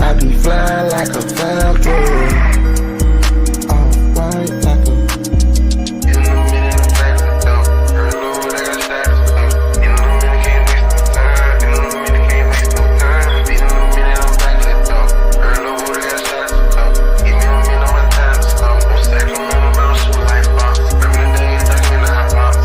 I be flying like a falcon. Alright, like a. In a minute, I'm back to the door. Girl, Lord, I got status though. In a minute, can't waste no time. In a minute, can't waste no time. In a minute, I'm back to the door. Girl, Lord, I got status though. Give me a minute, my time to slow. Don't say no more about shoot like box. Every day, stuck in the hot box.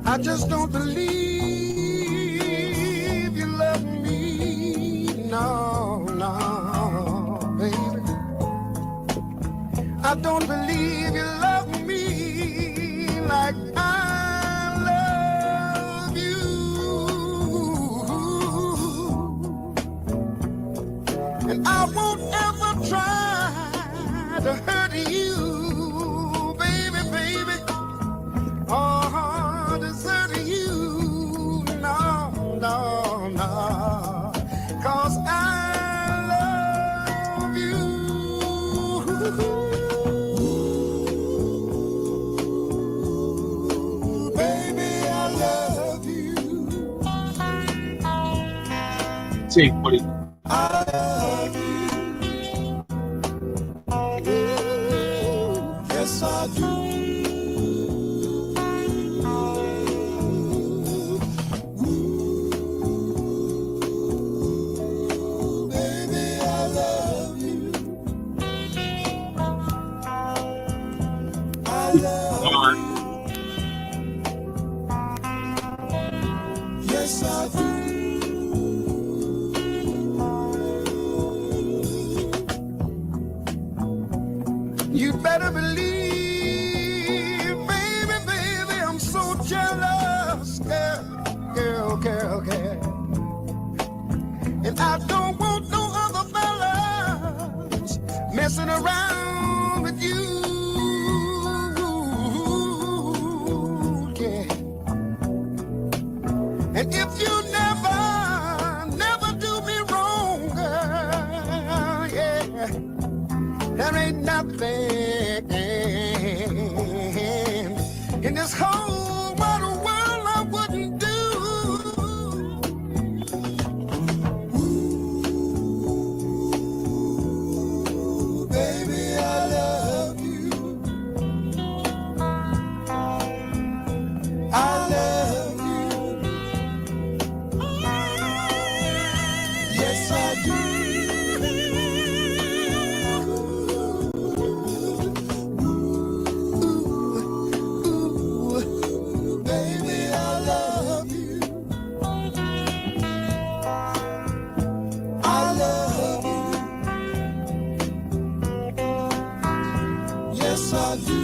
I just don't believe you love me, no, no, baby. I don't believe you love me like I love you. And I won't ever try to hurt you, baby, baby. Oh, desert you, no, no, no, 'cause I love you. Baby, I love you. Sí, Poli. I love you. Yes, I do. Yes, I do. You better believe, baby, baby, I'm so jealous, girl, girl, girl, girl. And I don't want no other fellas messing around with you. And if you never do There ain't nothing in this whole wide world I wouldn't do. Ooh, baby, I love you. I love you. Yes, I do. Yes, I do.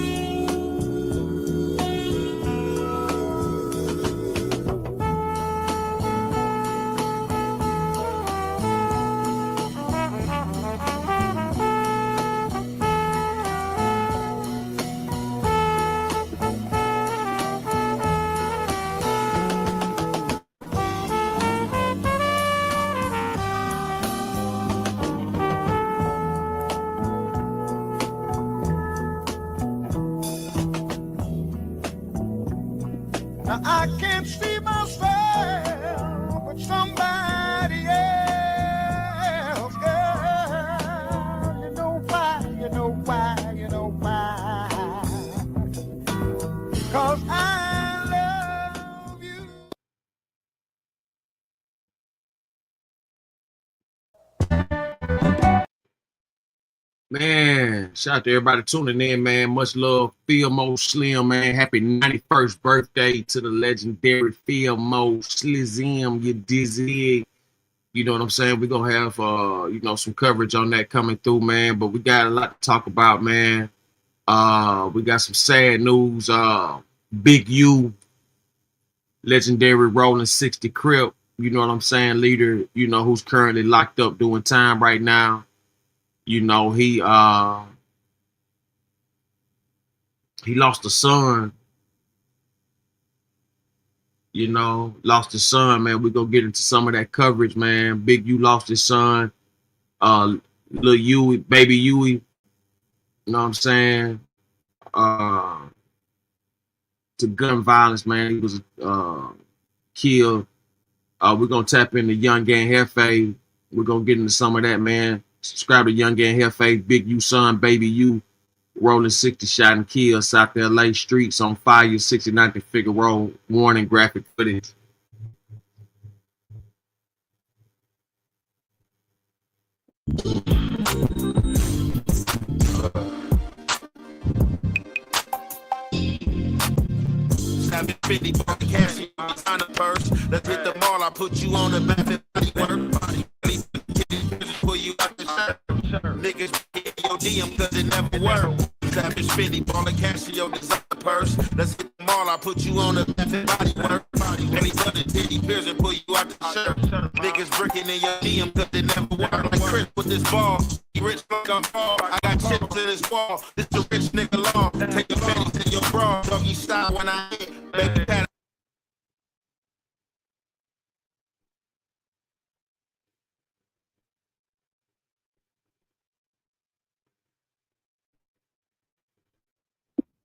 Now I can't see myself with somebody else, girl. You know why, you know why, you know why. 'Cause I love you. Man, shout out to everybody tuning in, man. Much love, Fillmore Slim, man. Happy 91st birthday to the legendary Fillmore Slizim, you dizzy. You know what I'm saying? We're gonna have some coverage on that coming through, man. But we got a lot to talk about, man. We got some sad news. Big U, legendary Rolling 60 Crip, you know what I'm saying, leader, who's currently locked up doing time right now. He lost a son, lost his son, man. We're gonna get into some of that coverage, man. Big U lost his son, little Huey, baby Huey, you know what I'm saying? To gun violence, man. He was killed. We're gonna tap into Young Gang Hefe. We're gonna get into some of that, man. Subscribe to Young Gang Hefe, Big U son, baby U. Rolling 60 shot and killed, South LA streets on fire, 69th and Figueroa, warning graphic footage. Having 50 for the cash, on the purse. Let's hit the mall. I put you on the back and body pull you out the shirt. Niggas hit your DM cause it never worked. Savage 50 ball the cash in your designer purse. Let's hit the mall. I put you on the back and body work. When he done it, titty pierce and pull you out the shirt. Niggas bricking in your DM cause it never worked. Like Chris with this ball. He rich like I'm fall. I got chips to this wall. This a rich nigga law. Take your panties to your bra. Doggy style when I hit. Baby pat.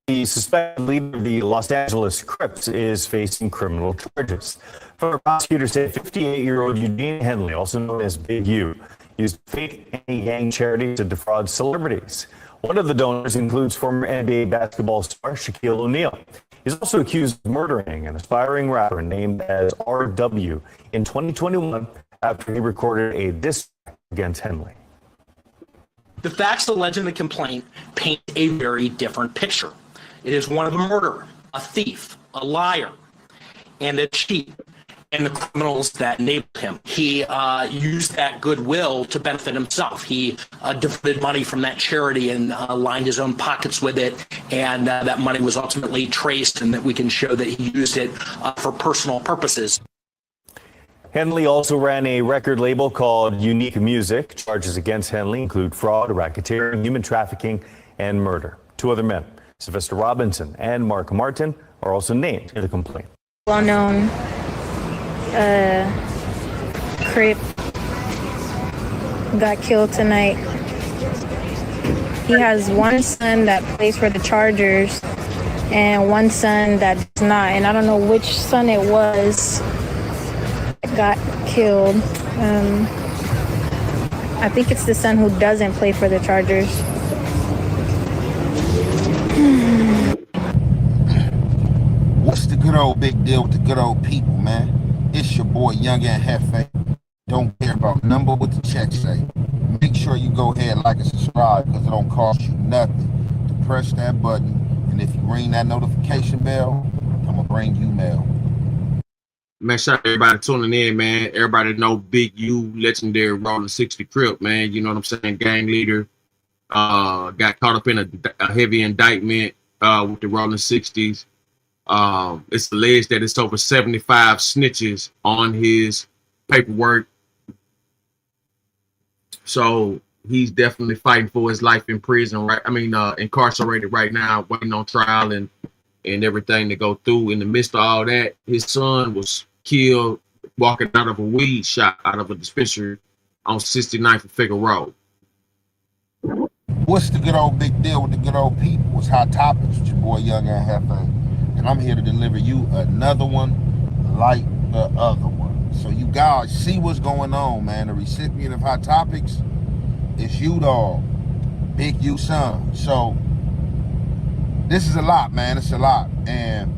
The suspected leader of the Los Angeles Crips is facing criminal charges. Federal prosecutors say 58-year-old Eugene Henley, also known as Big U, used fake anti-gang charity to defraud celebrities. One of the donors includes former NBA basketball star Shaquille O'Neal. He's also accused of murdering an aspiring rapper named as RW in 2021 after he recorded a diss track against Henley. The facts alleged in the complaint paint a very different picture. It is one of a murderer, a thief, a liar, and a cheat, and the criminals that enabled him. He used that goodwill to benefit himself. He diverted money from that charity and lined his own pockets with it, and that money was ultimately traced, and that we can show that he used it for personal purposes. Henley also ran a record label called Unique Music. Charges against Henley include fraud, racketeering, human trafficking, and murder. Two other men, Sylvester Robinson and Mark Martin, are also named in the complaint. Well-known Crip got killed tonight. he has one son that plays for the Chargers and one son that does not. And I don't know which son it was that got killed. I think it's the son who doesn't play for the Chargers. What's the good old big deal with the good old people, man? It's your boy, Young and Hefe. Don't care about number what the check say. Make sure you go ahead, like and subscribe, because it don't cost you nothing to press that button. And if you ring that notification bell, I'm going to bring you mail. Man, shout out to everybody tuning in, man. Everybody know Big U, legendary Rolling 60 Crip, man. You know what I'm saying? Gang leader. Got caught up in a heavy indictment with the Rolling 60s. It's alleged that it's over 75 snitches on his paperwork. So he's definitely fighting for his life in prison, right? I mean, incarcerated right now, waiting on trial and everything to go through. In the midst of all that, his son was killed walking out of a weed shop out of a dispensary on 69th and Figueroa. What's the good old big deal with the good old people? It's Hot Topics with your boy Young and Hefe. And I'm here to deliver you another one like the other one. So you guys see what's going on, man. The recipient of Hot Topics is you, dog. Big U son. So this is a lot, man. It's a lot. And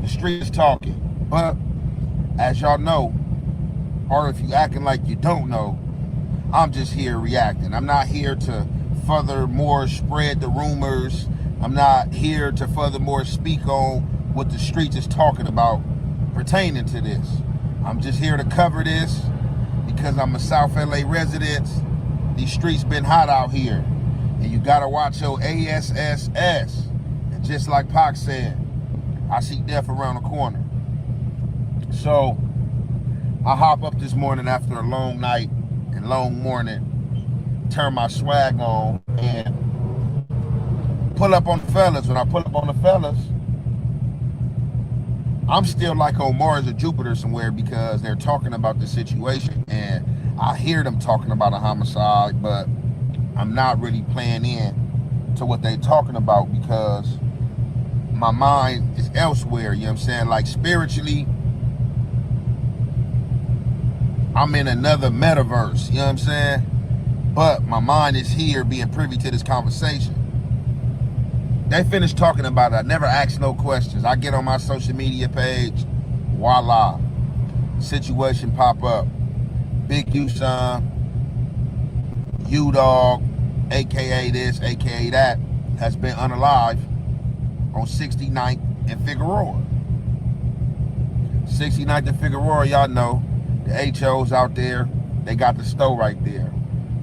the street is talking. But as y'all know, or if you acting like you don't know, I'm just here reacting. I'm not here to furthermore spread the rumors. I'm not here to furthermore speak on what the streets is talking about pertaining to this. I'm just here to cover this because I'm a South LA resident. These streets been hot out here. And you gotta watch your ASSS. And just like Pac said, I see death around the corner. So I hop up this morning after a long night and long morning, turn my swag on and pull up on the fellas. When I pull up on the fellas, I'm still like on Mars or Jupiter somewhere because they're talking about the situation and I hear them talking about a homicide, but I'm not really playing in to what they're talking about because my mind is elsewhere, you know what I'm saying? Like spiritually, I'm in another metaverse, you know what I'm saying? But my mind is here being privy to this conversation. They finished talking about it. I never asked no questions. I get on my social media page, voila, situation pop up. Big U son, U dog, AKA this, AKA that, has been unalive on 69th and Figueroa. 69th and Figueroa, y'all know, the HOs out there, they got the stove right there.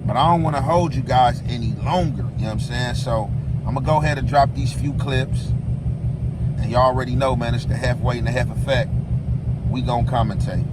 But I don't want to hold you guys any longer, you know what I'm saying? So I'm going to go ahead and drop these few clips. And y'all already know, man, it's the halfway and the half effect. We going to commentate.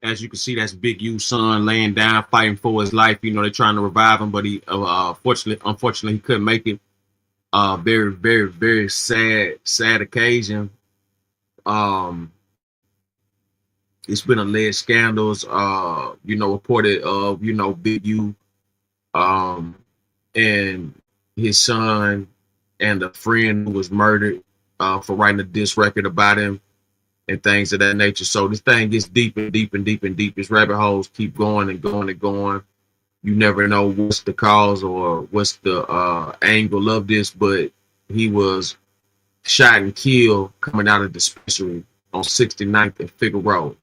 As you can see, that's Big U's son laying down, fighting for his life. You know, they're trying to revive him, but he, unfortunately, he couldn't make it. Very, very, very sad occasion. It's been alleged scandals, reported of, Big U, and his son and a friend who was murdered, for writing a diss record about him and things of that nature. So this thing gets deep and deep and deep and deep. These rabbit holes keep going and going and going. You never know what's the cause or what's the angle of this, but he was shot and killed coming out of the dispensary on 69th and Figueroa.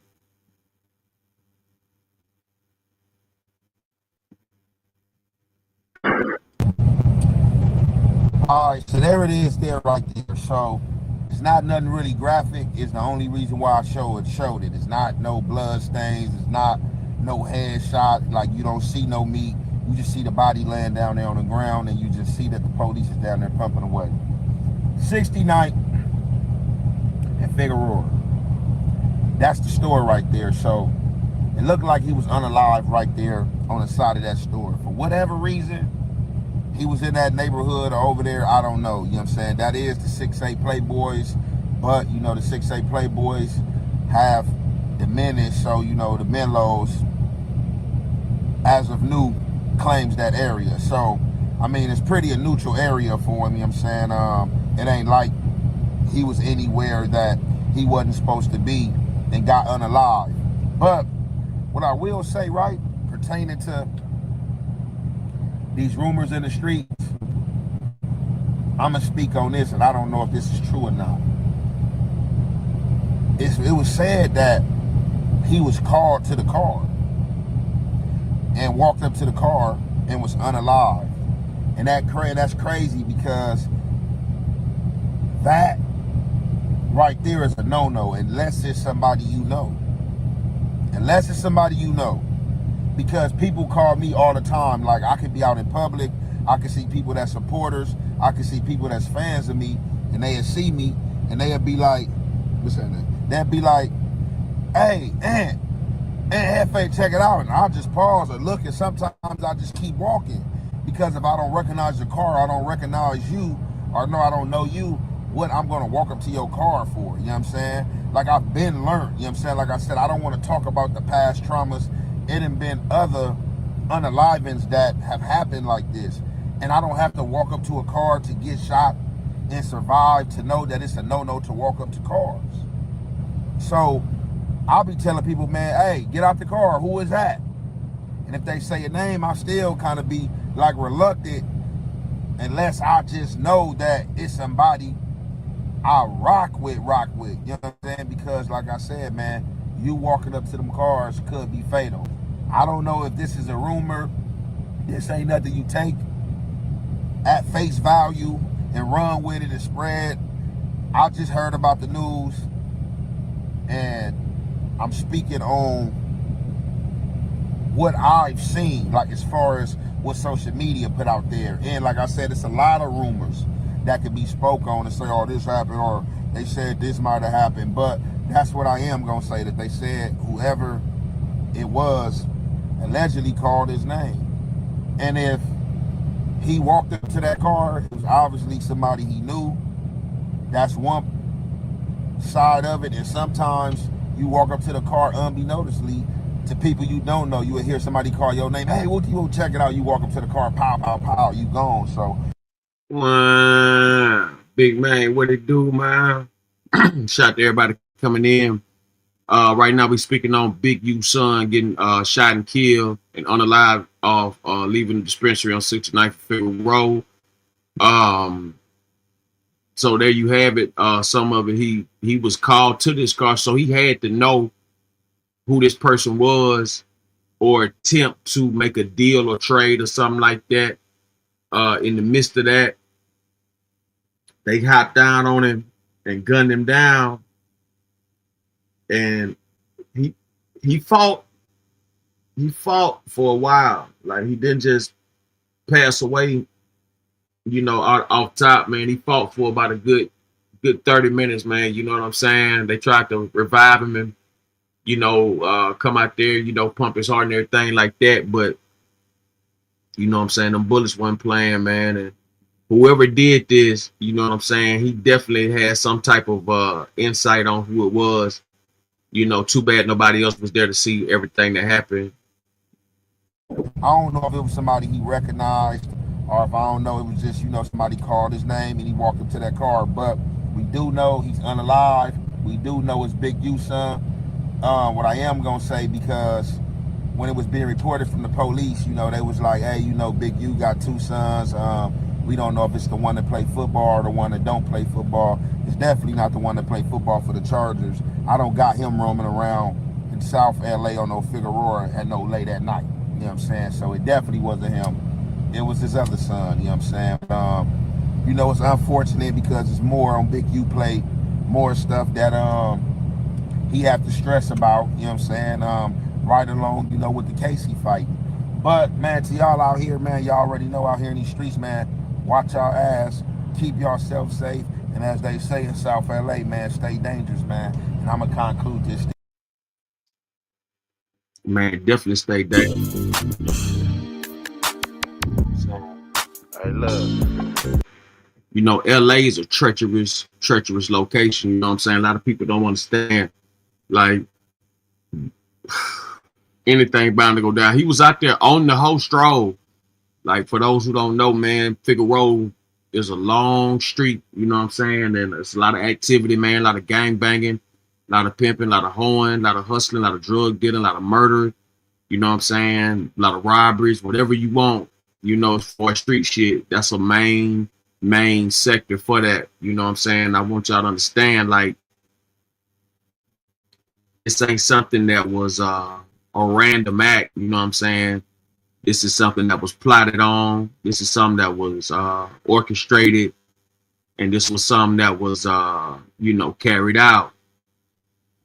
All right, so there it is there right there. So it's not nothing really graphic. It's the only reason why I showed it. It's not no blood stains. It's not no headshot. Like, you don't see no meat. You just see the body laying down there on the ground, and you just see that the police is down there pumping away. 69th and Figueroa. That's the store right there. So it looked like he was unalive right there on the side of that store. For whatever reason, he was in that neighborhood or over there. I don't know. You know what I'm saying? That is the 6'8 Playboys. But, you know, the 6'8 Playboys have diminished. So, you know, the Menlos, as of new, claims that area. So, I mean, it's pretty a neutral area for him. You know what I'm saying? It ain't like he was anywhere that he wasn't supposed to be and got unalive. But what I will say, right, pertaining to these rumors in the streets, I'm gonna speak on this, and I don't know if this is true or not. It was said that he was called to the car and walked up to the car and was unalive, and that's crazy, because that right there is a no-no, unless it's somebody you know. Unless it's somebody you know. Because people call me all the time. Like, I could be out in public, I could see people that's supporters, I could see people that's fans of me, and they'll see me, and they'll be like, what's that name? They'll be like, hey, Aunt Hefe, check it out. And I'll just pause and look, and sometimes I just keep walking. Because if I don't recognize your car, I don't recognize you, or no, I don't know you, what I'm gonna walk up to your car for, you know what I'm saying? Like, I've been learned, you know what I'm saying? Like I said, I don't want to talk about the past traumas. It have been other unalivings that have happened like this. And I don't have to walk up to a car to get shot and survive to know that it's a no-no to walk up to cars. So I'll be telling people, man, hey, get out the car. Who is that? And if they say a name, I still kind of be like reluctant, unless I just know that it's somebody I rock with. You know what I'm saying? Because like I said, man, you walking up to them cars could be fatal. I don't know if this is a rumor. This ain't nothing you take at face value and run with it and spread. I just heard about the news, and I'm speaking on what I've seen, like as far as what social media put out there. And like I said, it's a lot of rumors that could be spoke on and say, oh, this happened, or they said this might have happened. But that's what I am going to say, that they said whoever it was allegedly called his name. And if he walked up to that car, it was obviously somebody he knew. That's one side of it. And sometimes you walk up to the car unbeknownstly to people you don't know. You will hear somebody call your name. Hey, what you check it out? You walk up to the car, pow, pow, pow, you gone. So, big man, what it do, man? Shout out to everybody coming in. Right now we speaking on Big U son getting shot and killed and unalive off leaving the dispensary on 69th Figueroa. So there you have it. Some of it, he was called to this car, so he had to know who this person was, or attempt to make a deal or trade or something like that. In the midst of that, they hopped down on him and gunned him down. And he fought for a while. Like, he didn't just pass away, you know, off top, man. He fought for about a good 30 minutes, man. You know what I'm saying? They tried to revive him and, you know, come out there, you know, pump his heart and everything like that. But, you know what I'm saying, them bullets weren't playing, man. And whoever did this, you know what I'm saying, he definitely had some type of insight on who it was. You know, too bad nobody else was there to see everything that happened. I don't know if it was somebody he recognized, or if I don't know, it was just, you know, somebody called his name and he walked up to that car. But we do know he's unalive. We do know it's Big U son. What I am going to say, because when it was being reported from the police, you know, they was like, hey, you know, Big U got two sons. We don't know if it's the one that play football or the one that don't play football. is definitely not the one that played football for the Chargers. I don't got him roaming around in South LA on no Figueroa at no late at night. You know what I'm saying? So it definitely wasn't him. It was his other son, you know what I'm saying? You know, it's unfortunate because it's more on Big U play, more stuff that he have to stress about, you know what I'm saying? Right along, you know, with the Casey fight. But man, to y'all out here, man, y'all already know out here in these streets, man, watch y'all ass, keep yourself safe, and as they say in South LA, man, stay dangerous, man. And I'm gonna conclude this. Man, definitely stay there. Hey, look. You know, LA is a treacherous location. You know what I'm saying? A lot of people don't understand. Like, anything bound to go down. He was out there on the whole stroll. Like, for those who don't know, man, Figueroa is a long street. You know what I'm saying? And it's a lot of activity, man. A lot of gang banging, a lot of pimping, a lot of hoeing, a lot of hustling, a lot of drug dealing, a lot of murder. You know what I'm saying? A lot of robberies, whatever you want. You know, for street shit, that's a main sector for that. You know what I'm saying? I want y'all to understand, like, this ain't something that was a random act. You know what I'm saying? This is something that was plotted on. This is something that was orchestrated, and this was something that was you know, carried out.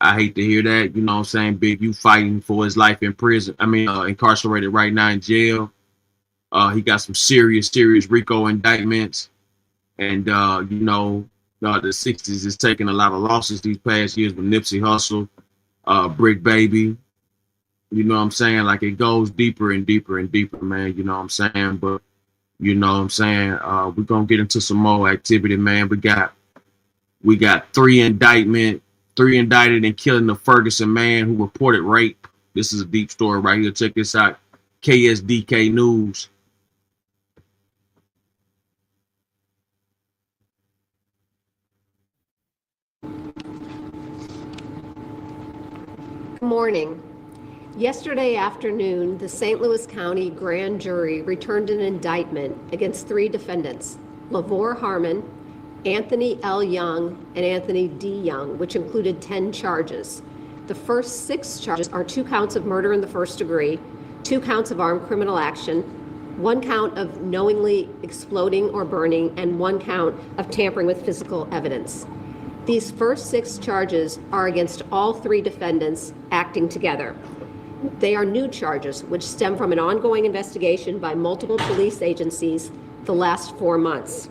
I hate to hear that. You know what I'm saying? Big U fighting for his life in prison. I mean, incarcerated right now in jail. He got some serious RICO indictments. And, you know, the 60s is taking a lot of losses these past years with Nipsey Hussle, Brick Baby. You know what I'm saying? Like, it goes deeper and deeper and deeper, man. You know what I'm saying? But, you know what I'm saying? We're going to get into some more activity, man. We got three indicted in killing the Ferguson man who reported rape. This is a deep story right here. Check this out. KSDK News. Good morning. Yesterday afternoon, the St. Louis County Grand Jury returned an indictment against three defendants, Lavore Harmon, Anthony L. Young, and Anthony D. Young, which included 10 charges. The first 6 charges are 2 counts of murder in the first degree, 2 counts of armed criminal action, 1 count of knowingly exploding or burning, and 1 count of tampering with physical evidence. These first 6 charges are against all 3 defendants acting together. They are new charges which stem from an ongoing investigation by multiple police agencies the last 4 months.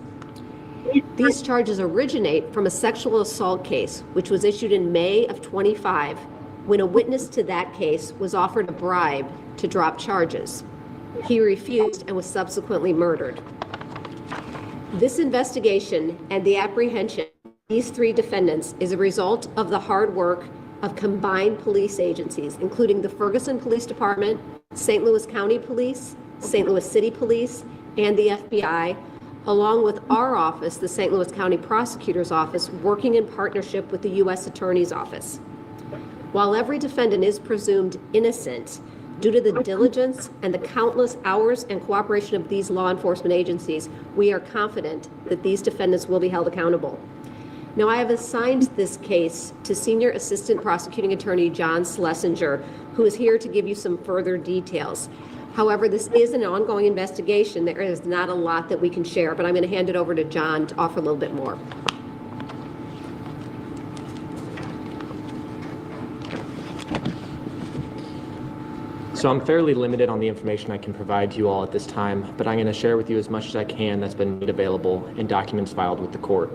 These charges originate from a sexual assault case which was issued in May of 25 when a witness to that case was offered a bribe to drop charges. He refused and was subsequently murdered. This investigation and the apprehension of these 3 defendants is a result of the hard work of combined police agencies, including the Ferguson Police Department, St. Louis County Police, St. Louis City Police, and the FBI, along with our office, the St. Louis County Prosecutor's Office, working in partnership with the U.S. Attorney's Office. While every defendant is presumed innocent, due to the diligence and the countless hours and cooperation of these law enforcement agencies, we are confident that these defendants will be held accountable. Now, I have assigned this case to Senior Assistant Prosecuting Attorney John Schlesinger, who is here to give you some further details. However, this is an ongoing investigation. There is not a lot that we can share, but I'm going to hand it over to John to offer a little bit more. So I'm fairly limited on the information I can provide to you all at this time, but I'm going to share with you as much as I can that's been made available in documents filed with the court.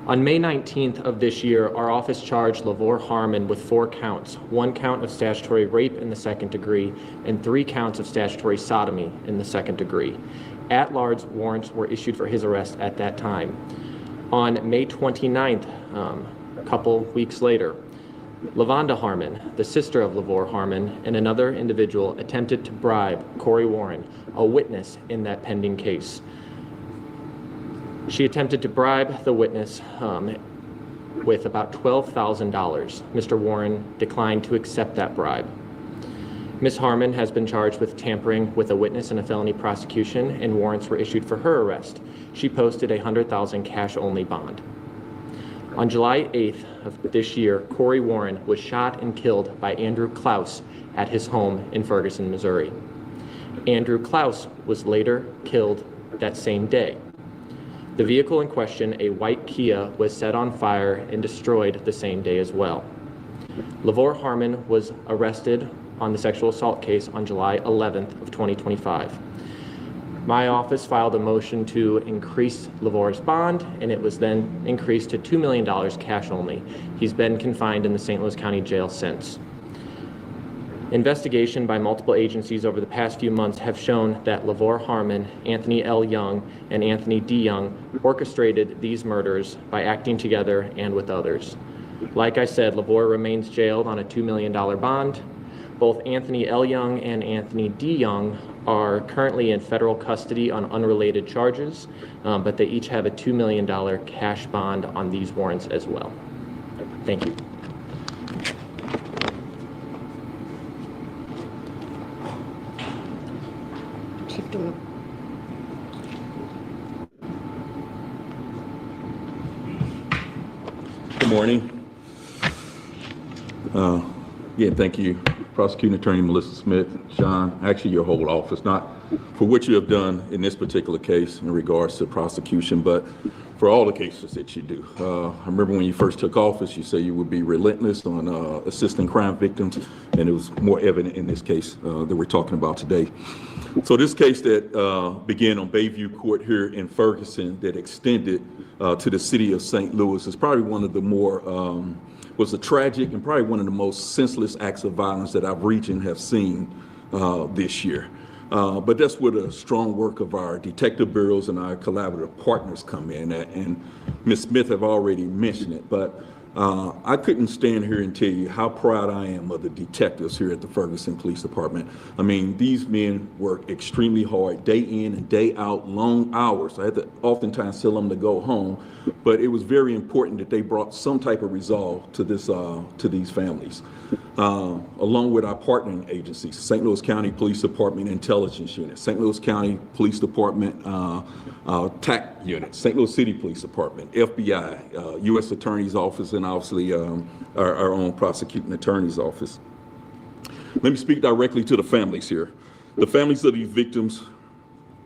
On May 19th of this year, our office charged Lavore Harmon with 4 counts, 1 count of statutory rape in the 2nd degree, and 3 counts of statutory sodomy in the 2nd degree. At-large warrants were issued for his arrest at that time. On May 29th, a couple weeks later, Lavonda Harmon, the sister of Lavore Harmon, and another individual attempted to bribe Corey Warren, a witness in that pending case. She attempted to bribe the witness with about $12,000. Mr. Warren declined to accept that bribe. Ms. Harmon has been charged with tampering with a witness in a felony prosecution, and warrants were issued for her arrest. She posted a $100,000 cash-only bond. On July 8th of this year, Corey Warren was shot and killed by Andrew Klaus at his home in Ferguson, Missouri. Andrew Klaus was later killed that same day. The vehicle in question, a white Kia, was set on fire and destroyed the same day as well. Lavore Harmon was arrested on the sexual assault case on July 11th of 2025. My office filed a motion to increase Lavore's bond, and it was then increased to $2 million cash only. He's been confined in the St. Louis County Jail since. Investigation by multiple agencies over the past few months have shown that Lavore Harmon, Anthony L. Young, and Anthony D. Young orchestrated these murders by acting together and with others. Like I said, Lavore remains jailed on a $2 million bond. Both Anthony L. Young and Anthony D. Young are currently in federal custody on unrelated charges, but they each have a $2 million cash bond on these warrants as well. Thank you. Chief Doyle. Good morning. Again, thank you, Prosecuting Attorney Melissa Smith, Sean, actually your whole office, not for what you have done in this particular case in regards to prosecution, but for all the cases that you do. I remember when you first took office, you said you would be relentless on assisting crime victims, and it was more evident in this case that we're talking about today. So this case that began on Bayview Court here in Ferguson that extended to the city of St. Louis is probably one of the more was a tragic and probably one of the most senseless acts of violence that our region have seen this year. But that's where the strong work of our detective bureaus and our collaborative partners come in. And Ms. Smith have already mentioned it, but I couldn't stand here and tell you how proud I am of the detectives here at the Ferguson Police Department. I mean, these men work extremely hard, day in and day out, long hours. I had to oftentimes tell them to go home, but it was very important that they brought some type of resolve to this, to these families. Along with our partnering agencies, St. Louis County Police Department Intelligence Unit, St. Louis County Police Department TAC Unit, St. Louis City Police Department, FBI, U.S. Attorney's Office, and obviously our own Prosecuting Attorney's Office. Let me speak directly to the families here. The families of these victims,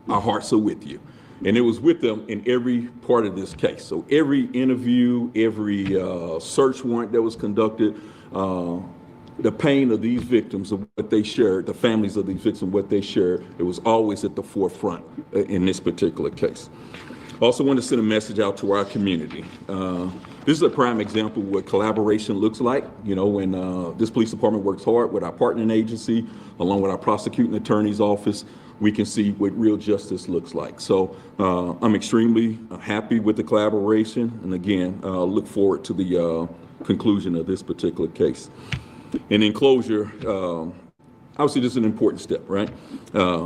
our hearts are with you. And it was with them in every part of this case. So every interview, every search warrant that was conducted, the pain of these victims, of what they shared, the families of these victims, what they shared, it was always at the forefront in this particular case. I also want to send a message out to our community. This is a prime example of what collaboration looks like. You know, when this police department works hard with our partnering agency, along with our prosecuting attorney's office, we can see what real justice looks like. So I'm extremely happy with the collaboration, and again, look forward to the conclusion of this particular case. And in closure, obviously this is an important step, right?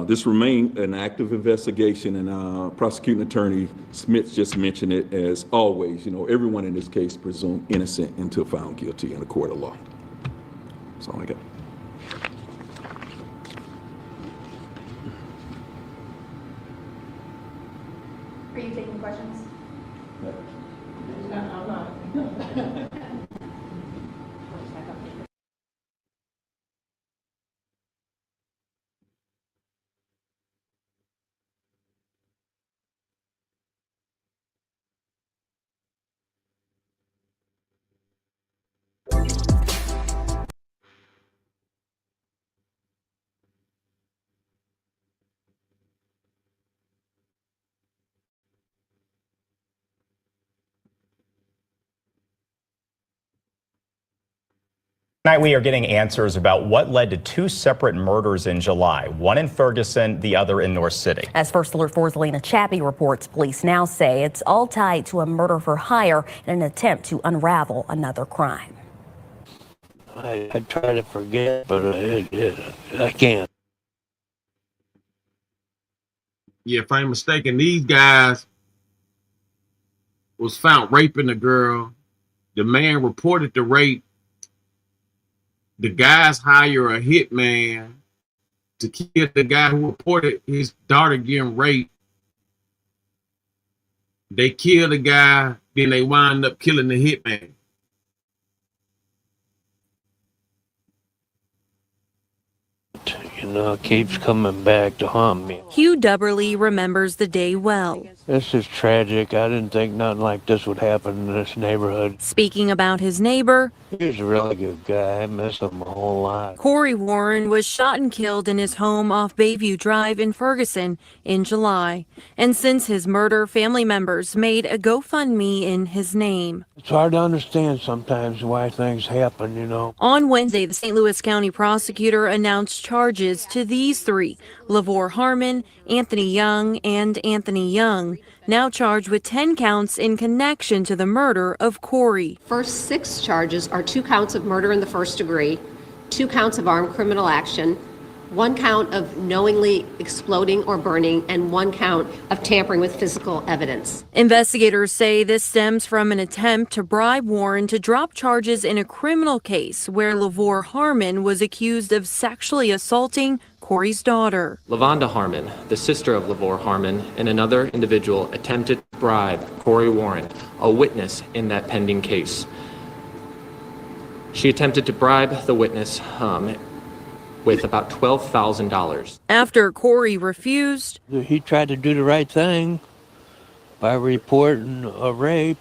This remained an active investigation, and Prosecuting Attorney Smith just mentioned it. As always, you know, everyone in this case presumed innocent until found guilty in a court of law. That's all I got. Are you taking questions? No, I'm not. Tonight we are getting answers about what led to two separate murders in July, one in Ferguson, the other in North City. As First Alert 4's Lena Chappie reports, police now say it's all tied to a murder for hire in an attempt to unravel another crime. I try to forget, but I can't. Yeah, if I'm mistaken, these guys was found raping the girl. The man reported the rape. The guys hire a hitman to kill the guy who reported his daughter getting raped. They kill the guy. Then they wind up killing the hitman. You know, it keeps coming back to haunt me. Hugh Dubberly remembers the day well. This is tragic. I didn't think nothing like this would happen in this neighborhood. Speaking about his neighbor, He's a really good guy. I miss him a whole lot. Corey Warren was shot and killed in his home off Bayview Drive in Ferguson in July. And since his murder, family members made a GoFundMe in his name. It's hard to understand sometimes why things happen, you know. On Wednesday, the St. Louis County prosecutor announced charges to these three: Lavore Harmon, Anthony Young, and Anthony Young, now charged with 10 counts in connection to the murder of Corey. First 6 charges are 2 counts of murder in the first degree, 2 counts of armed criminal action, 1 count of knowingly exploding or burning, and 1 count of tampering with physical evidence. Investigators say this stems from an attempt to bribe Warren to drop charges in a criminal case where Lavore Harmon was accused of sexually assaulting Corey's daughter. LaVonda Harmon, the sister of Lavore Harmon, and another individual attempted to bribe Corey Warren, a witness in that pending case. She attempted to bribe the witness with about $12,000. After Corey refused, He tried to do the right thing by reporting a rape,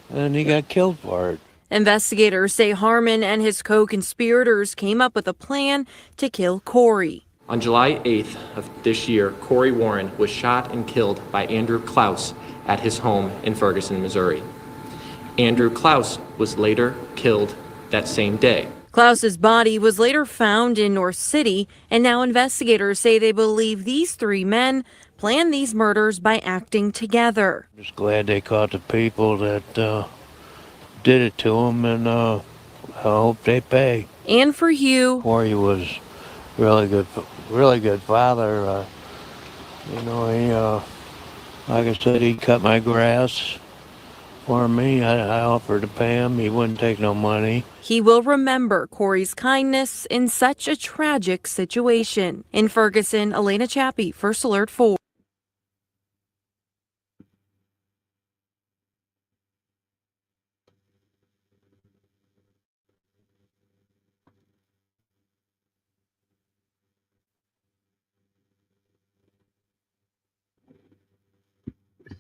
and he got killed for it. investigators say Harmon and his co-conspirators came up with a plan to kill Corey. On July 8th of this year, Corey Warren was shot and killed by Andrew Klaus at his home in Ferguson, Missouri. Andrew Klaus was later killed that same day. Klaus's body was later found in North City, and now investigators say they believe these 3 men planned these murders by acting together. Just glad they caught the people that did it to him, and I hope they pay. And for Hugh, Corey was really good father. You know, he, like I said, he cut my grass for me. I offered to pay him. He wouldn't take no money. he will remember Corey's kindness in such a tragic situation. In Ferguson, Elena Chappie, First Alert 4.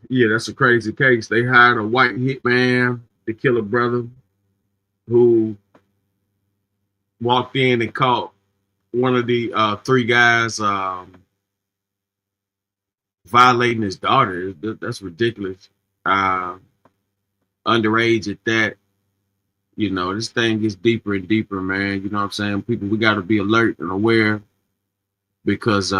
Yeah, that's a crazy case. They hired a white hitman to kill a brother who walked in and caught one of the 3 guys violating his daughter. That's ridiculous. Underage at that. You know, this thing gets deeper and deeper, man. You know what I'm saying? People, we got to be alert and aware because,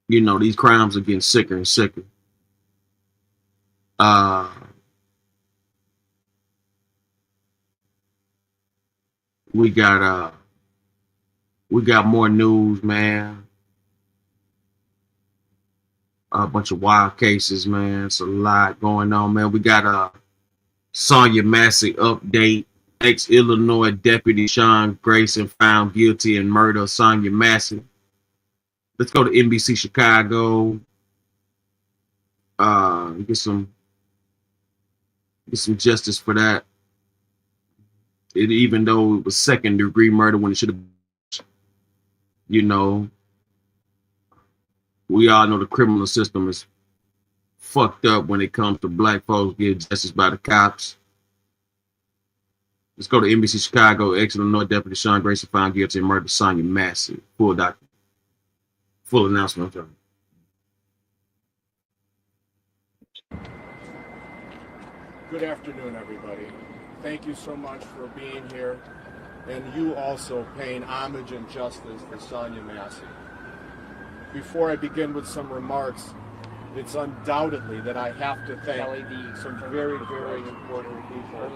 you know, these crimes are getting sicker and sicker. We got more news, man. A bunch of wild cases, man. It's a lot going on, man. We got a Sonya Massey update. Ex-Illinois Deputy Sean Grayson found guilty in murder of Sonya Massey. Let's go to NBC Chicago. Get some justice for that. Even though it was 2nd-degree murder when it should have, you know, we all know the criminal system is fucked up when it comes to black folks getting justice by the cops. Let's go to NBC Chicago. Ex-Illinois Deputy Sean Grayson found guilty in murder of Sonya Massey. Full announcement. Good afternoon, everybody. Thank you so much for being here, and you also paying homage and justice to Sonya Massey. Before I begin with some remarks, it's undoubtedly that I have to thank some very, very important people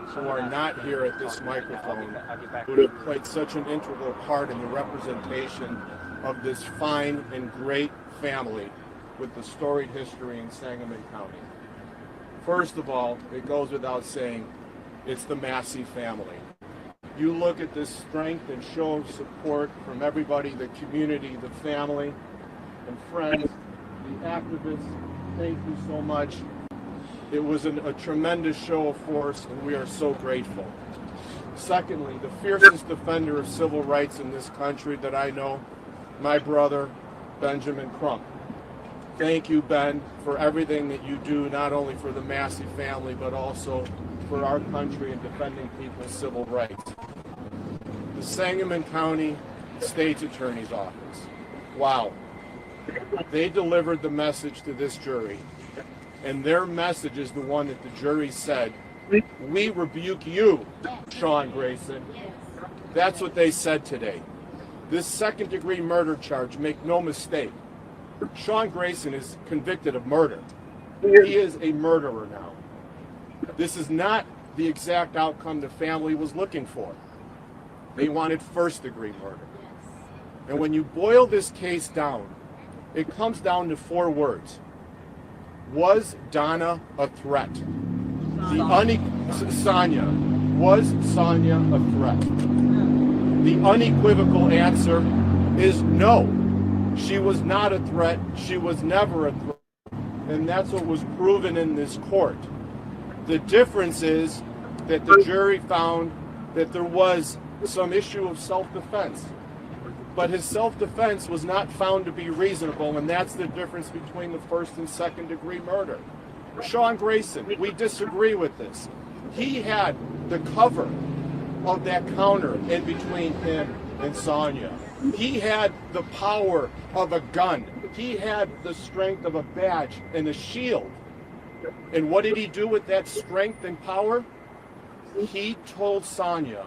who are not here at this microphone, who have played such an integral part in the representation of this fine and great family with the storied history in Sangamon County. First of all, it goes without saying, it's the Massey family. You look at this strength and show of support from everybody, the community, the family, and friends, the activists, thank you so much. It was a tremendous show of force, and we are so grateful. Secondly, the fiercest defender of civil rights in this country that I know, my brother, Benjamin Crump. Thank you, Ben, for everything that you do, not only for the Massey family, but also for our country in defending people's civil rights. The Sangamon County State's Attorney's Office. Wow. They delivered the message to this jury, and their message is the one that the jury said, "We rebuke you, Sean Grayson." That's what they said today. This second-degree murder charge, make no mistake, Sean Grayson is convicted of murder. He is a murderer now. This is not the exact outcome the family was looking for. They wanted first-degree murder. And when you boil this case down, it comes down to 4 words. Was Donna a threat? Sonia. Was Sonia a threat? The unequivocal answer is no. She was not a threat. She was never a threat. And that's what was proven in this court. The difference is that the jury found that there was some issue of self-defense. But his self-defense was not found to be reasonable, and that's the difference between the first and second degree murder. Sean Grayson, we disagree with this. He had the cover of that counter in between him and Sonia. He had the power of a gun. He had the strength of a badge and a shield. And what did he do with that strength and power? He told Sonia,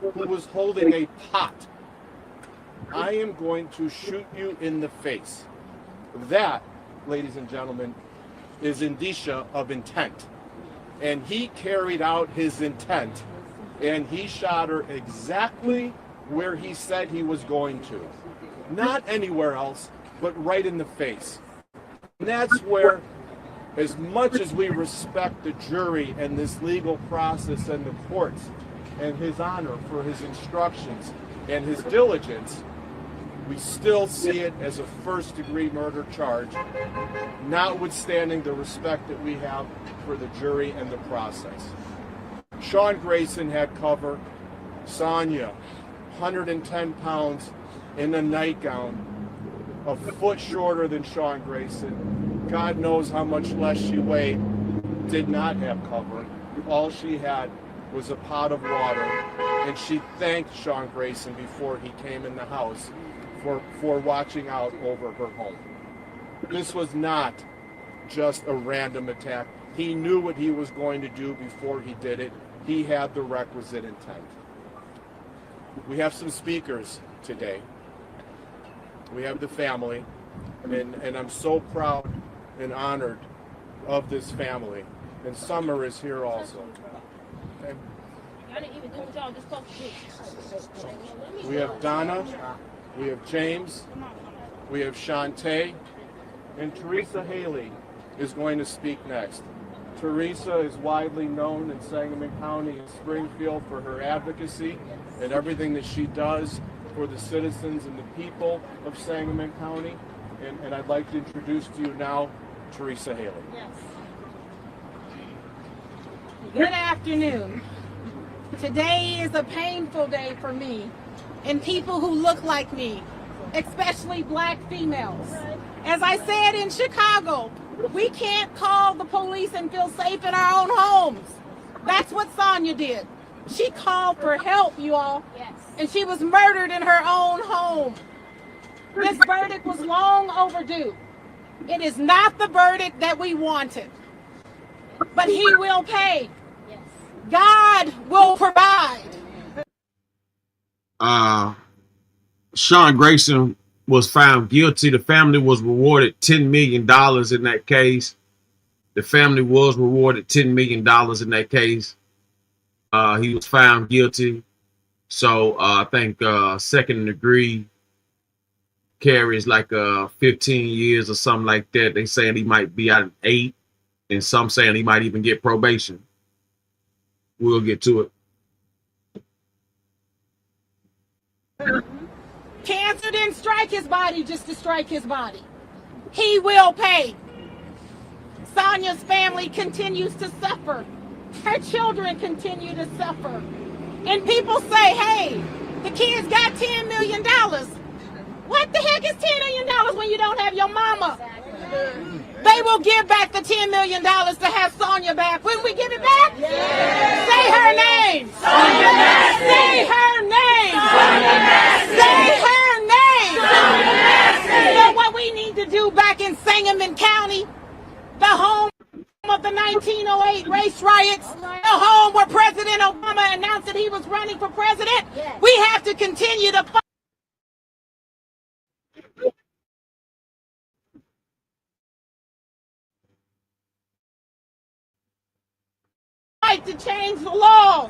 who was holding a pot, "I am going to shoot you in the face." That, ladies and gentlemen, is indicia of intent. And he carried out his intent, and he shot her exactly where he said he was going to. Not anywhere else, but right in the face. And that's where, as much as we respect the jury and this legal process and the courts and his honor for his instructions and his diligence, we still see it as a first-degree murder charge, notwithstanding the respect that we have for the jury and the process. Sean Grayson had cover. Sonia, 110 pounds in a nightgown, a foot shorter than Sean Grayson. God knows how much less she weighed, did not have cover. All she had was a pot of water, and she thanked Sean Grayson before he came in the house for watching out over her home. This was not just a random attack. He knew what he was going to do before he did it. He had the requisite intent. We have some speakers today. We have the family, and I'm so proud and honored of this family. And Summer is here also. Okay. We have Donna, we have James, we have Shantae, and Teresa Haley is going to speak next. Teresa is widely known in Sangamon County and Springfield for her advocacy and everything that she does for the citizens and the people of Sangamon County. And I'd like to introduce to you now Teresa Haley. Yes. Good afternoon. Today is a painful day for me and people who look like me, especially black females. As I said in Chicago, we can't call the police and feel safe in our own homes. That's what Sonia did. She called for help, you all, and she was murdered in her own home. This verdict was long overdue. It is not the verdict that we wanted, but he will pay. God will provide. Sean Grayson was found guilty. The family was rewarded $10 million in that case. The family was rewarded $10 million in that case. He was found guilty. So I think second degree carries like 15 years or something like that. They saying he might be out at 8, and some saying he might even get probation. We'll get to it. Cancer didn't strike his body just to strike his body. He will pay. Sonia's family continues to suffer. Her children continue to suffer. And people say, hey, the kids got $10 million. What the heck is $10 million when you don't have your mama? They will give back the $10 million to have Sonia back. When we give it back? Yes. Say her name. Sonia Massey. Say her name. Sonia Massey. Say her name. Sonia Massey. So what we need to do back in Sangamon County, the home of the 1908 race riots, the home where President Obama announced that he was running for president, we have to continue to fight to change the laws,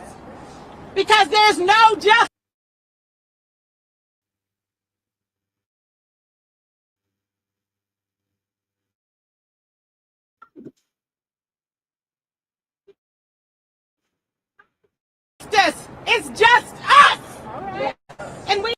because there's no justice. It's just us. And we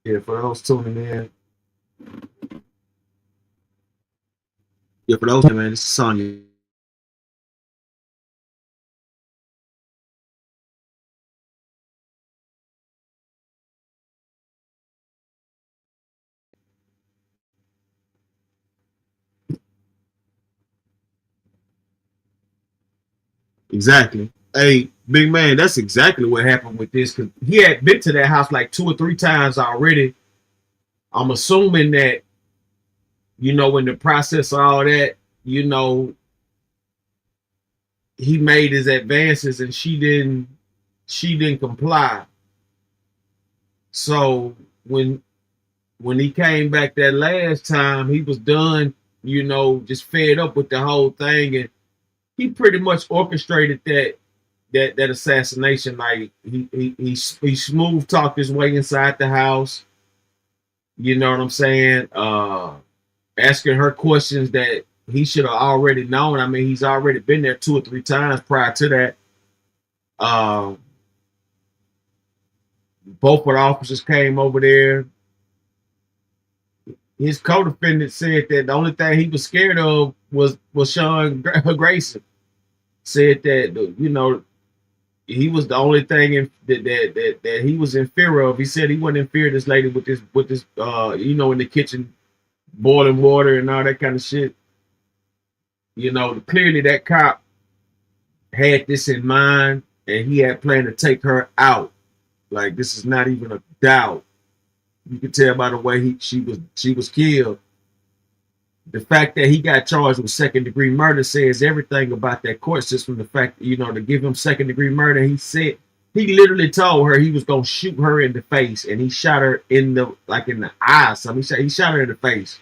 Yeah, for those tuning in. Yeah, for those, man, this is Sonya. Exactly. Hey, big man, that's exactly what happened with this. Cause he had been to that house like 2 or 3 times already. I'm assuming that, you know, in the process of all that, you know, he made his advances and she didn't comply. So when he came back that last time, he was done, you know, just fed up with the whole thing, and he pretty much orchestrated that assassination. Like he smooth talked his way inside the house. You know what I'm saying? Asking her questions that he should have already known. I mean, he's already been there 2 or 3 times prior to that. Both of the officers came over there. His co-defendant said that the only thing he was scared of was Sean Grayson. Said that, you know, he was the only thing that he was in fear of. He said he wasn't in fear of this lady with this you know, in the kitchen boiling water and all that kind of shit. You know, clearly that cop had this in mind and he had planned to take her out. Like, this is not even a doubt. You can tell by the way she was killed. The fact that he got charged with 2nd-degree murder says everything about that court system. The fact, you know, to give him 2nd-degree murder, he said he literally told her he was gonna shoot her in the face, and he shot her in the eyes. So he shot her in the face.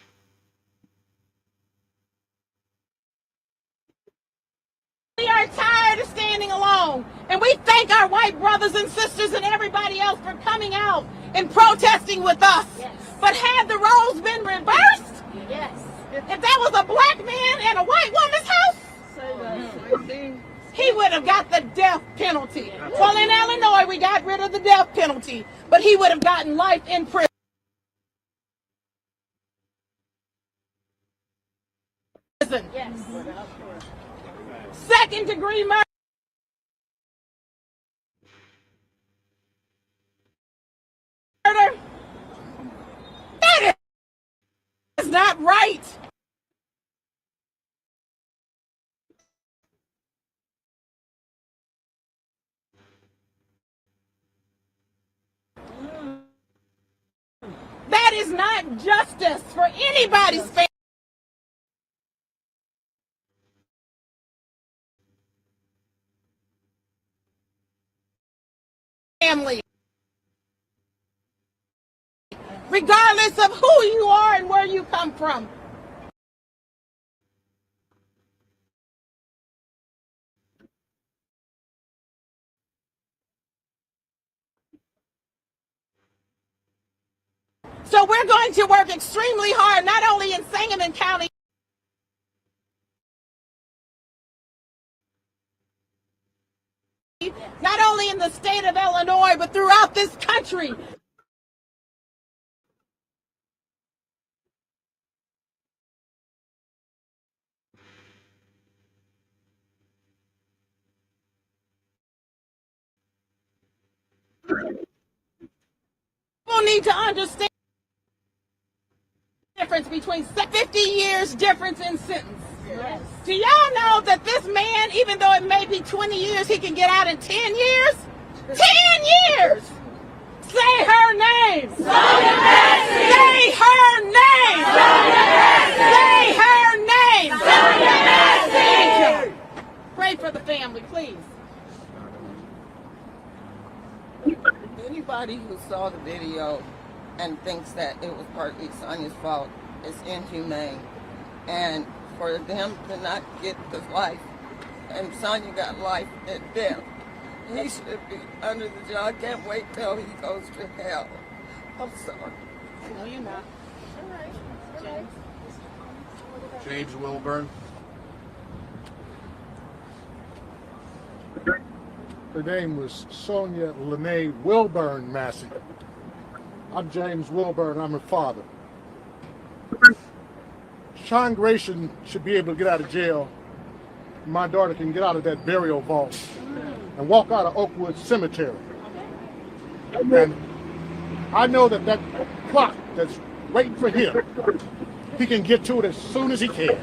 We are tired of standing alone, and we thank our white brothers and sisters and everybody else for coming out and protesting with us. Yes. But had the roles been reversed? Yes. If that was a black man and a white woman's house, he would have got the death penalty. Well, in Illinois, we got rid of the death penalty, but he would have gotten life in prison. Yes. 2nd-degree murder. not right. That is not justice for anybody's family. Regardless of who you are and where you come from. So we're going to work extremely hard, not only in Sangamon County, not only in the state of Illinois, but throughout this country. People need to understand the difference between 50 years difference in sentence. Yes. Do y'all know that this man, even though it may be 20 years, he can get out in 10 years? 10 years! Say her name! Sonia Massey! Say her name! Sonia Massey! Say her name! Sonia Massey! Pray for the family, please. Anybody who saw the video and thinks that it was partly Sonia's fault is inhumane. And for them to not get the life, and Sonia got life and death, he should be under the jail. I can't wait till he goes to hell. I'm sorry. No, you're not. All right. James. James Wilburn. Her name was Sonia Lene Wilburn Massey. I'm James Wilburn. I'm her father. Sean Grayson should be able to get out of jail. My daughter can get out of that burial vault and walk out of Oakwood Cemetery. And I know that that clock that's waiting for him, he can get to it as soon as he can.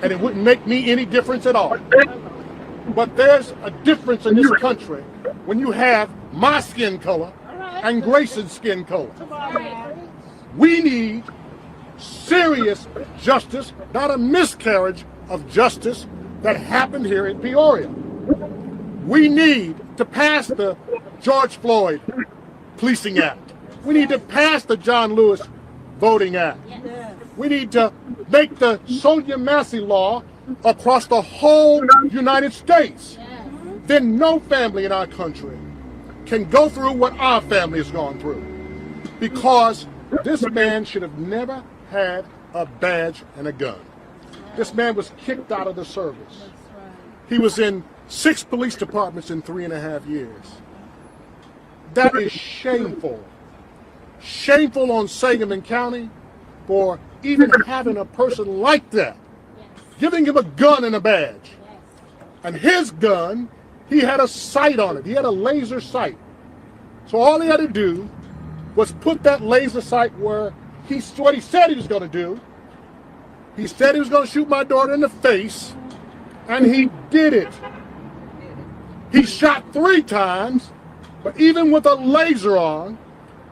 And it wouldn't make me any difference at all. But there's a difference in this country when you have my skin color and Grayson's skin color. We need serious justice, not a miscarriage of justice that happened here in Peoria. We need to pass the George Floyd Policing Act. We need to pass the John Lewis Voting Act. We need to make the Sonia Massey law across the whole United States. Then no family in our country can go through what our family has gone through. Because this man should have never had a badge and a gun. This man was kicked out of the service. He was in 6 police departments in 3.5 years. That is shameful. Shameful on Sangamon County for even having a person like that, giving him a gun and a badge. And his gun, he had a sight on it. He had a laser sight. So all he had to do was put that laser sight where what he said he was going to do. He said he was going to shoot my daughter in the face, and he did it. He shot 3 times, but even with a laser on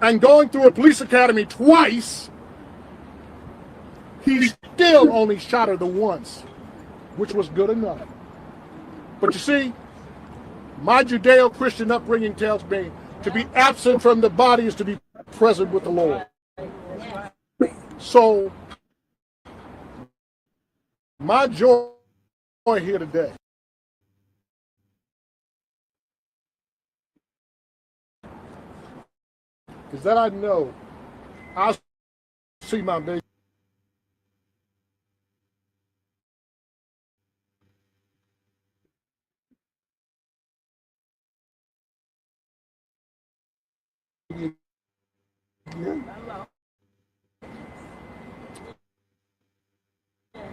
and going through a police academy twice, he still only shot her the once, which was good enough. But you see, my Judeo-Christian upbringing tells me to be absent from the body is to be present with the Lord. So, my joy here today is that I know I'll see my baby.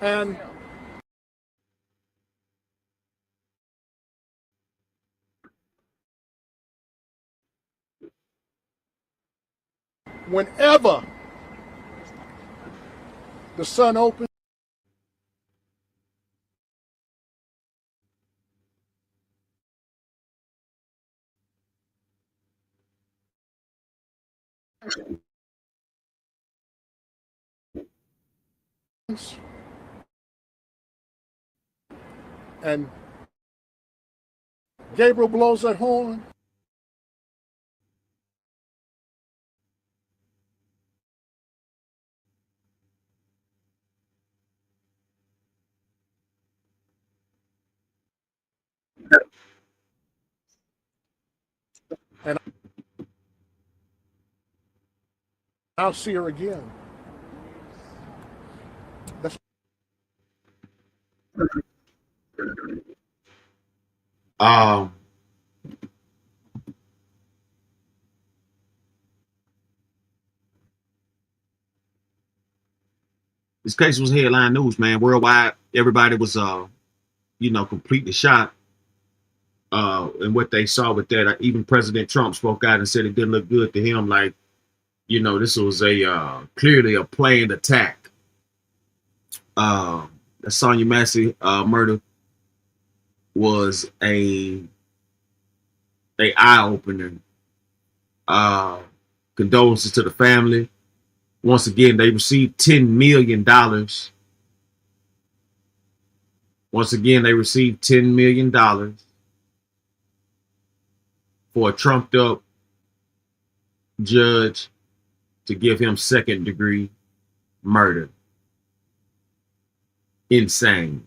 And whenever the sun opens. And Gabriel blows that horn. And I'll see her again. Um, this case was headline news, man, worldwide. Everybody was, completely shocked. And what they saw with that, even President Trump spoke out and said it didn't look good to him. Like, this was a clearly a planned attack. The Sonya Massey murder was a eye opener. Condolences to the family. Once again, they received $10 million. Once again, they received $10 million for a trumped up judge to give him second-degree murder. Insane.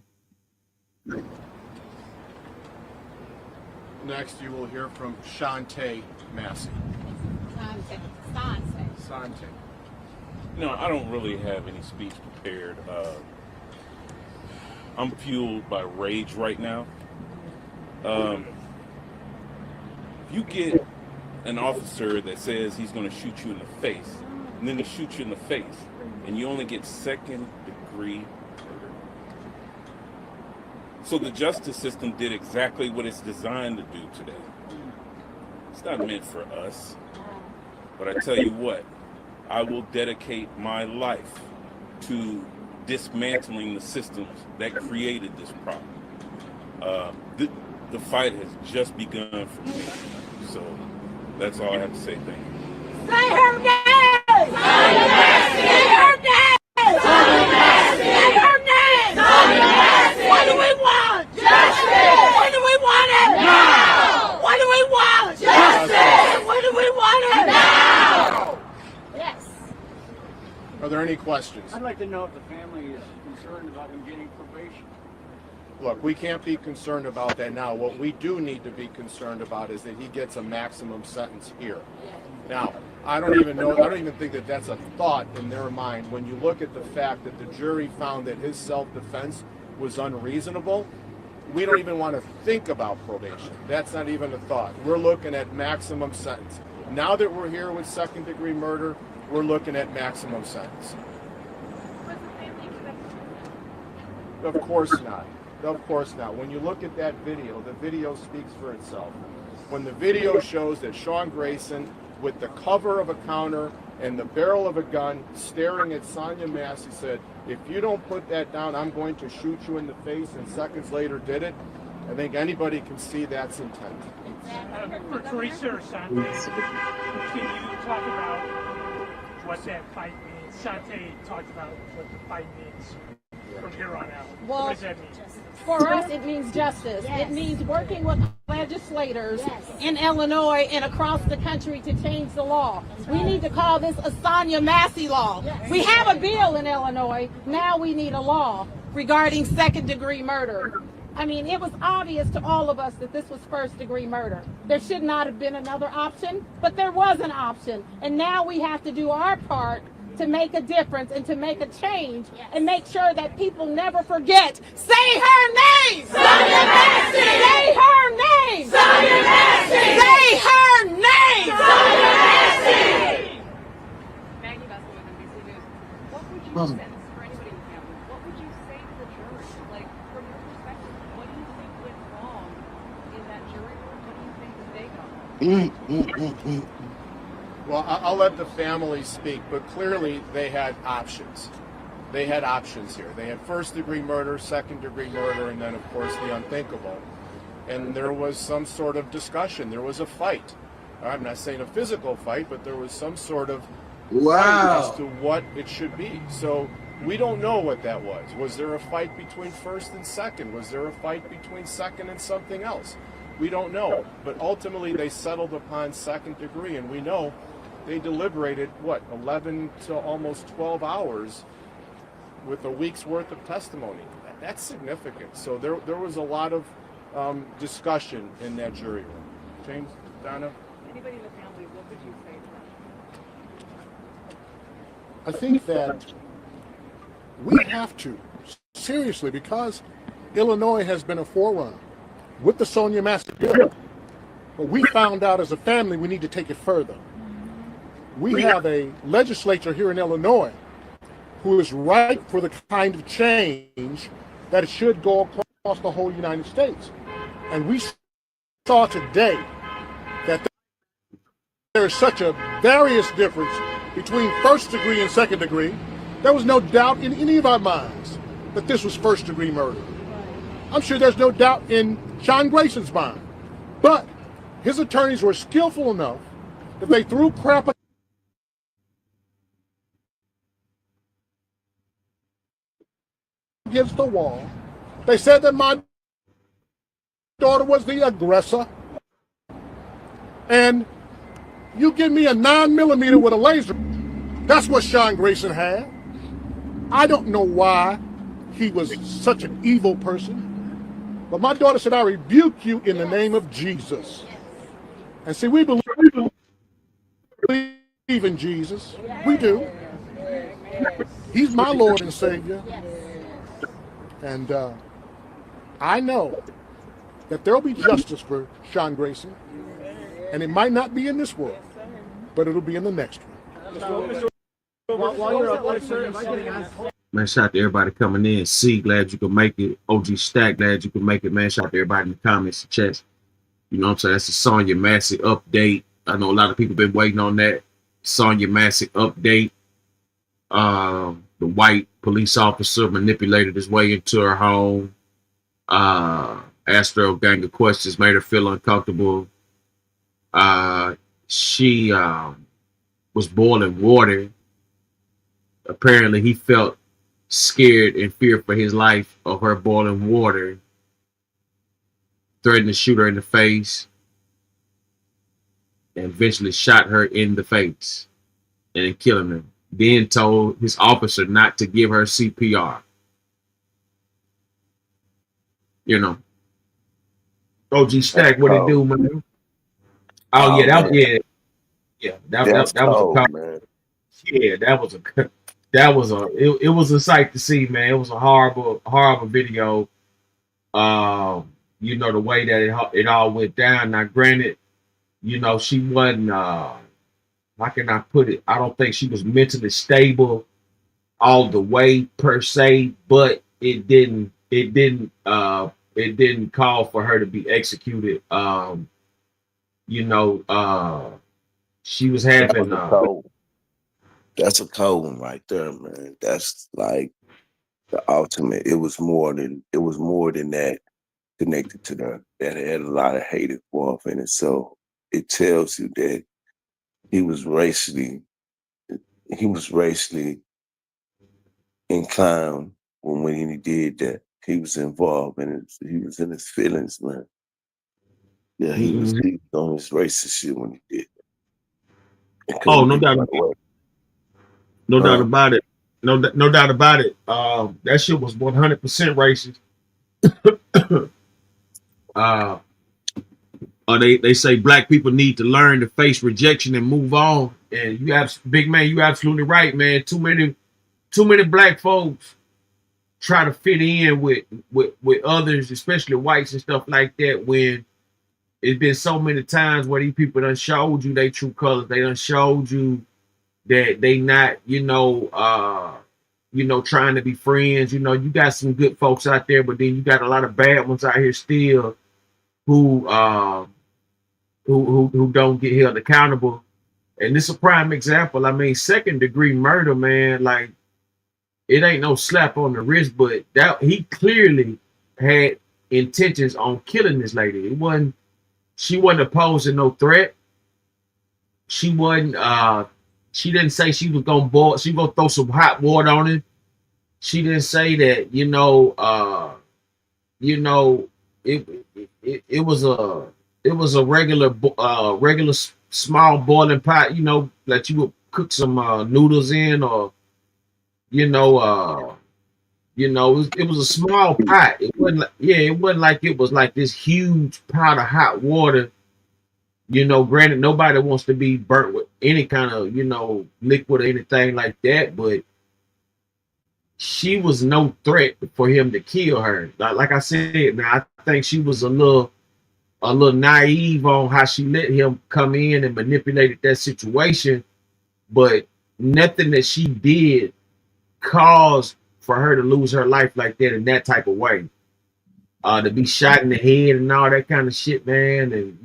Next, you will hear from Shantae Massey. Sante. No, I don't really have any speech prepared. I'm fueled by rage right now. If you get an officer that says he's going to shoot you in the face, and then he shoots you in the face, and you only get second-degree murder. So the justice system did exactly what it's designed to do today. It's not meant for us. But I tell you what, I will dedicate my life to dismantling the systems that created this problem. The fight has just begun for me. So that's all I have to say. Thank you. Say her name! Say her name! Say her name! What do we want? Justice! When do we want it? Now! What do we want? Justice! When do we want it? Now! Yes. Are there any questions? I'd like to know if the family is concerned about him getting probation. Look, we can't be concerned about that now. What we do need to be concerned about is that he gets a maximum sentence here. Now, I don't even think that that's a thought in their mind. When you look at the fact that the jury found that his self-defense was unreasonable, we don't even want to think about probation. That's not even a thought. We're looking at maximum sentence. Now that we're here with second-degree murder, we're looking at maximum sentence. Of course not. Of course not. When you look at that video, the video speaks for itself. When the video shows that Sean Grayson, with the cover of a counter and the barrel of a gun, staring at Sonya Massey, said, "If you don't put that down, I'm going to shoot you in the face," and seconds later did it, I think anybody can see that's intent. For Teresa or Sante, can you talk about what that fight means? Sante talked about what the fight means from here on out. Well, what does that mean? For us, it means justice. Yes. It means working with legislators in Illinois and across the country to change the law. We need to call this a Sonya Massey law. We have a bill in Illinois. Now we need a law regarding second-degree murder. I mean, it was obvious to all of us that this was first-degree murder. There should not have been another option, but there was an option. And now we have to do our part to make a difference and to make a change and make sure that people never forget. Say her name! Sonya Massey! Say her name! Sonya Massey! Say her name! Sonya Massey! Maggie Bessel with NBC News. What would you sense for anybody in the family? What would you say to the jury? Like, from your perspective, what do you think went wrong in that jury room? What do you think that they got wrong? Well, I'll let the family speak, but clearly they had options. they had options here. They had first-degree murder, second-degree murder, and then, of course, the unthinkable. And there was some sort of discussion. There was a fight. I'm not saying a physical fight, but there was some sort of fight as to what it should be. So we don't know what that was. Was there a fight between first and second? Was there a fight between second and something else? We don't know. But ultimately, they settled upon second degree, and we know they deliberated, 11 to almost 12 hours with a week's worth of testimony. That's significant. So there was a lot of discussion in that jury room. James, Donna? Anybody in the family, what would you say to them? I think that we have to, seriously, because Illinois has been a forerunner with the Sonia Massey bill. But we found out as a family we need to take it further. We have a legislature here in Illinois who is ripe for the kind of change that should go across the whole United States. And we saw today that there is such a various difference between first degree and second degree. There was no doubt in any of our minds that this was first degree murder. I'm sure there's no doubt in Sean Grayson's mind. But his attorneys were skillful enough that they threw crap against the wall. They said that my daughter was the aggressor. And you give me a 9mm with a laser. That's what Sean Grayson had. I don't know why he was such an evil person. But my daughter said, I rebuke you in the name of Jesus. And see, we believe in Jesus. We do. He's my Lord and Savior. And I know that there will be justice for Sean Grayson. And it might not be in this world, but it'll be in the next one. Man, shout out to everybody coming in. C, glad you could make it. OG Stack, glad you could make it, man. Shout out to everybody in the comments and chats. You know what I'm saying? That's the Sonia Massey update. I know a lot of people been waiting on that. Sonia Massey update. The white police officer manipulated his way into her home. Asked her a gang of questions, made her feel uncomfortable. She was boiling water. Apparently, he felt scared and feared for his life of her boiling water. Threatened to shoot her in the face. And eventually shot her in the face. And then killing her. Then told his officer not to give her CPR. You know. OG Stack, what it do, man? Oh yeah, that was it was a sight to see, man. It was a horrible video. You know, the way that it all went down. Now, granted, you know, she wasn't how can I put it? I don't think she was mentally stable all the way per se, but it didn't call for her to be executed. You know, she was having that's a cold one right there, man. That's like the ultimate. It was more than that connected to them. That had a lot of hate involved in it. So it tells you that he was racially inclined when he did that. He was involved in it. He was in his feelings, man. Yeah, he was on his racist shit when he did it. Oh, no doubt. No doubt about it. No doubt about it. That shit was 100% racist. They say black people need to learn to face rejection and move on. And you have big man, you absolutely right, man. Too many black folks try to fit in with others, especially whites and stuff like that, when it's been so many times where these people done showed you their true colors. They done showed you that they not, trying to be friends. You know, you got some good folks out there, but then you got a lot of bad ones out here still who don't get held accountable. And this is a prime example. I mean, second degree murder, man, like it ain't no slap on the wrist, but that he clearly had intentions on killing this lady. It wasn't she wasn't posing no threat. She wasn't she didn't say she was gonna boil, she was gonna throw some hot water on him. She didn't say that, you know, it it was a regular regular small boiling pot, that you would cook some noodles in, or you know, it was a small pot. It wasn't like, yeah, it wasn't like it was like this huge pot of hot water. Granted, nobody wants to be burnt with any kind of, liquid or anything like that, but she was no threat for him to kill her. Like I said, man, I think she was a little naive on how she let him come in and manipulated that situation, but nothing that she did caused for her to lose her life like that in that type of way. To be shot in the head and all that kind of shit, man. And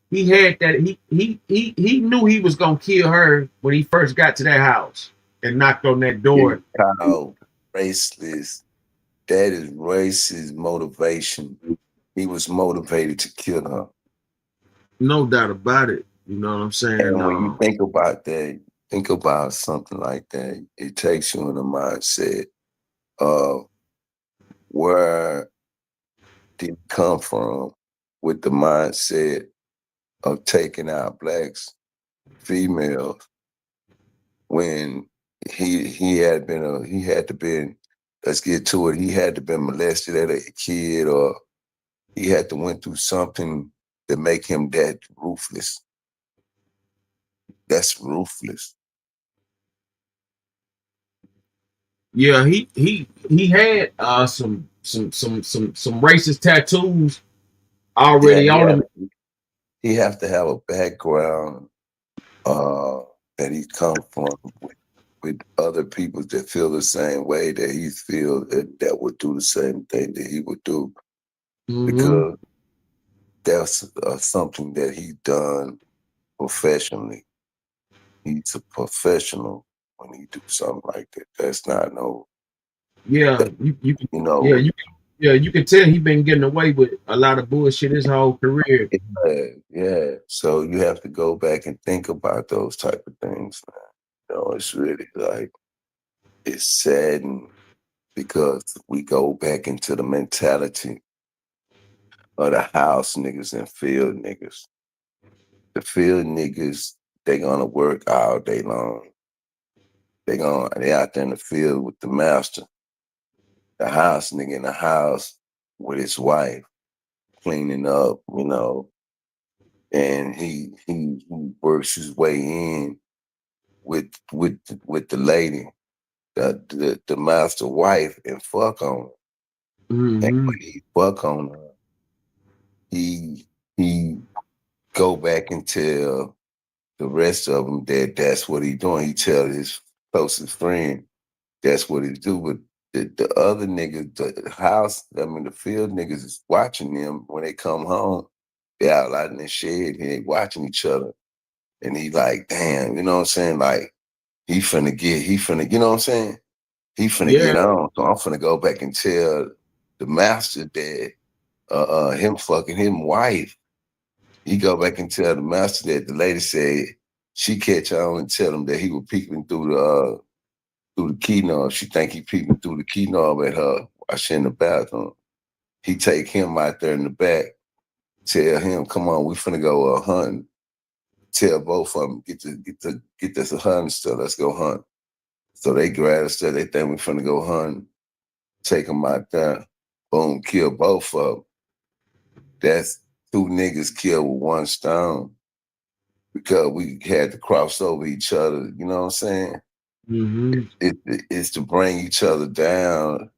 he had that. He knew he was gonna kill her when he first got to that house and knocked on that door. How racist. That is racist motivation. He was motivated to kill her. No doubt about it. You know what I'm saying? And when you think about that, think about something like that, it takes you in a mindset of where did it come from, with the mindset of taking out blacks, females, when he had to been, let's get to it, he had to been molested as a kid, or he had to went through something to make him that ruthless. That's ruthless. Yeah, he had some racist tattoos already on him. He have to have a background that he come from with other people that feel the same way that he feels, that would do the same thing that he would do, because that's something that he done professionally. He's a professional when he do something like that. That's not no. Yeah, you can tell he been getting away with a lot of bullshit his whole career. Yeah. So you have to go back and think about those type of things, man. It's really like, it's saddening, because we go back into the mentality of the house niggas and field niggas. The field niggas, they gonna work all day long. They out there in the field with the master. The house nigga in the house with his wife, cleaning up, and he works his way in with the lady, the master wife, and fuck on her. And when he fuck on her, he go back and tell the rest of them that that's what he doing. He tell his closest friend that's what he do. But the other niggas, the field niggas is watching them when they come home. They out in the shed and they watching each other. And he like, damn, you know what I'm saying? Like, he finna, you know what I'm saying? He finna get on. So I'm finna go back and tell the master that him fucking his wife. He go back and tell the master that the lady said she catch on and tell him that he was peeping through the key knob. She think he peeping through the key knob at her while she in the bathroom. He take him out there in the back, tell him, come on, we finna go hunting. Tell both of them, get this hunting stuff, let's go hunt. So they grab the stuff, they think we finna go hunting, take them out there, boom, kill both of them. That's two niggas killed with one stone, because we had to cross over each other, you know what I'm saying? It's to bring each other down,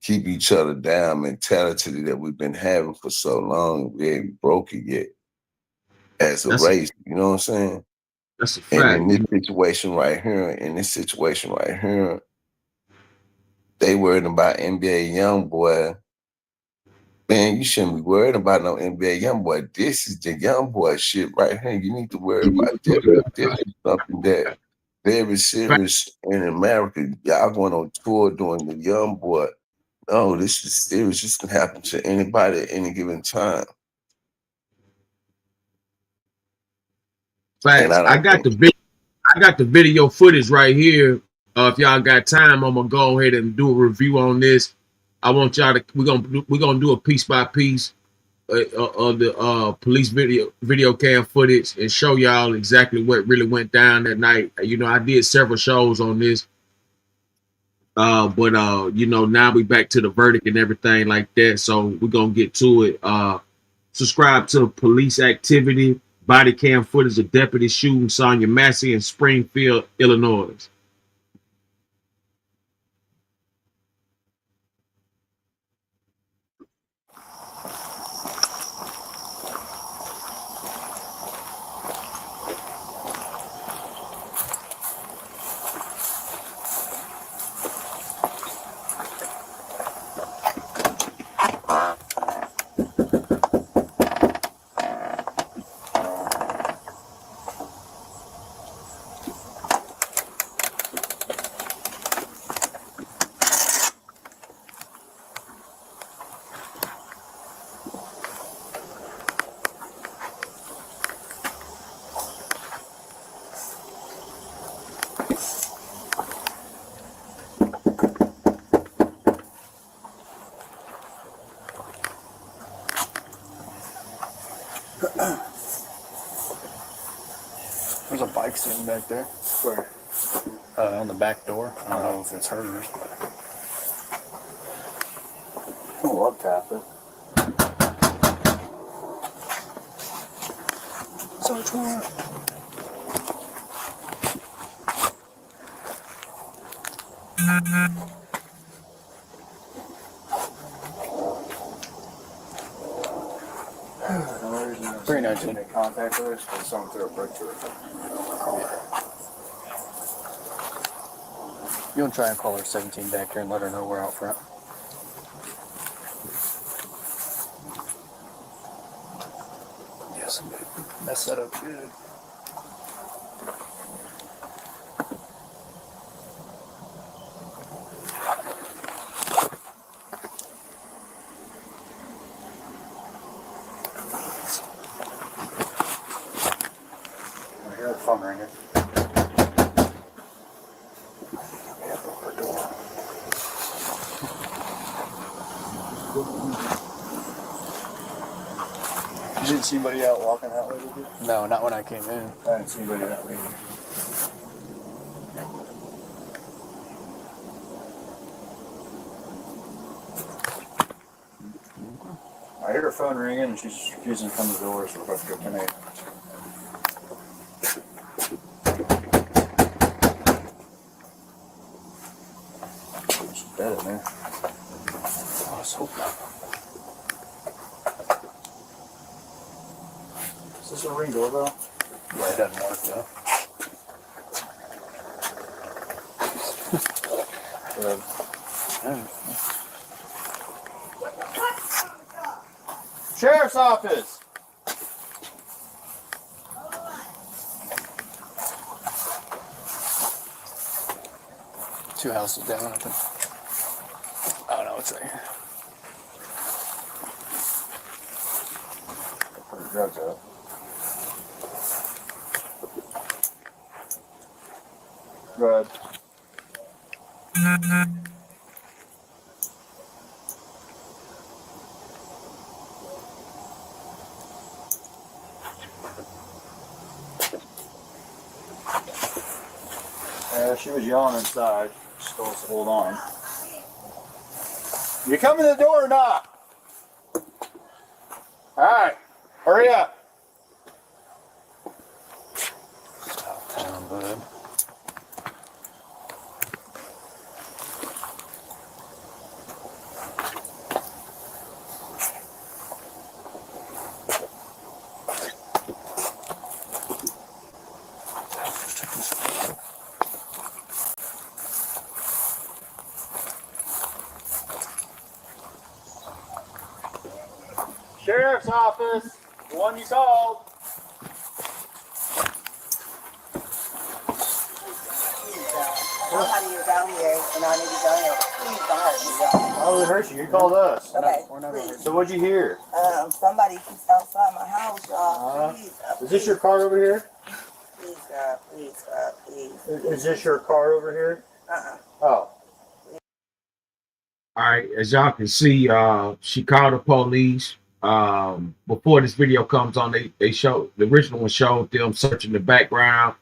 keep each other down mentality that we've been having for so long. We ain't broke it yet as a race, you know what I'm saying? That's a fact. And in this situation right here, they worried about NBA Youngboy. Man, you shouldn't be worried about no NBA Youngboy. This is the Youngboy shit right here. You need to worry about this. This is something that very serious in America. Y'all going on tour doing the young boy. No, this is serious. This can happen to anybody at any given time. And Facts. I don't think I got the video footage right here. If y'all got time, I'm gonna go ahead and do a review on this. I want y'all to we're gonna do a piece by piece of the police video cam footage and show y'all exactly what really went down that night. You know, I did several shows on this, but you know, now we back to the verdict and everything like that. So we're gonna get to it. Subscribe to Police Activity Body Cam Footage of Deputy shooting Sonya Massey in Springfield, Illinois. There's a bike sitting back there. Where? On the back door. I don't know if it's hers. Oh, I'll tap it. Search warrant. Pretty nice in the contact list, but someone threw a picture of it. You want to try and call her 17 back here and let her know we're out front? Yes, mess that up good. I hear the phone ringing. You didn't see anybody out walking that way, did you? No, not when I came in. I didn't see anybody that way either. I hear her phone ringing and she's refusing to come to the door, so we're about to go 10-8. She's dead in there. Oh, let's hope not. Is this a ring doorbell? Yeah, it doesn't work though. Sheriff's office! Two houses down, I think. Oh no, it's right here. Put the drugs up. Go ahead. She was yelling inside. She told us to hold on. You coming to the door or not? Alright, hurry up. Stop town, bud. Sheriff's office, the one you called. out here and I need to go here. Please don't hurt me, y'all. Why would it hurt you? You called us. Okay, Please. So what'd you hear? Somebody keeps outside my house, y'all. Please. Is this your car over here? Please, God. Please, God. Please. Is this your car over here? Oh. All right, as y'all can see, she called the police. Before this video comes on, they showed the original one showed them searching the background,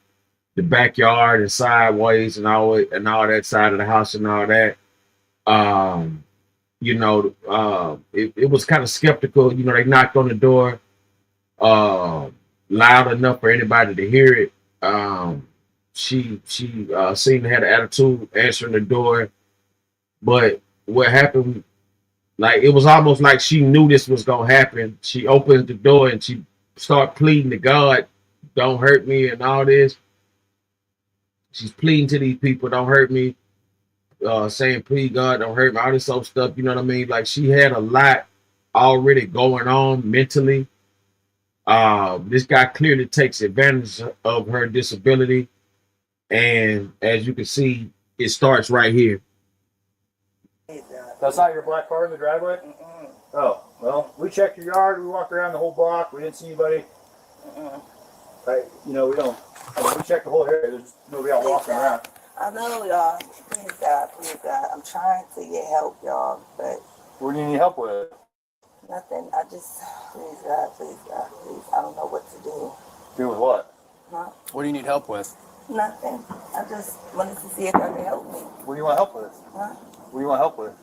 the backyard, and sideways, and all that side of the house and all that. It was kind of skeptical. You know, they knocked on the door loud enough for anybody to hear it. She seemed to have an attitude answering the door, but what happened, like, it was almost like she knew this was gonna happen. She opened the door and she started pleading to God, "Don't hurt me," and all this. She's pleading to these people, "Don't hurt me," saying, "Please God, don't hurt me," all this old stuff. You know what I mean? Like, she had a lot already going on mentally. This guy clearly takes advantage of her disability, and as you can see, it starts right here. That's not your black car in the driveway? Oh, well, we checked your yard. We walked around the whole block. We didn't see anybody. We don't. We checked the whole area. There's nobody out walking around. I know, y'all. Please, God. Please, God. I'm trying to get help, y'all, but What do you need help with? nothing. I just, please, God. Please, God. Please. I don't know what to do. Do with what? Huh? What do you need help with? Nothing. I just wanted to see if y'all could help me. What do you want help with? Huh? What do you want help with?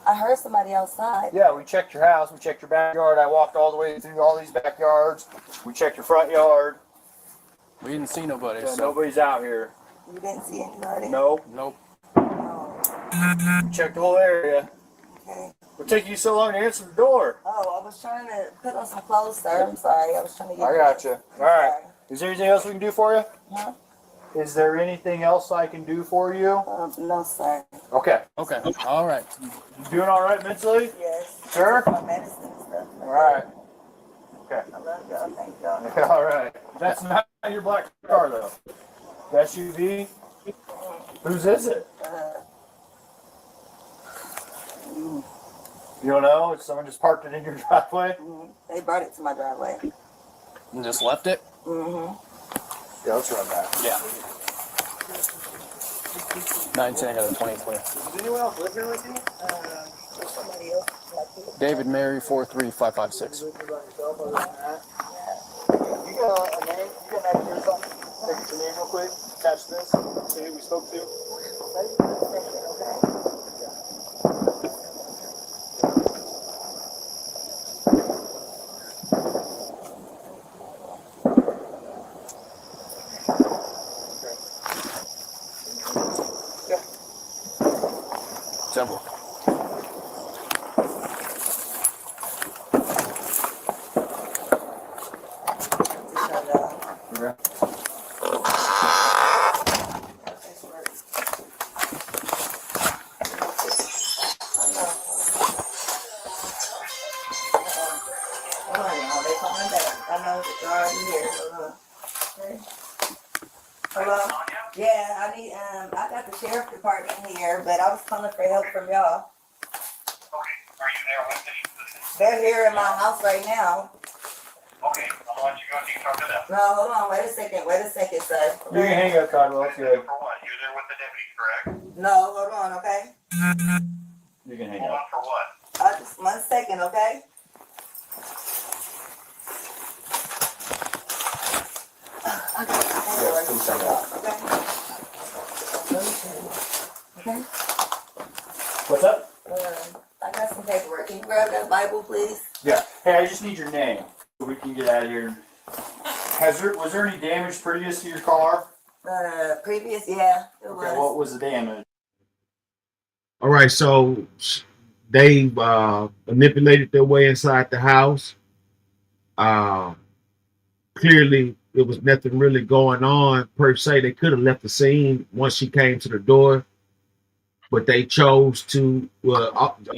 I heard somebody outside. Yeah, we checked your house. We checked your backyard. I walked all the way through all these backyards. We checked your front yard. We didn't see nobody. Yeah, so nobody's out here. You didn't see anybody? Nope. We checked the whole area. Okay. What took you so long to answer the door? Oh, I was trying to put on some clothes, sir. I'm sorry. I was trying to get I got you. All right. Is there anything else we can do for you? Huh? Is there anything else I can do for you? No, sir. Okay. Okay. All right. You doing all right mentally? Yes. Sure? My medicine and stuff. All right. Okay. I love y'all. Thank y'all. All right. That's not your black car, though. The SUV? Whose is it? You don't know? Someone just parked it in your driveway? They brought it to my driveway. And just left it? Mm-hmm. Yeah, let's run that. Yeah. 910 of the 2020. Does anyone else live here with you? Somebody else. David Mary 43556. You got a name? You got an idea or something? Take your name real quick. Catch this. See who we spoke to. Simple. Hello? Yeah, I need, I got the sheriff department here, but I was calling for help from y'all. Okay, are you there with this? They're here in my house right now. Okay, I'll let you go and you can talk to them. No, hold on, wait a second, sir. You can hang up, Codwell. It's good. For what? You're there with the deputy, correct? No, hold on, okay? You can hang Hold on up. for what? Just 1 second, okay? I got the paperwork. please hang up. Okay? What's up? I got some paperwork. Can you grab that Bible, please? Yeah. Hey, I just need your name so we can get out of here. Was there any damage previous to your car? Previous, yeah, it was. Okay, what was the damage? All right, so they manipulated their way inside the house. Clearly, there was nothing really going on per se. They could have left the scene once she came to the door, but they chose to.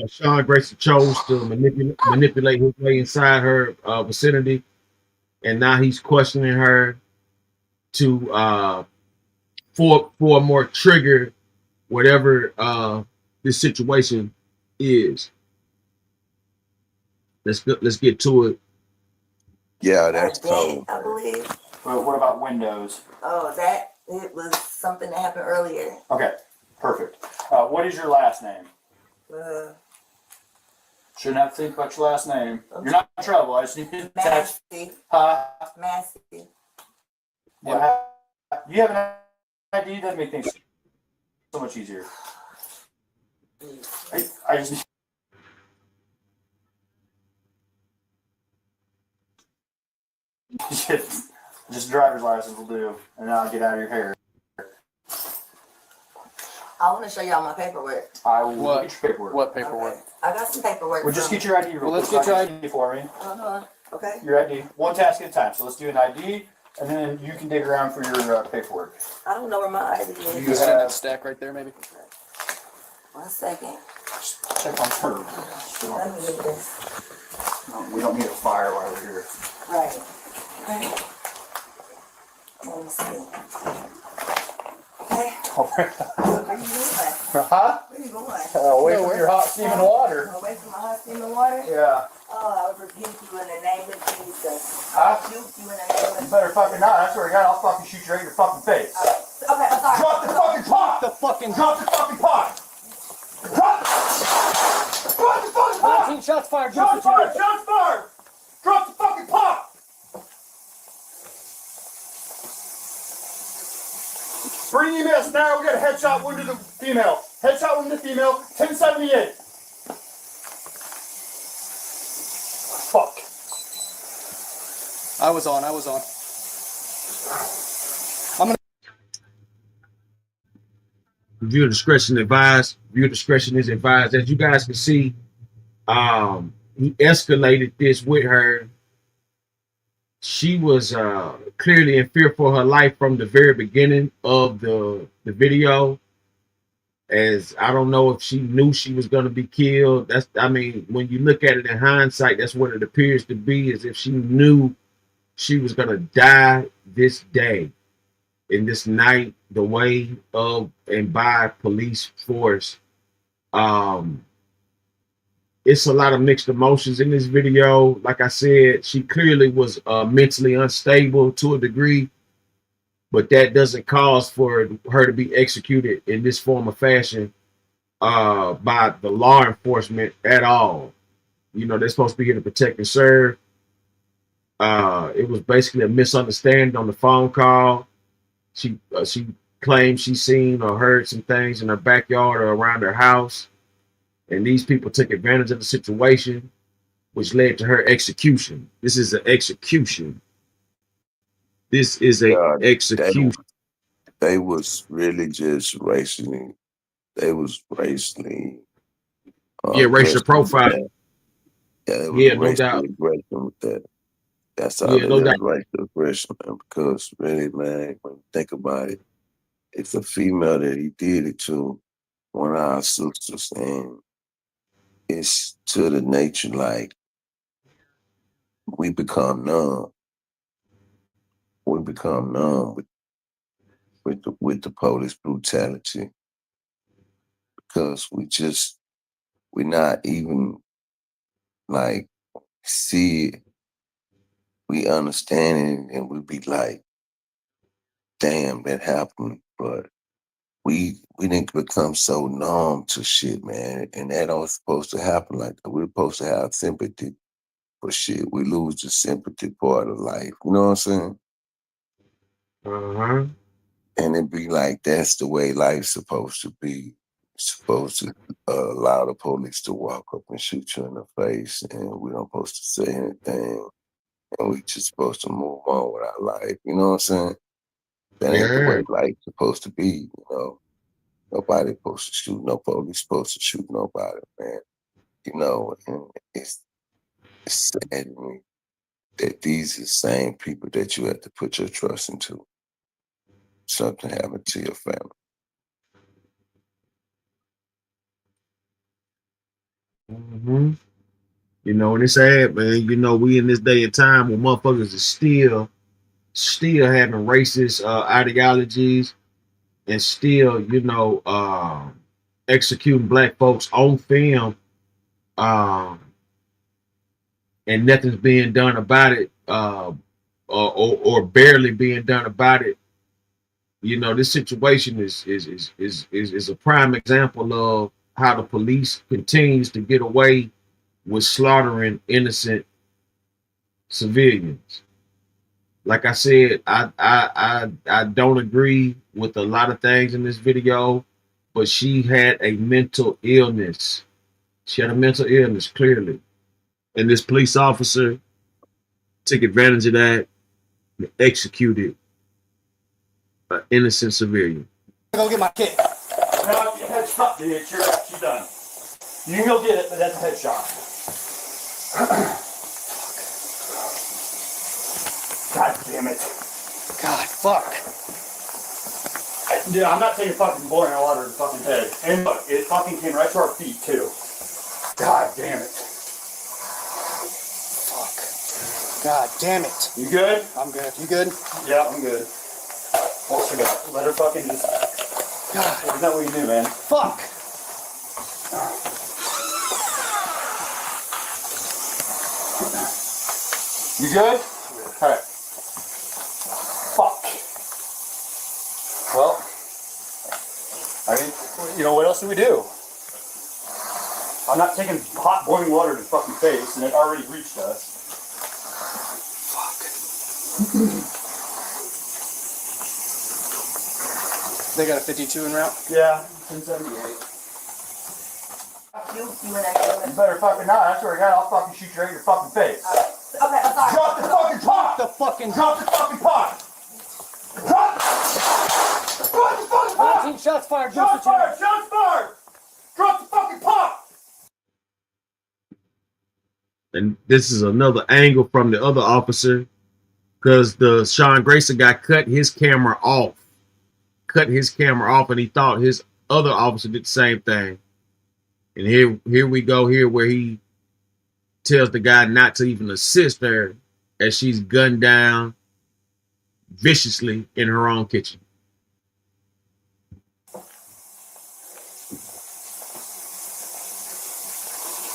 Sean Grayson chose to manipulate his way inside her vicinity, and now he's questioning her to for a more trigger whatever this situation is. Let's get to it. Yeah, that's cold. I believe. Well, what about windows? Oh, that it was something that happened earlier. Okay, perfect. What is your last name? Shouldn't have to think about your last name. You're not in trouble. I just need to text. Massey. Yeah. You have an ID that make things so much easier. I just need. Just driver's license will do, and then I'll get out of your hair. I want to show y'all my paperwork. I will look at your paperwork. What paperwork? Okay. I got some paperwork. Well, just get your ID real Well, let's quick. get your ID for me. Okay. Your ID. One task at a time. So let's do an ID, and then you can dig around for your paperwork. I don't know where my ID is. You have that stack right there, maybe? 1 second. Check on her. Let me look at this. No, we don't need a fire while we're here. Right. Okay. Let me see. Okay. Where you going? Huh? Where you going? Away from your hot steaming water. Away from my hot steaming water? Yeah. Oh, I would rebuke you in the name of Jesus. Huh? Rebuke you in the name of You better fucking not. I swear to God, I'll fucking shoot you right in your fucking face. Okay, I'm sorry. Drop the fucking pot! Drop the fucking pot! Drop the fucking pot! 19 shots fired. Shots fired! Shots fired! Drop the fucking pot! Bring EMS now. We got a headshot wound to the female. Headshot wound to the female. 1078. Fuck. I was on. I'm gonna. Viewer discretion advised. Viewer discretion is advised. As you guys can see, he escalated this with her. She was clearly in fear for her life from the very beginning of the video. As I don't know if she knew she was going to be killed. I mean, when you look at it in hindsight, that's what it appears to be, as if she knew she was going to die this day, in this night, the way of and by police force. It's a lot of mixed emotions in this video. Like I said, she clearly was mentally unstable to a degree, but that doesn't cause for her to be executed in this form of fashion by the law enforcement at all. You know, they're supposed to be here to protect and serve. It was basically a misunderstanding on the phone call. She claimed she seen or heard some things in her backyard or around her house. And these people took advantage of the situation, which led to her execution. This is an execution. This is a execution. They was really just racially. They was racially. Racial profiling. Yeah, they was Yeah, no racial doubt. aggression with that. That's all Yeah, it no is, doubt. racial aggression, man. Because really, man, when you think about it, it's a female that he did it to, one of our sisters, and it's to the nature like we become numb. We become numb with the police brutality because we're not even like see it. We understand it and we be like, damn, that happened. But we didn't become so numb to shit, man. And that ain't supposed to happen like that. We're supposed to have sympathy for shit. We lose the sympathy part of life. You know what I'm saying? Uh-huh. And it be like, that's the way life's supposed to be. It's supposed to allow the police to walk up and shoot you in the face, and we don't supposed to say anything. And we just supposed to move on with our life. You know what I'm saying? That ain't the way life's supposed to be, you know. Nobody supposed to shoot, no police supposed to shoot nobody, man. You know, and it's sad to me that these are the same people that you have to put your trust into. Something happened to your family. Mm-hmm. You know, and it's sad, man. You know, we in this day and time where motherfuckers are still having racist ideologies. and still, executing black folks on film, um, and nothing's being done about it, or barely being done about it. This situation is a prime example of how the police continues to get away with slaughtering innocent civilians. Like I said, I don't agree with a lot of things in this video, but she had a mental illness. She had a mental illness, clearly. And this police officer took advantage of that and executed an innocent civilian. Go get my kid. No, headshot, dude. She's done. You can go get it, but that's a headshot. God damn it. God, fuck. Dude, I'm not taking fucking boiling water to the fucking head. And look, it fucking came right to our feet, too. God damn it. Fuck. God damn it. You good? I'm good. You good? Yeah, I'm good. What's her got? Let her fucking just... God, there's nothing we can do, man. Fuck! You good? Alright. Fuck. Well, I mean, what else do we do? I'm not taking hot boiling water to the fucking face, and it already reached us. They got a 52 en route? Yeah, 1078. You better fucking not. I swear to God, I'll fucking shoot you right in your fucking face. Okay, I'm sorry. Drop the fucking pot! Drop the fucking pot! Drop the fucking pot! 19 shots fired. Shots fired! Shots fired! Drop the fucking pot! And this is another angle from the other officer, because the Sean Grayson guy cut his camera off. And he thought his other officer did the same thing. And here we go here where he tells the guy not to even assist her as she's gunned down viciously in her own kitchen.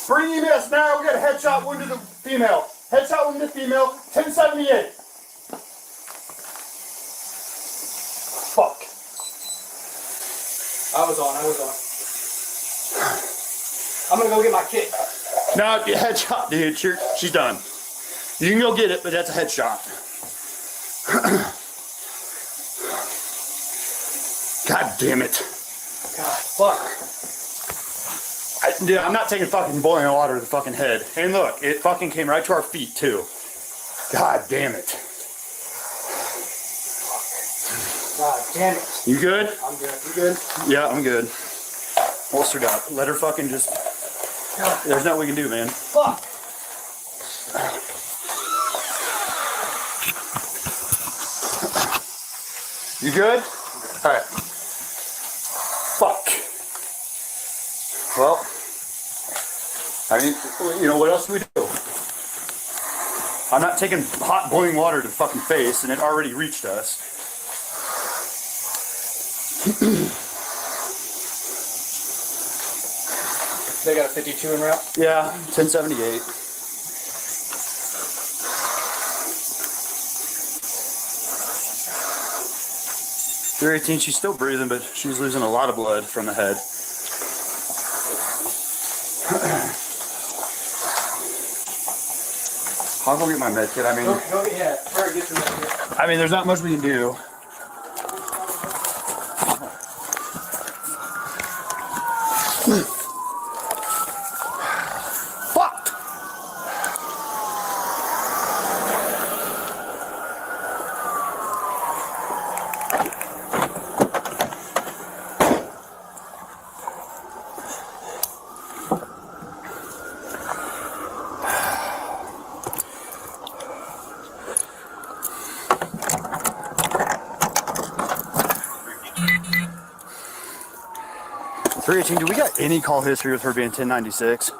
Bring EMS now. We got a headshot wound to the female. Headshot wound to the female. 1078. Fuck. I was on. I'm gonna go get my kid. No, headshot, dude. She's done. You can go get it, but that's a headshot. God damn it. God, fuck. Dude, I'm not taking fucking boiling water to the fucking head. And look, it fucking came right to our feet, too. God damn it. God damn it. You good? I'm good. You good? Yeah, I'm good. Holstered up. Let her fucking just... There's nothing we can do, man. Fuck. You good? Alright. Fuck. Well, I mean, what else do we do? I'm not taking hot boiling water to the fucking face, and it already reached us. They got a 52 en route? Yeah, 1078. They're 18, she's still breathing, but she's losing a lot of blood from the head. I'll go get my med kit. Go get your med kit. I mean, there's not much we can do. Fuck! 318, do we got any call history with her being 1096?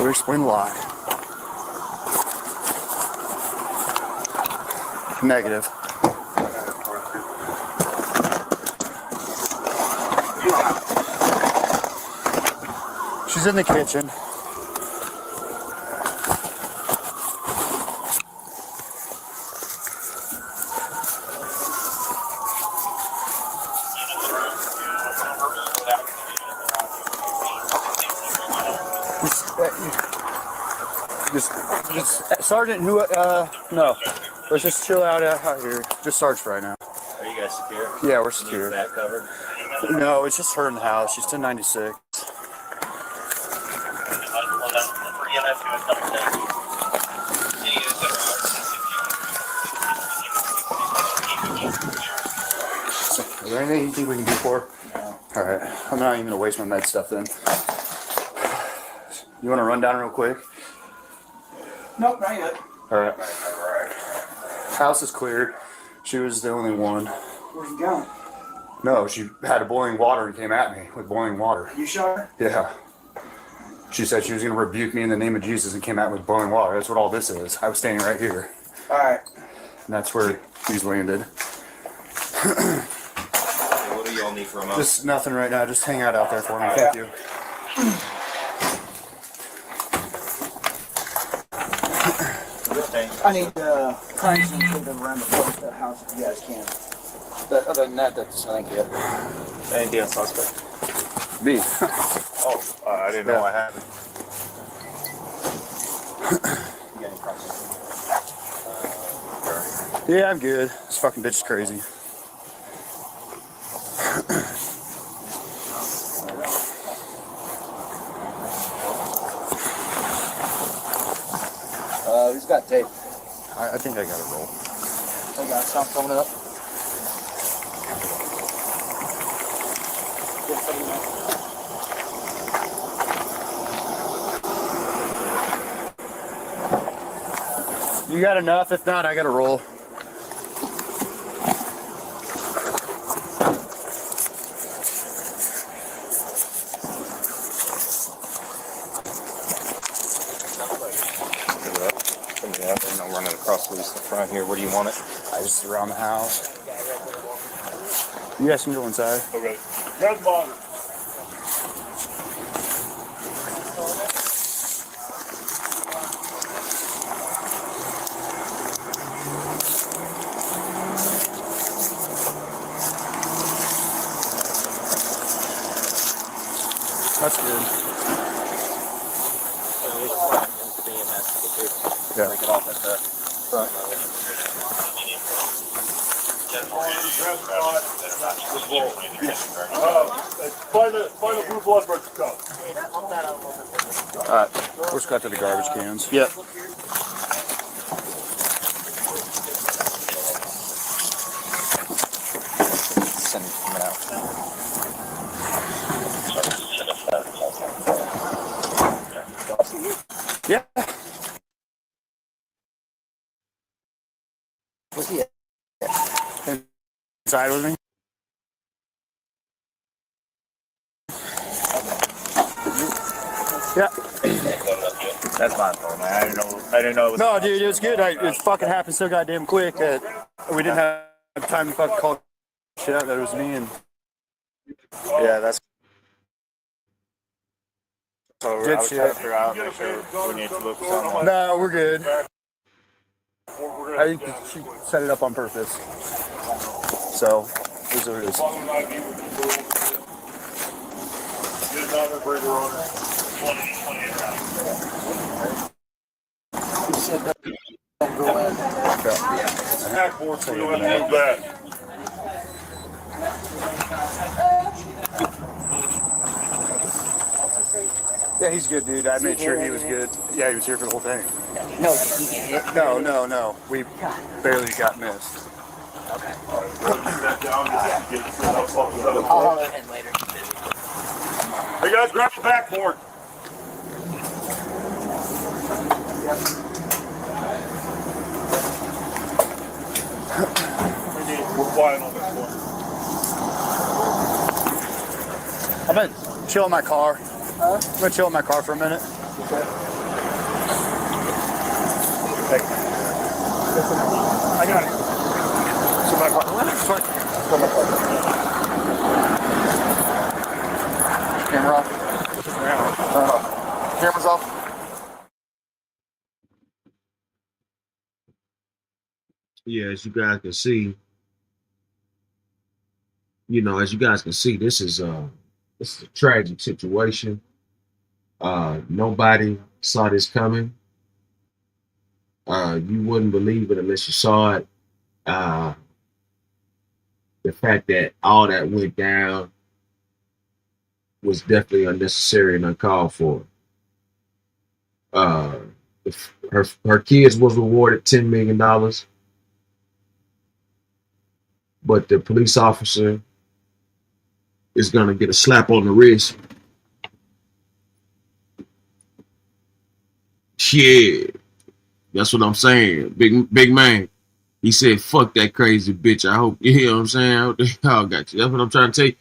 would explain a lot. Negative. She's in the kitchen. Just Sergeant, who, no. Let's just chill out here. Just Sarge right now. Are you guys secure? Yeah, we're secure. Is that covered? No, it's just her in the house. She's 1096. Is there anything you think we can do for her? No. Alright, I'm not even gonna waste my med stuff then. You wanna run down real quick? Nope, not yet. Alright. House is cleared. She was the only one. Where's he going? No, she had a boiling water and came at me with boiling water. You shot her? Yeah. She said she was gonna rebuke me in the name of Jesus and came at me with boiling water. That's what all this is. I was standing right here. Alright. And that's where he's landed. What do y'all need from us? Just nothing right now. Just hang out there for me. Thank you. I need clients and children around the house if you guys can. But other than that, that's I think it. Anything else suspect? Me. Oh, I didn't know I had it. You got any processing? Yeah, I'm good. This fucking bitch is crazy. Who's got tape? I think I got a roll. I got some coming up. You got enough? If not, I got a roll. I'm running across the front here. Where do you want it? I just around the house. You guys can go inside. Okay. Grab the bottle. That's good. Yeah. Break it off at the front. Find the blue blood bird cup. Alright, we're just got to the garbage cans. Yep. Send it coming out. Yeah. Where's he at? Inside with me? Yeah. That's my fault, man. I didn't know it was. No, dude, it was good. It fucking happened so goddamn quick that we didn't have time to fucking call shit out that it was me and. Yeah, that's. So Good I was shit. trying to figure out, make sure we need to look for someone. No, we're good. I think she set it up on purpose. So, here's what it is. Don't go in. Backboard, so you have to move back. Yeah, he's good, dude. I made sure he was good. Yeah, he was here for the whole thing. No, did he get hit? No. We barely got missed. Okay. I'll holler at him later. Hey guys, grab the backboard. We're quiet on this one. I'm gonna chill in my car. I'm gonna chill in my car for a minute. Okay. I got it. So my part. Camera off. Turn off. Camera's off. Yeah, as you guys can see, this is a tragic situation. Nobody saw this coming. You wouldn't believe it unless you saw it. The fact that all that went down was definitely unnecessary and uncalled for. Her kids was rewarded $10 million, but the police officer is gonna get a slap on the wrist. Yeah, that's what I'm saying. Big man. He said, "Fuck that crazy bitch." I hope you hear what I'm saying. I hope they all got you. That's what I'm trying to tell you.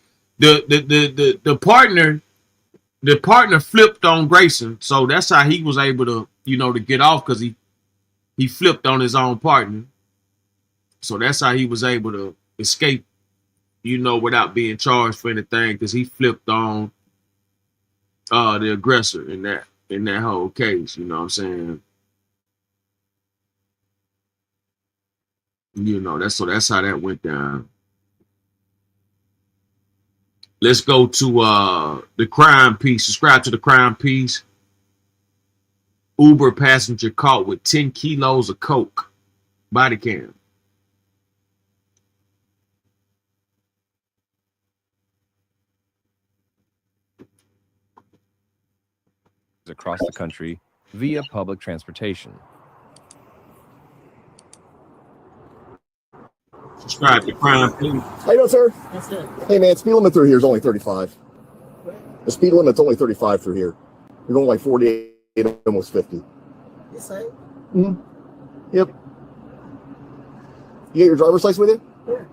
The partner flipped on Grayson, so that's how he was able to, to get off, because he flipped on his own partner. So that's how he was able to escape, without being charged for anything, because he flipped on the aggressor in that whole case. You know what I'm saying? That's how that went down. Let's go to the crime piece. Subscribe to the crime piece. Uber passenger caught with 10 kilos of coke. Body cam. Across the country via public transportation. Subscribe to crime piece. How you doing, sir? Yes, sir. Hey, man, speed limit through here is only 35. The speed limit's only 35 through here. You're going like 48, almost 50. Yes, sir. Mm-hmm. Yep. You got your driver's license with you? Yeah.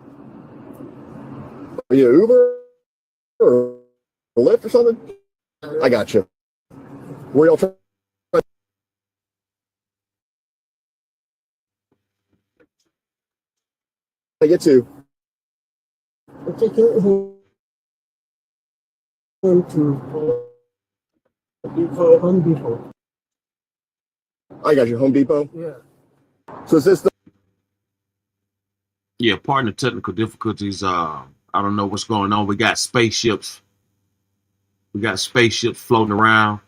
Are you an Uber or a Lyft or something? I got you. Where y'all trying? I get to. I'm taking him to Home Depot. I got you, Home Depot. Yeah. So is this the? Yeah, partner technical difficulties. I don't know what's going on. We got spaceships. Floating around.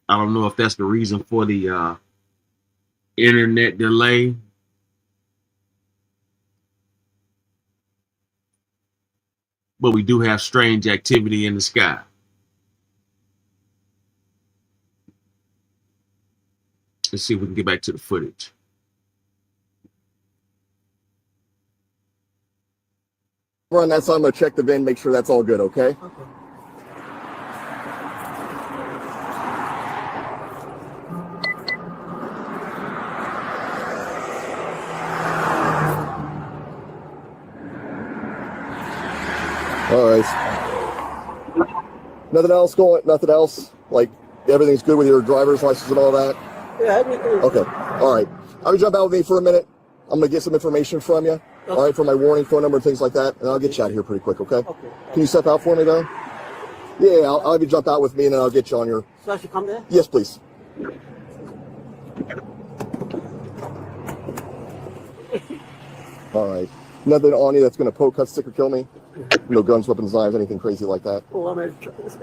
I don't know if that's the reason for the internet delay. But we do have strange activity in the sky. Let's see if we can get back to the footage. Run that, so I'm gonna check the VIN, make sure that's all good, okay? Okay. All right. Nothing else going? Nothing else? Like everything's good with your driver's license and all that? Yeah, everything. Okay. All right. I'm gonna jump out with me for a minute. I'm gonna get some information from you. Okay. All right, for my warning, phone number, and things like that, and I'll get you out of here pretty quick. Okay? Okay. Can you step out for me though? Yeah, I'll have you jump out with me, and then I'll get you on your. So I should come there? Yes, please. All right. Nothing on you that's gonna poke, cut, stick, or kill me. No guns, weapons, knives, anything crazy like that. Oh, I'm a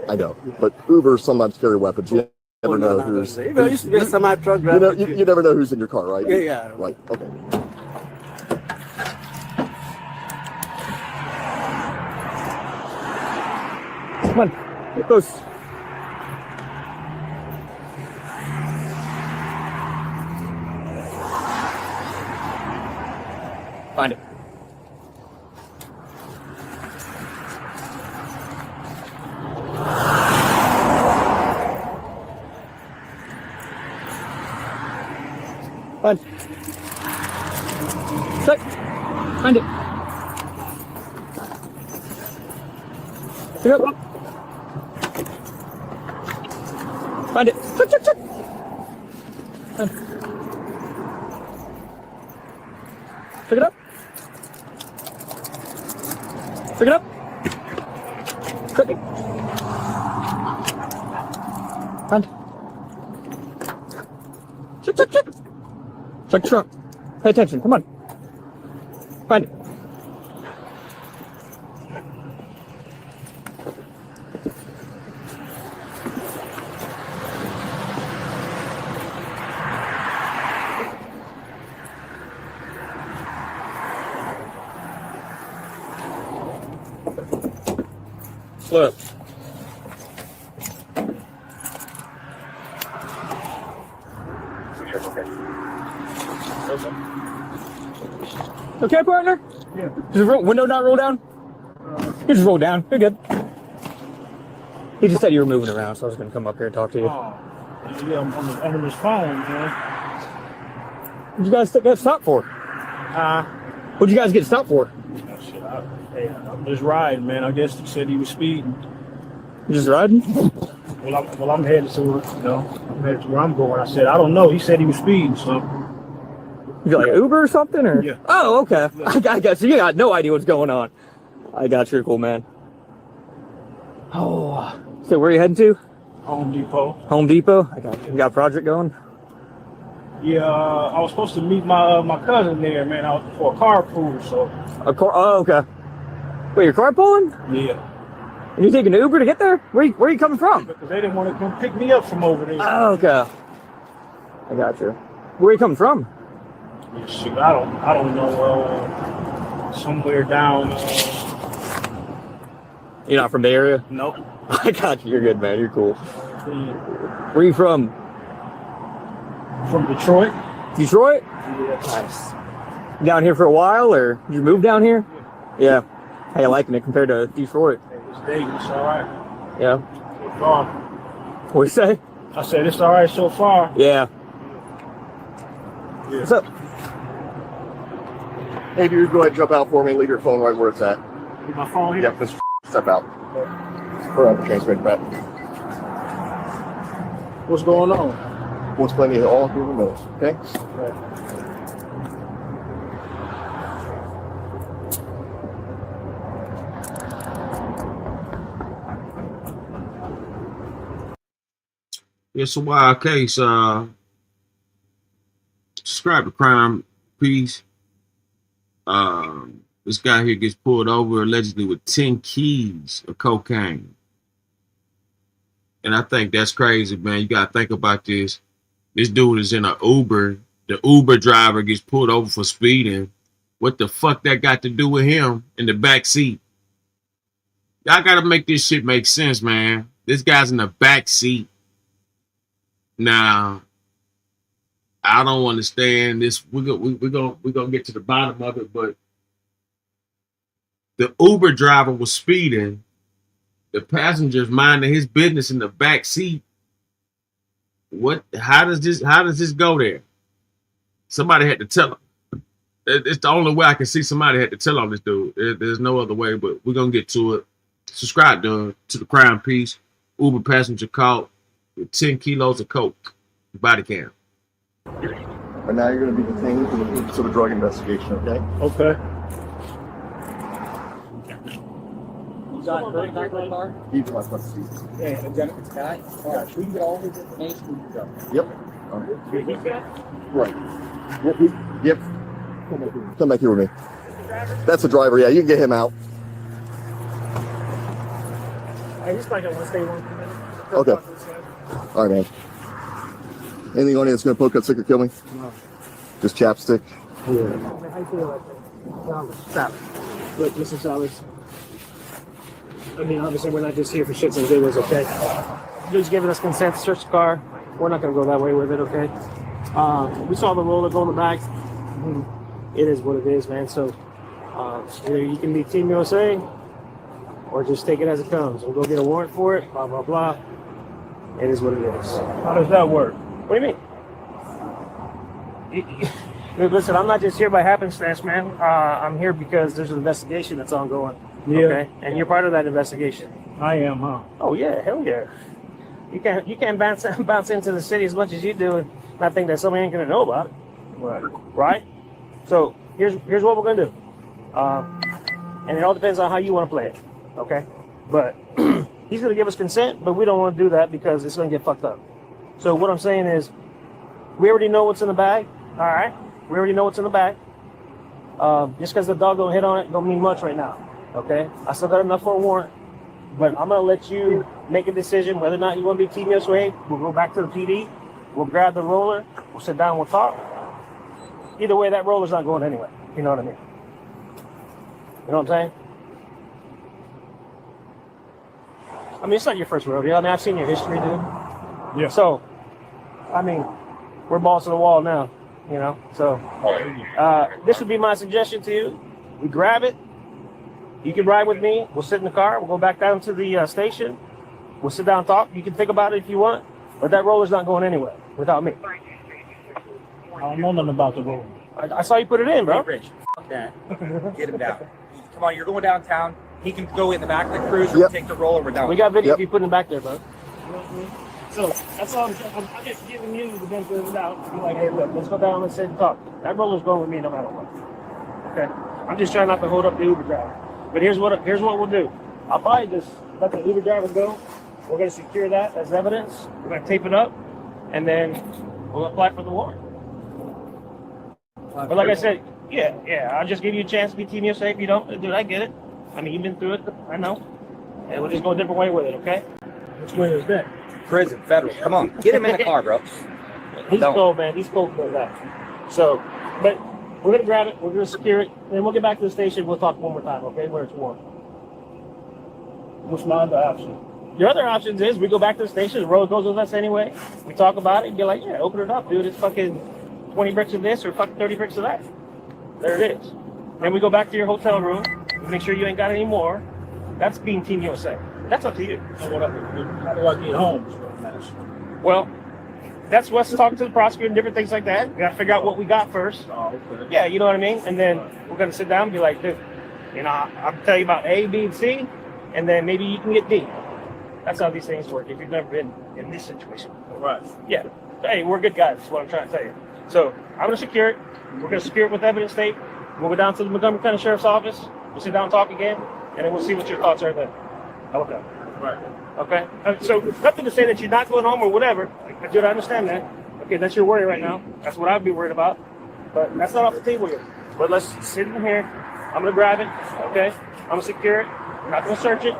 I know, but Ubers sometimes carry weapons. You never know who's. I used to be a semi-truck You, driver. you never know who's in your car, right? Yeah, yeah. Right. Okay. Come on, get close. Find it. Find. Check. Find it. Pick up. Find it. Check, check, check. Find. Pick it up. Pick it up. Quickly. Find it. Check. Check the trunk. Pay attention. Come on. Find it. Slow up. Okay, partner? Yeah. Does the window not roll down? You just roll down. You're good. He just said you were moving around, so I was going to come up here and talk to you. Oh, yeah, I'm on his phone, man. What'd you guys get stopped for? What'd you guys get stopped for? Shit, I'm just riding, man. I guess he said he was speeding. You just riding? Well, I'm headed to, I'm headed to where I'm going. I said, I don't know. He said he was speeding, so. You like Uber or something, or? Yeah. Oh, okay. Yeah. I got you. You got no idea what's going on. I got you. Cool, man. Oh, so where are you heading to? Home Depot. Home Depot? I got you. You got a project going? Yeah, I was supposed to meet my cousin there, man, for a carpool, so. A car? Oh, okay. Wait, your carpooling? Yeah. And you taking an Uber to get there? Where are you coming from? Because they didn't want to come pick me up from over there. Oh, okay. I got you. Where are you coming from? Yeah, shoot, I don't know. Somewhere down. You're not from the area? Nope. I got you. You're good, man. You're cool. Yeah. Where are you from? From Detroit. Detroit? Yeah. Nice. You down here for a while, or did you move down here? Yeah. How you liking it compared to Detroit? It's Vegas, all right. Yeah. So far. What you say? I said it's all right so far. Yeah. Yeah. What's up? Hey, dude, go ahead and jump out for me. Leave your phone right where it's at. Leave my phone here? Yep, just step out. Or up, transmit back. What's going on? We'll explain to you all through the minutes, okay? Right. It's a wild case. Subscribe to Crime Peace. This guy here gets pulled over allegedly with 10 keys of cocaine. And I think that's crazy, man. You gotta think about this. This dude is in an Uber. The Uber driver gets pulled over for speeding. What the fuck that got to do with him in the back seat? Y'all gotta make this shit make sense, man. This guy's in the back seat. Now, I don't understand this. We're gonna get to the bottom of it, but the Uber driver was speeding. The passenger's minding his business in the back seat. What? How does this go there? Somebody had to tell him. It's the only way I can see somebody had to tell on this dude. There's no other way, but we're gonna get to it. Subscribe to the Crime Piece. Uber passenger caught with 10 kilos of coke. Body cam. But now you're going to be detained for the purpose of a drug investigation, okay? Okay. You got a credit card for the car? Keep my seat. Yeah, Jennifer Sky. All right, we can get all this information. We can go. Yep. Right. Yep. Come back here with me. That's the driver. Yeah, you can get him out. I just like I want to stay 1 minute. Okay. All right, man. Anything on you that's going to poke, cut, stick, or kill me? No. Just chapstick? Yeah. How you feel? Stop. Look, Mr. Chavez. I mean, obviously, we're not just here for shits and giggles, okay? You're just giving us consent to search the car. We're not going to go that way with it, okay? We saw the roller go in the back. It is what it is, man. So, either you can be Team USA or just take it as it comes. We'll go get a warrant for it, blah, blah, blah. It is what it is. How does that work? What do you mean? Listen, I'm not just here by happenstance, man. I'm here because there's an investigation that's ongoing. Yeah. Okay? And you're part of that investigation. I am, huh? Oh yeah, hell yeah. You can't bounce into the city as much as you do and not think that somebody ain't gonna know about it. Right. Right? So here's what we're gonna do. And it all depends on how you want to play it. Okay, but he's gonna give us consent, but we don't want to do that because it's gonna get fucked up. So what I'm saying is, we already know what's in the bag. All right, we already know what's in the bag. Just because the dog don't hit on it don't mean much right now. Okay, I still got enough for a warrant, but I'm gonna let you make a decision whether or not you want to be Team USA. We'll go back to the PD. We'll grab the roller. We'll sit down. We'll talk. Either way, that roller's not going anywhere. You know what I mean? You know what I'm saying? I mean, it's not your first rodeo. I mean, I've seen your history, dude. Yeah. So, I mean, we're balls to the wall now. You know, so this would be my suggestion to you. We grab it. You can ride with me. We'll sit in the car. We'll go back down to the station. We'll sit down and talk. You can think about it if you want, but that roller's not going anywhere without me. I don't know nothing about the roller. I saw you put it in, bro. Hey, Rich, fuck that. Get him down. Come on, you're going downtown. He can go in the back of the cruiser and take the roller. We're down. We got video of you putting it back there, bro. So that's all I'm just giving you the benefit of the doubt. To be like, hey, look, let's go down and sit and talk. That roller's going with me no matter what. Okay? I'm just trying not to hold up the Uber driver. But here's what we'll do. I'll probably just let the Uber driver go. We're going to secure that as evidence. We're going to tape it up, and then we'll apply for the warrant. But like I said, yeah, I'll just give you a chance to be Team USA. If you don't, dude, I get it. I mean, you've been through it. I know. And we'll just go a different way with it, okay? Which way is that? Prison, federal. Come on, get him in the car, bro. He's cold, man. He's cold for that. So, but we're going to grab it. We're going to secure it. And we'll get back to the station. We'll talk one more time, okay, where it's warm. What's my other option? Your other options is we go back to the station. The road goes with us anyway. We talk about it and be like, yeah, open it up, dude. It's fucking 20 bricks of this or fucking 30 bricks of that. There it is. Then we go back to your hotel room. Make sure you ain't got any more. That's being Team USA. That's up to you. How do I get home? Well, that's what's talking to the prosecutor and different things like that. We got to figure out what we got first. Oh, okay. Yeah, you know what I mean? And then we're going to sit down and be like, dude, you know, I'll tell you about A, B, and C, and then maybe you can get D. That's how these things work if you've never been in this situation. Right. Yeah. Hey, we're good guys. That's what I'm trying to tell you. So I'm going to secure it. We're going to secure it with evidence tape. We'll go down to the Montgomery County Sheriff's Office. We'll sit down and talk again, and then we'll see what your thoughts are then. How about that? Right. Okay? So nothing to say that you're not going home or whatever. Dude, I understand that. Okay, that's your worry right now. That's what I'd be worried about. But that's not off the table here. But let's sit in here. I'm going to grab it. Okay? I'm going to secure it. We're not going to search it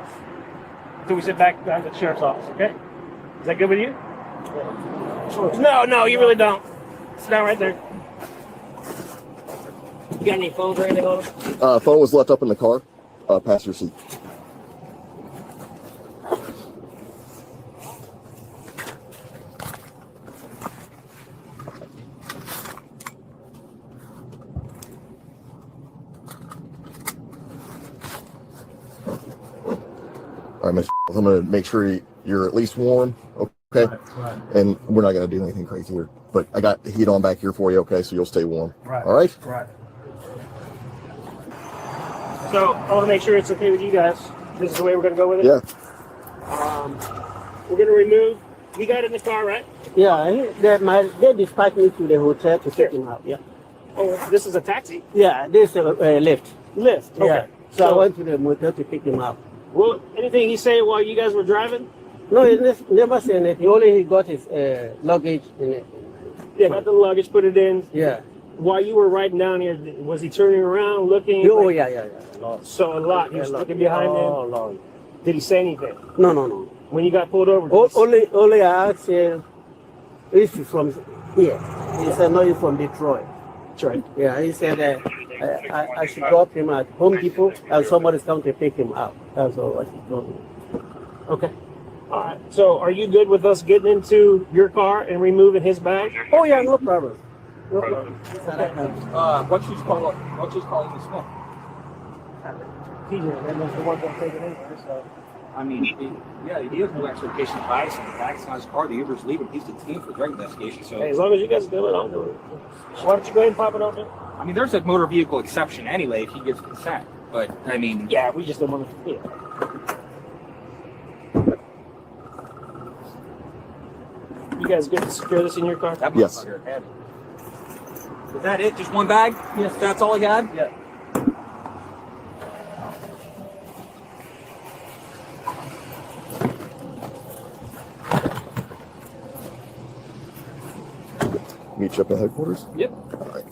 until we sit back down to the Sheriff's Office. Okay? Is that good with you? Yeah. No, you really don't. Sit down right there. You got any phones or anything on them? Phone was left up in the car, passenger seat. All right, Mr. I'm going to make sure you're at least warm, okay? Right. And we're not going to do anything crazy here. But I got the heat on back here for you, okay? So you'll stay warm. Right. All right? Right. So I want to make sure it's okay with you guys. This is the way we're going to go with it? Yeah. We're going to remove. You got it in the car, right? Yeah, they dispatched me to the hotel to take him out, yeah. Oh, this is a taxi? Yeah, this is a lift. Lift, okay. Yeah. So I went to the motel to pick him up. Well, anything he say while you guys were driving? No, he never said anything. He got his luggage in it. Yeah, got the luggage, put it in. Yeah. While you were riding down here, was he turning around, looking? Oh, yeah. A lot. So a lot. He was looking behind him? Oh, Lord. Did he say anything? No. When you got pulled over? Only I asked him, is he from here? He said, no, he's from Detroit. Detroit? Yeah, he said I should drop him at Home Depot and somebody's coming to pick him up. That's all I should drop him. Okay. All right. So are you good with us getting into your car and removing his bag? Oh, yeah, no problem. No problem. What she's calling this one? TJ, that was the one that taken in there, so. I mean, he has no expectation of bias in the back. It's not his car. The Uber's leaving. He's the team for drug investigation. So hey, as long as you guys do it, I'll do it. Why don't you go ahead and pop it open? I mean, there's a motor vehicle exception anyway if he gives consent. But I mean, yeah, we just don't want to. Yeah. You guys good to secure this in your car? Yes. Is that it? Just one bag? Yes. That's all he had? Yeah. Meet you up at headquarters? Yep. All right.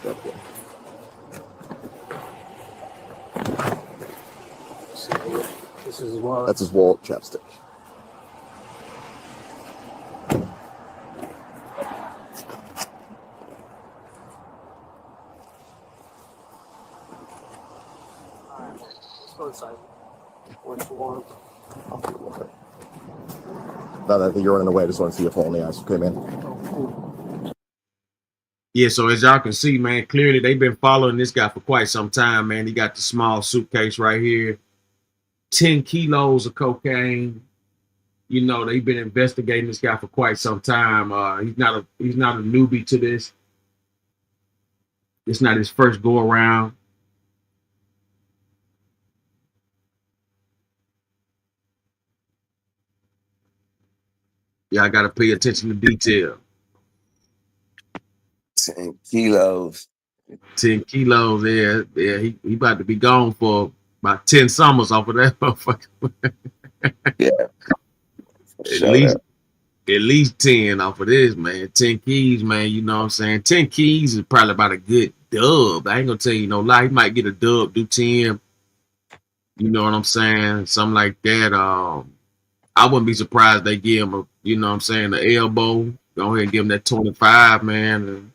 Okay. This is what. That's his wallet chapstick. Let's go inside. What's the warrant? Now that you're running away, I just want to see you fall in the eyes. Okay, man? Yeah, so as y'all can see, man, clearly they've been following this guy for quite some time, man. He got the small suitcase right here, 10 kilos of cocaine. You know, they've been investigating this guy for quite some time. He's not a newbie to this. It's not his first go around. Yeah, I gotta pay attention to detail. 10 kilos. 10 kilos, yeah. He about to be gone for about 10 summers off of that motherfucker. Yeah. At least 10 off of this, man. 10 keys, man. You know what I'm saying? 10 keys is probably about a good dub. I ain't gonna tell you no lie. He might get a dub, do 10. You know what I'm saying? Something like that. I wouldn't be surprised they give him a, you know what I'm saying, the elbow. Go ahead and give him that 25, man. And,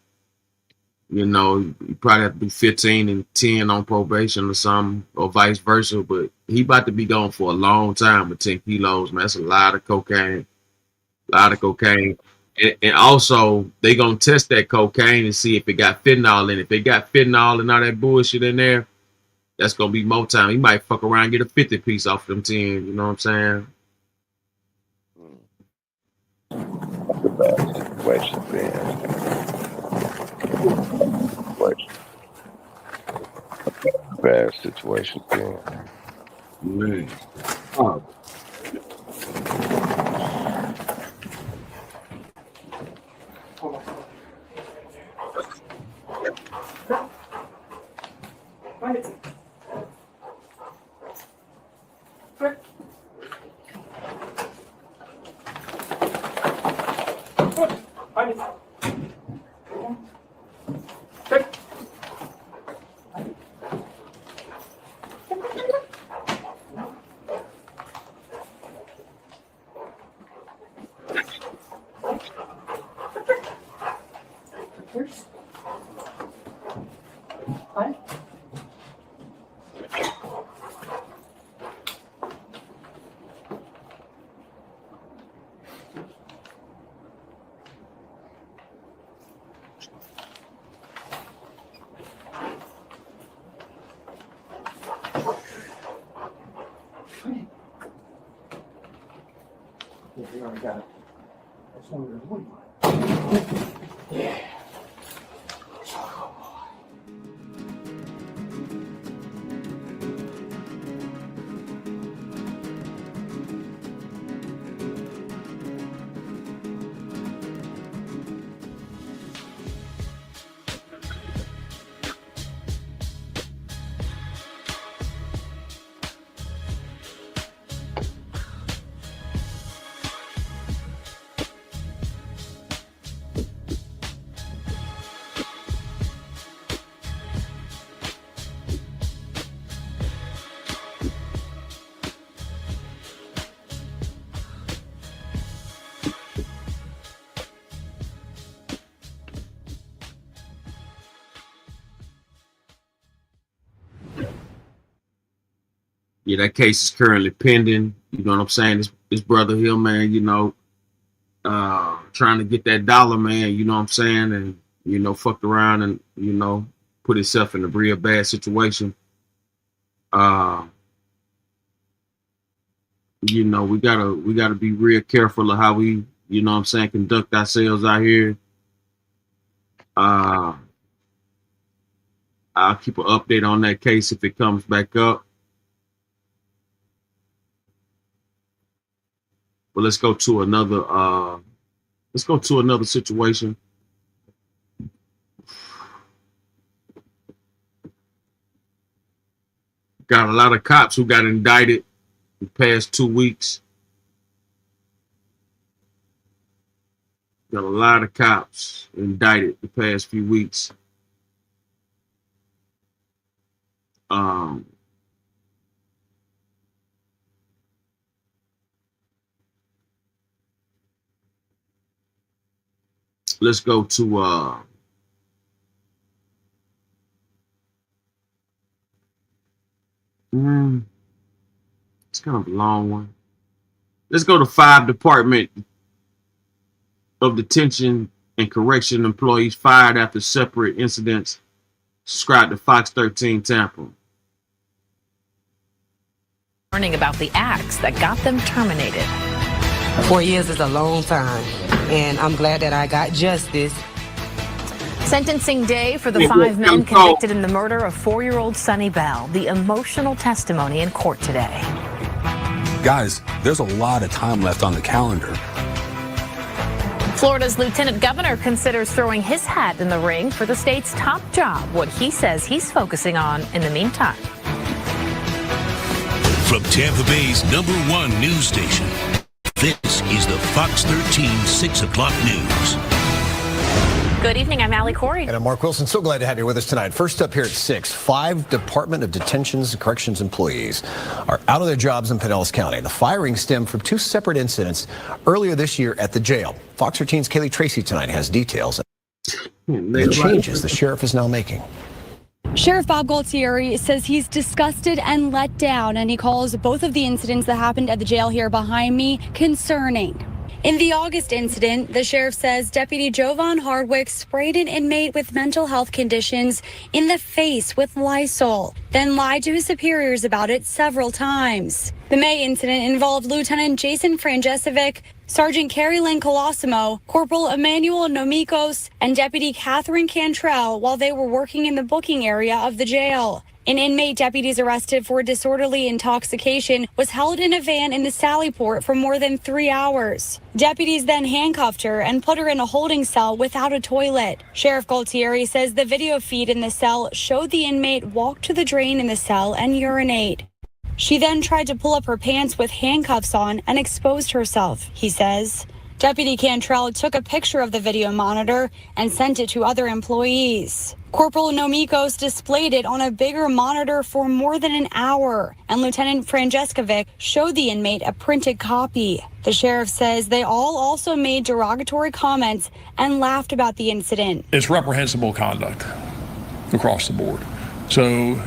you know, you probably have to do 15 and 10 on probation or something, or vice versa. But he about to be gone for a long time with 10 kilos, man. That's a lot of cocaine. And also, they going to test that cocaine and see if it got fentanyl in it. If it got fentanyl and all that bullshit in there, that's going to be more time. He might fuck around and get a 50 piece off them 10. You know what I'm saying? Situation, man. Bad situation, man. Man. Oh. Yeah, that case is currently pending. You know what I'm saying? This brother here, man, you know, trying to get that dollar, man, you know what I'm saying? And, you know, fucked around and, you know, put himself in a real bad situation. You know, we gotta be real careful of how we, you know what I'm saying, conduct ourselves out here. I'll keep an update on that case if it comes back up. But let's go to another situation. Got a lot of cops who got indicted the past 2 weeks. Got a lot of cops indicted the past few weeks. Let's go to it's kind of a long one. Let's go to 5 Department of Detention and Correction employees fired after separate incidents. Subscribe to Fox 13 Tampa. Learning about the acts that got them terminated. 4 years is a long time, and I'm glad that I got justice. Sentencing day for the 5 men convicted in the murder of 4-year-old Sonny Bell. The emotional testimony in court today. Guys, there's a lot of time left on the calendar. Florida's lieutenant governor considers throwing his hat in the ring for the state's top job, what he says he's focusing on in the meantime. From Tampa Bay's #1 news station, this is the Fox 13 6 o'clock news. Good evening, I'm Allie Corey. And I'm Mark Wilson. So glad to have you with us tonight. First up here at 6, 5 Department of Detentions and Corrections employees are out of their jobs in Pinellas County. The firing stemmed from 2 separate incidents earlier this year at the jail. Fox 13's Kaylee Tracy tonight has details. The changes the sheriff is now making. Sheriff Bob Gualtieri says he's disgusted and let down, and he calls both of the incidents that happened at the jail here behind me concerning. In the August incident, the sheriff says Deputy Jovan Hardwick sprayed an inmate with mental health conditions in the face with Lysol, then lied to his superiors about it several times. The May incident involved Lieutenant Jason Franjesevic, Sergeant Carrie Lynn Colosimo, Corporal Emmanuel Nomikos, and Deputy Catherine Cantrell while they were working in the booking area of the jail. An inmate deputies arrested for disorderly intoxication was held in a van in the Sallyport for more than 3 hours. Deputies then handcuffed her and put her in a holding cell without a toilet. Sheriff Gualtieri says the video feed in the cell showed the inmate walk to the drain in the cell and urinate. She then tried to pull up her pants with handcuffs on and exposed herself, he says. Deputy Cantrell took a picture of the video monitor and sent it to other employees. Corporal Nomikos displayed it on a bigger monitor for more than an hour, and Lieutenant Franjeskovic showed the inmate a printed copy. The sheriff says they all also made derogatory comments and laughed about the incident. It's reprehensible conduct across the board. So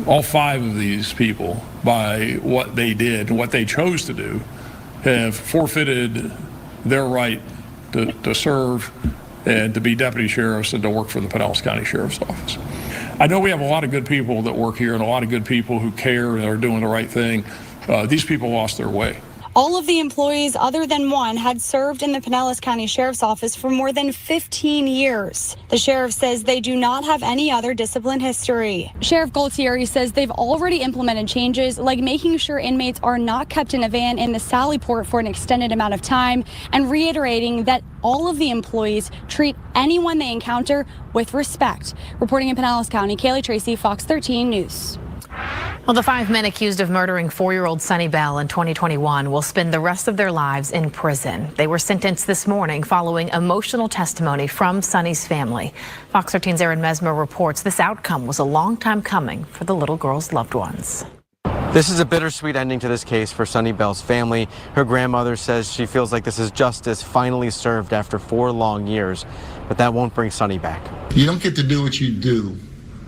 all 5 of these people, by what they did, what they chose to do, have forfeited their right to serve and to be deputy sheriffs and to work for the Pinellas County Sheriff's Office. I know we have a lot of good people that work here and a lot of good people who care and are doing the right thing. These people lost their way. All of the employees other than one had served in the Pinellas County Sheriff's Office for more than 15 years. The sheriff says they do not have any other discipline history. Sheriff Gualtieri says they've already implemented changes like making sure inmates are not kept in a van in the Sallyport for an extended amount of time, and reiterating that all of the employees treat anyone they encounter with respect. Reporting in Pinellas County, Kaylee Tracy, Fox 13 News. Well, the 5 men accused of murdering 4-year-old Sonny Bell in 2021 will spend the rest of their lives in prison. They were sentenced this morning following emotional testimony from Sonny's family. Fox 13's Aaron Mesmer reports this outcome was a long time coming for the little girl's loved ones. This is a bittersweet ending to this case for Sonny Bell's family. Her grandmother says she feels like this is justice finally served after 4 long years, but that won't bring Sonny back. You don't get to do what you do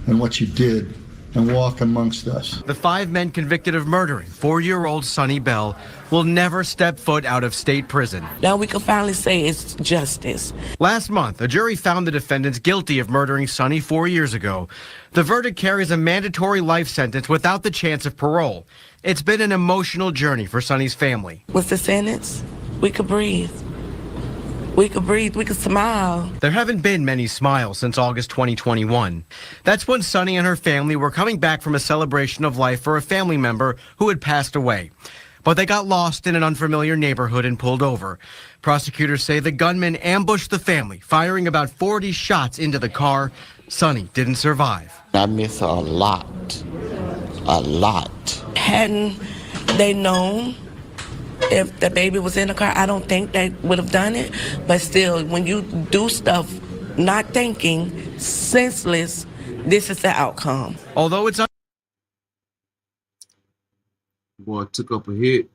and what you did and walk amongst us. The 5 men convicted of murdering 4-year-old Sonny Bell will never step foot out of state prison. Now we can finally say it's justice. Last month, a jury found the defendants guilty of murdering Sonny 4 years ago. The verdict carries a mandatory life sentence without the chance of parole. It's been an emotional journey for Sonny's family. With the sentence, we could breathe. We could breathe, we could smile. There haven't been many smiles since August 2021. That's when Sonny and her family were coming back from a celebration of life for a family member who had passed away. But they got lost in an unfamiliar neighborhood and pulled over. Prosecutors say the gunman ambushed the family, firing about 40 shots into the car. Sonny didn't survive. I miss her a lot. a lot. Hadn't they known if the baby was in the car, I don't think they would have done it. But still, when you do stuff not thinking, senseless, this is the outcome. Although it's Boy took up a hit.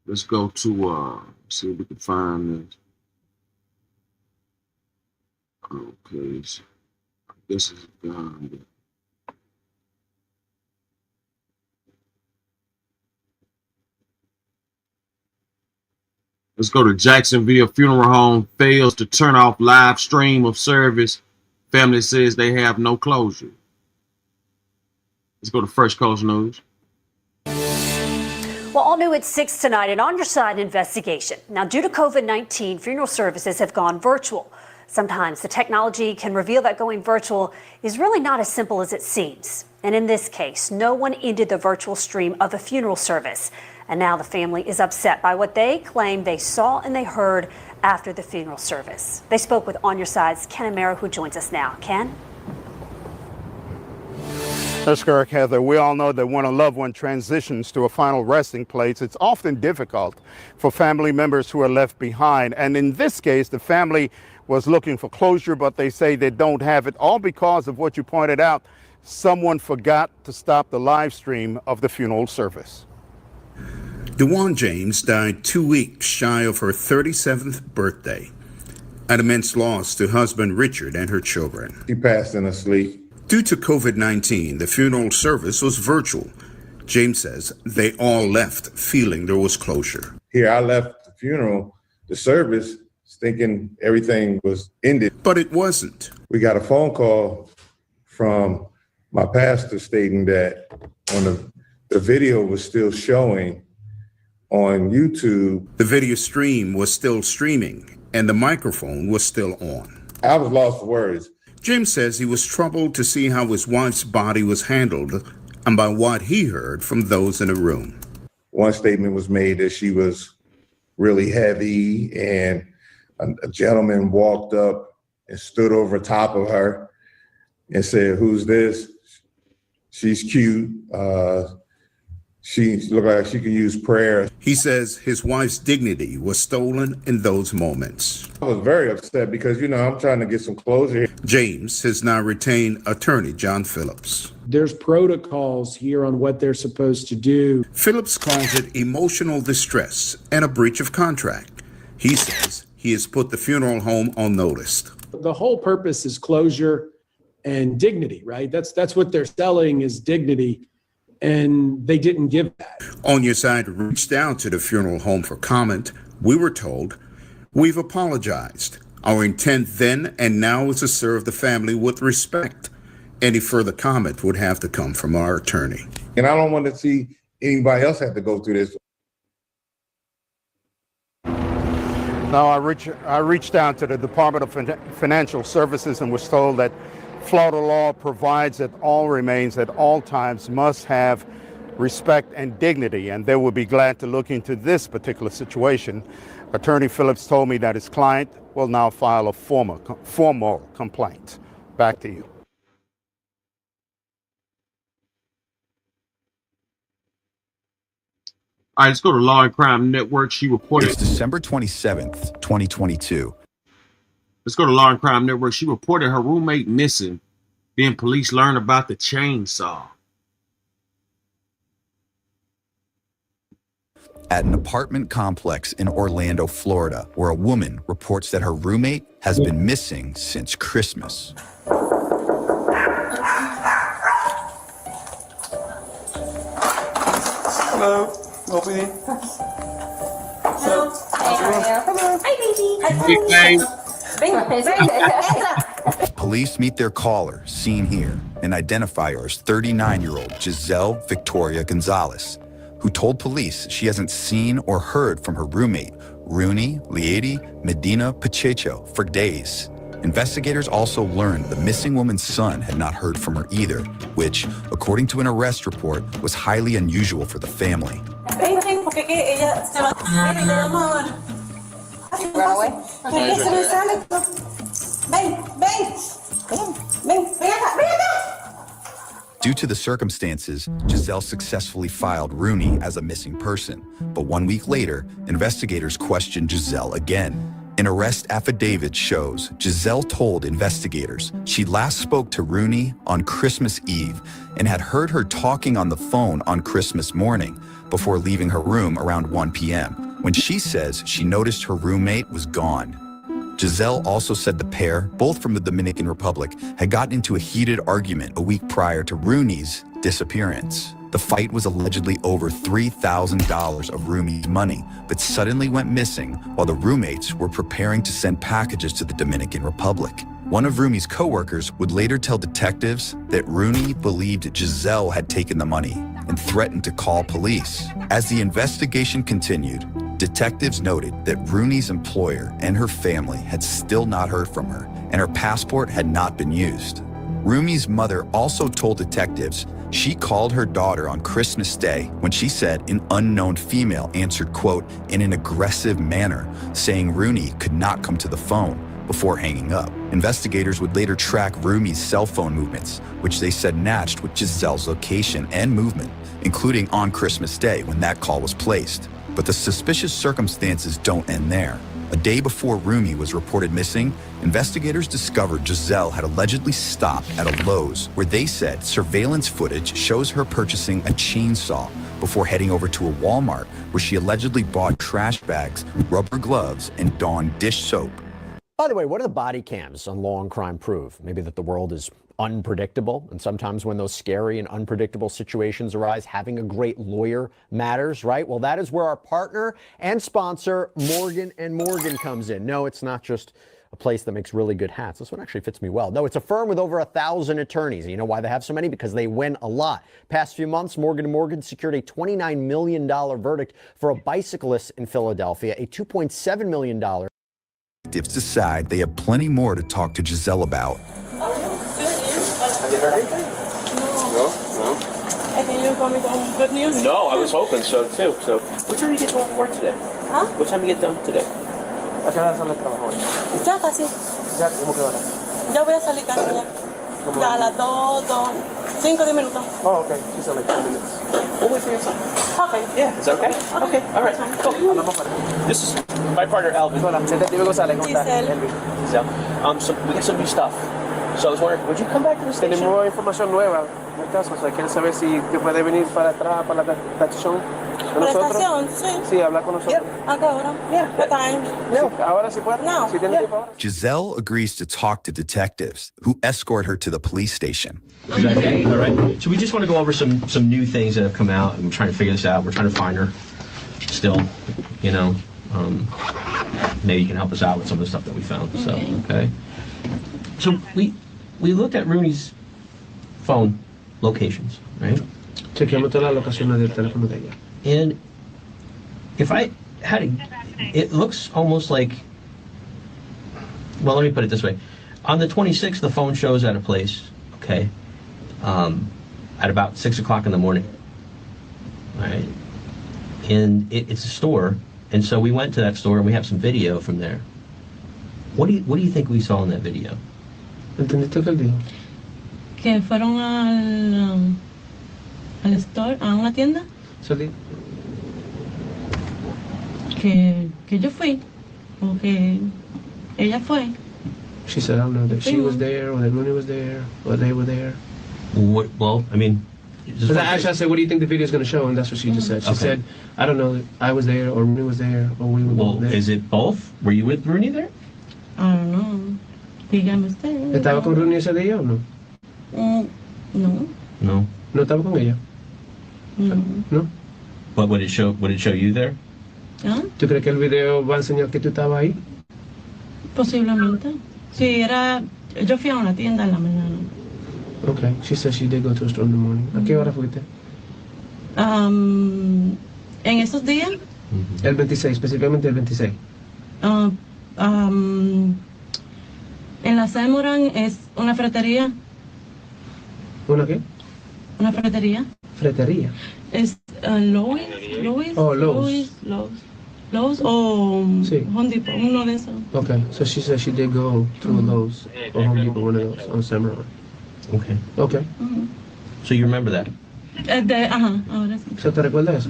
Let's go to see if we can find this. Okay, so this is gone. Let's go to Jacksonville funeral home fails to turn off live stream of service. Family says they have no closure. Let's go to First Coast News. Well, all new at 6 tonight, an On Your Side investigation. Now, due to COVID-19, funeral services have gone virtual. Sometimes the technology can reveal that going virtual is really not as simple as it seems. And in this case, no one ended the virtual stream of a funeral service. And now the family is upset by what they claim they saw and they heard after the funeral service. They spoke with On Your Side's Ken Amaro, who joins us now. Ken? That's correct, Heather. We all know that when a loved one transitions to a final resting place, it's often difficult for family members who are left behind. And in this case, the family was looking for closure, but they say they don't have it, all because of what you pointed out. Someone forgot to stop the live stream of the funeral service. DeJuan James died 2 weeks shy of her 37th birthday. An immense loss to husband Richard and her children. She passed in her sleep. Due to COVID-19, the funeral service was virtual. James says they all left feeling there was closure. Here, I left the funeral, the service, thinking everything was ended. But it wasn't. We got a phone call from my pastor stating that on the video was still showing on YouTube. The video stream was still streaming and the microphone was still on. I was lost for words. James says he was troubled to see how his wife's body was handled and by what he heard from those in the room. One statement was made that she was really heavy, and a gentleman walked up and stood over top of her and said, "Who's this? She's cute. She looked like she could use prayer." He says his wife's dignity was stolen in those moments. I was very upset because, I'm trying to get some closure. James has now retained attorney John Phillips. There's protocols here on what they're supposed to do. Phillips calls it emotional distress and a breach of contract. He says he has put the funeral home on notice. The whole purpose is closure and dignity, right? That's what they're selling, is dignity. And they didn't give that. On Your Side reached out to the funeral home for comment. We were told, "We've apologized. Our intent then and now is to serve the family with respect. Any further comment would have to come from our attorney." And I don't want to see anybody else have to go through this. Now, I reached out to the Department of Financial Services and was told that Florida law provides that all remains at all times must have respect and dignity, and they will be glad to look into this particular situation. Attorney Phillips told me that his client will now file a formal complaint. Back to you. All right, let's go to Law and Crime Network. She reported. It's December 27th, 2022. Let's go to Law and Crime Network. She reported her roommate missing. Then police learned about the chainsaw. At an apartment complex in Orlando, Florida, where a woman reports that her roommate has been missing since Christmas. Hello. Hello, baby. Hello. Hi, baby. Police meet their caller, seen here, and identify her as 39-year-old Giselle Victoria Gonzalez, who told police she hasn't seen or heard from her roommate, Rooney Liedi Medina Pacheco, for days. Investigators also learned the missing woman's son had not heard from her either, which, according to an arrest report, was highly unusual for the family. run away? ¿Qué se me sale? Ven, ven. Ven, ven acá, ven acá. Due to the circumstances, Giselle successfully filed Rooney as a missing person. But 1 week later, investigators questioned Giselle again. An arrest affidavit shows Giselle told investigators she last spoke to Rooney on Christmas Eve and had heard her talking on the phone on Christmas morning before leaving her room around 1 p.m. when she says she noticed her roommate was gone. Giselle also said the pair, both from the Dominican Republic, had gotten into a heated argument a week prior to Rooney's disappearance. The fight was allegedly over $3,000 of Rooney's money, but suddenly went missing while the roommates were preparing to send packages to the Dominican Republic. One of Rooney's co-workers would later tell detectives that Rooney believed Giselle had taken the money and threatened to call police. As the investigation continued, detectives noted that Rooney's employer and her family had still not heard from her, and her passport had not been used. Rooney's mother also told detectives she called her daughter on Christmas Day when she said an unknown female answered, quote, in an aggressive manner, saying Rooney could not come to the phone before hanging up. Investigators would later track Rooney's cell phone movements, which they said matched with Giselle's location and movement, including on Christmas Day when that call was placed. But the suspicious circumstances don't end there. A day before Rooney was reported missing, investigators discovered Giselle had allegedly stopped at a Lowe's where they said surveillance footage shows her purchasing a chainsaw before heading over to a Walmart where she allegedly bought trash bags, rubber gloves, and Dawn dish soap. By the way, what do the body cams on Law and Crime prove? Maybe that the world is unpredictable, and sometimes when those scary and unpredictable situations arise, having a great lawyer matters, right? Well, that is where our partner and sponsor, Morgan & Morgan, comes in. No, it's not just a place that makes really good hats. This one actually fits me well. No, it's a firm with over 1,000 attorneys. And you know why they have so many? Because they win a lot. Past few months, Morgan & Morgan secured a $29 million verdict for a bicyclist in Philadelphia, a $2.7 million. Detectives decide they have plenty more to talk to Giselle about. Have you heard anything? No. I think you're coming with good news. No, I was hoping so too. So, what time do you get home from work today? Huh? What time do you get done today? ¿A qué hora sale el trabajo hoy? Ya casi. ¿Ya? ¿Cómo que hora? Ya voy a salir casi ya. Ya a las 5, 10 minutos. Oh, okay. She's like 10 minutes. We'll wait for your son. Okay. Yeah, is that okay? Okay. All right. Cool. This is my partner, Alvin. Giselle. So we got some new stuff. So I was wondering, would you come back to the station? Tenemos información nueva. En el caso, o sea, quieren saber si te puede venir para atrás, para la estación. ¿Con nosotros? Sí, habla con nosotros. ¿A qué hora? What time? No. Ahora sí puede. No. Si tiene tiempo ahora. Giselle agrees to talk to detectives, who escort her to the police station. Is that okay? All right. So we just want to go over some new things that have come out, and we're trying to figure this out. We're trying to find her still, you know. Maybe you can help us out with some of the stuff that we found. So, okay. So we looked at Rooney's phone locations, right? Chequeamos todas las locaciones del teléfono de ella. And if I had it looks almost like, well, let me put it this way. On the 26th, the phone shows at a place, okay, at about 6 o'clock in the morning, all right? And it's a store, and so we went to that store and we have some video from there. What do you think we saw in that video? ¿Entendiste lo que él dijo? Que fueron al store, a una tienda. Que yo fui, o que ella fue. She said, I don't know, that she was there, or that Rooney was there, or they were there. Well, I mean... Actually, I said, what do you think the video is going to show? And that's what she just said. She said, I don't know, I was there, or Rooney was there, or we were both there. Is it both? Were you with Rooney there? I don't know. Dígame usted. ¿Estaba con Rooney ese día o no? No. No. ¿No estaba con ella? No. But would it show you there? ¿Ah? ¿Tú crees que el video va a enseñar que tú estabas ahí? Posiblemente. Sí, yo fui a una tienda en la mañana. Okay, she said she did go to a store in the morning. ¿A qué hora fuiste? ¿En esos días? El 26, específicamente el 26. En la Sendaroni es una ferretería. ¿Una qué? Una ferretería. Fretería. Es Lowe's. Oh, Lowe's. Lowe's. Lowe's o Sí. Home Depot, uno de esos. Okay, so she said she did go to a Lowe's or Home Depot, one of those on Sendaroni. Okay. Okay. So you remember that? Ahora sí. ¿Se te recuerda eso?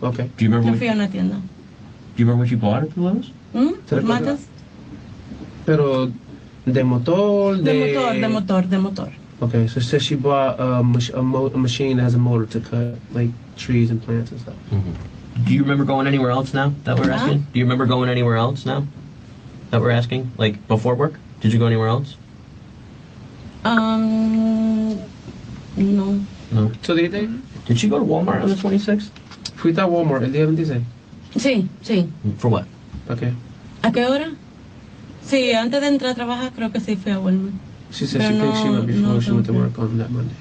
Okay. Do you remember? Yo What, fui a una tienda. do you remember what you bought at the Lowe's? ¿Se recuerda? ¿Matas? Pero de motor, De motor. Okay, so it says she bought a machine that has a motor to cut like trees and plants and stuff. Do you remember going anywhere else now that we're asking? Do you remember going anywhere else now that we're asking? Like before work? Did you go anywhere else? No. No. So the day? Did she go to Walmart on the 26th? Fuiste a Walmart el día 26. Sí. For what? Okay. ¿A qué hora? Sí, antes de entrar a trabajar creo que sí fui a Walmart. She said she thinks she went before she went to work on that Monday.